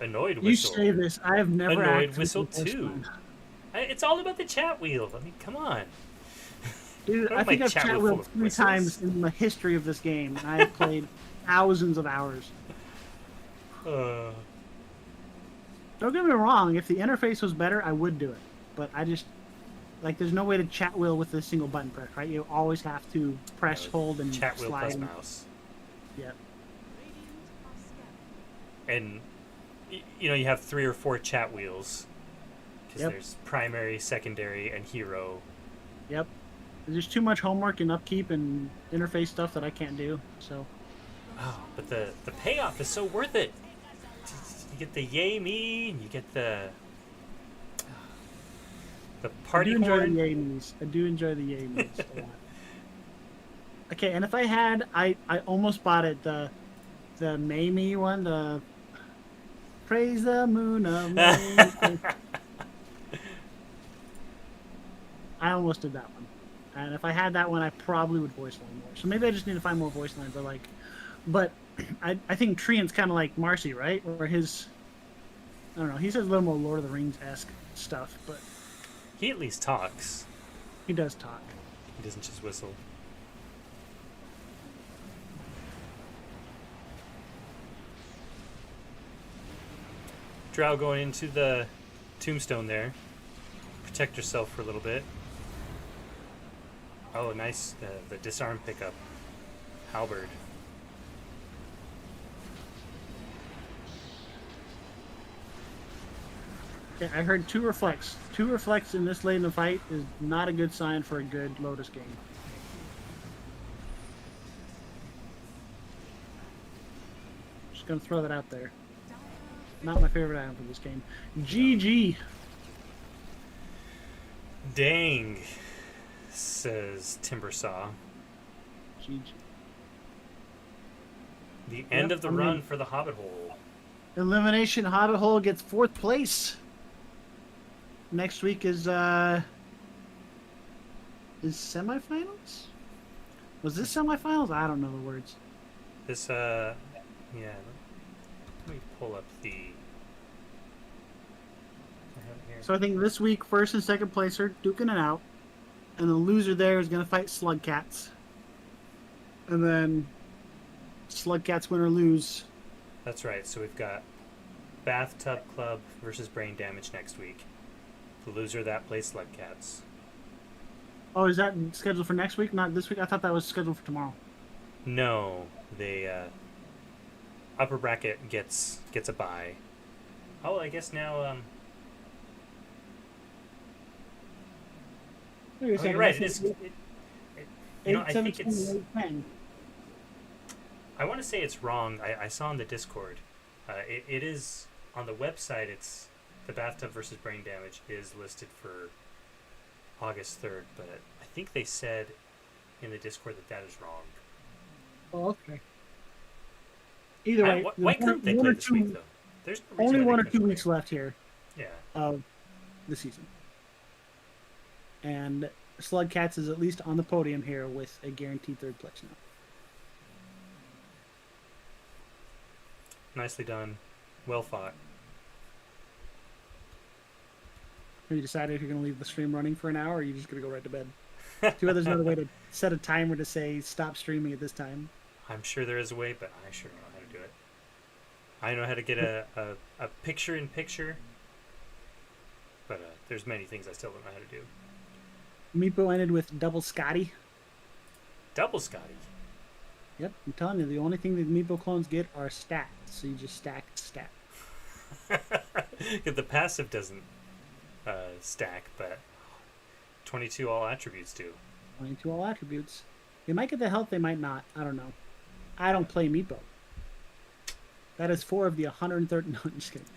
Annoyed You Whistle. say this. I have never Annoyed activated Whistle the voice 2. line. It's all about the chat wheel. I mean, come on. Dude, What I am I, think I've chat chat wheel full wheeled of 3 whistles? times in the history of this game, and I have played thousands of hours. Uh, Don't get me wrong, if the interface was better, I would do it. But I just, like, there's no way to chat wheel with a single button press, right? You always have to press, hold, and chat wheel slide. plus mouse. Yeah. And, you know, you have 3 or 4 chat wheels. Because Yep. there's primary, secondary, and hero. Yep. There's just too much homework and upkeep and interface stuff that I can't do, so. Oh, but the payoff is so worth it. You get the yay me, and you get the party I do enjoy horn. the yay me's. I do enjoy the yay me's a lot. Okay, and if I had, I almost bought it, the Mamie one, the Praise the Moon of May. I almost did that one. And if I had that one, I probably would voice line more. So maybe I just need to find more voice lines I like. But I think Treant's kind of like Marcy, right? Or his, I don't know, he says a little more Lord of the Rings-esque stuff, but He at least talks. he does talk. He doesn't just whistle. Drow going into the tombstone there. Protect yourself for a little bit. Oh, nice. The disarm pickup. Halberd. Yeah, I heard 2 reflects. 2 reflects in this late in the fight is not a good sign for a good Lotus game. Just gonna throw that out there. Not my favorite item for this game. GG. Dang, says Timbersaw. GG. The end Yep, of the I mean- run for the Hobbit Hole. Elimination Hobbit Hole gets 4th place. Next week is semifinals? Was this semifinals? I don't know the words. This, yeah. Let me pull up the. I have it here. So I think this week, 1st and 2nd place are duking it out. And the loser there is going to fight Slug Cats. And then Slug Cats win or lose. That's right. So we've got Bathtub Club versus Brain Damage next week. The loser of that plays Slug Cats. Oh, is that scheduled for next week? Not this week? I thought that was scheduled for tomorrow. No, they upper bracket gets a bye. Oh, I guess now Wait a oh, second, you're right. that's It is. You know, I think 8-17, it's. 8-10. I want to say it's wrong. I saw on the Discord. It is on the website. It's the Bathtub versus Brain Damage is listed for August 3rd, but I think they said in the Discord that is wrong. Oh, okay. Either way, Why couldn't they play this week though? There's no reason only why they 1 or couldn't 2 play. weeks left here Yeah. of the season. And Slug Cats is at least on the podium here with a guaranteed 3rd place now. Nicely done. Well fought. Have you decided if you're going to leave the stream running for an hour, or are you just going to go right to bed? Too bad there's another way to set a timer to say stop streaming at this time. I'm sure there is a way, but I sure don't know how to do it. I know how to get a picture-in-picture, but there's many things I still don't know how to do. Meepo ended with double Scotty. Double Scotty. Yep, I'm telling you, the only thing that Meepo clones get are stats. So you just stack. The passive doesn't stack, but 22 all attributes do. 22 all attributes. They might get the health, they might not. I don't know. I don't play Meepo. That is 4 of the 130. No, I'm just kidding.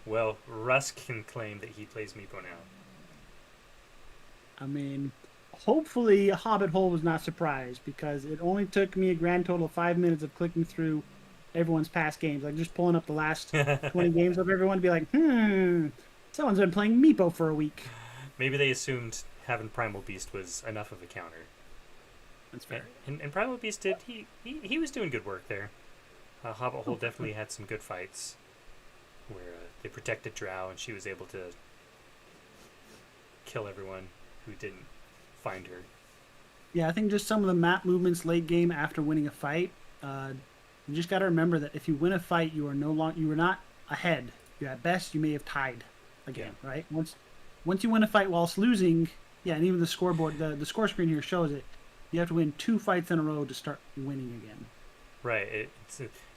Well, Russ can claim that he plays Meepo now. I mean, hopefully Hobbit Hole was not surprised, because it only took me a grand total of 5 minutes of clicking through everyone's past games. Like just pulling up the last 20 games of everyone to be like, Someone's been playing Meepo for a week. Maybe they assumed having Primal Beast was enough of a counter. That's fair. And Primal Beast did, he was doing good work there. Hobbit Hole definitely had some good fights where they protected Drow and she was able to kill everyone who didn't find her. Yeah, I think just some of the map movements late game after winning a fight. You just got to remember that if you win a fight, you are not ahead. You at best you may have tied again, right? Once you win a fight whilst losing, yeah, and even the scoreboard, the score screen here shows it. You have to win 2 fights in a row to start winning again. Right.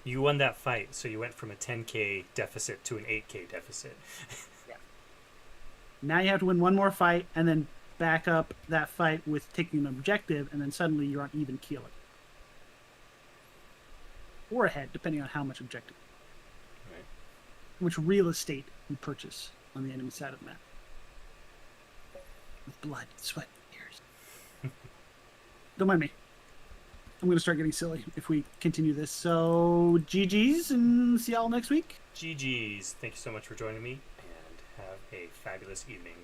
You won that fight, so you went from a 10k deficit to an 8k deficit. Yeah. Now you have to win one more fight and then back up that fight with taking an objective, and then suddenly you're on even keel. Or ahead, depending on how much objective. Right. How much real estate you purchase on the enemy side of the map. With blood, sweat, and tears. Don't mind me. I'm going to start getting silly if we continue this. So, GG's, and see y'all next week. GG's. Thank you so much for joining me, and have a fabulous evening.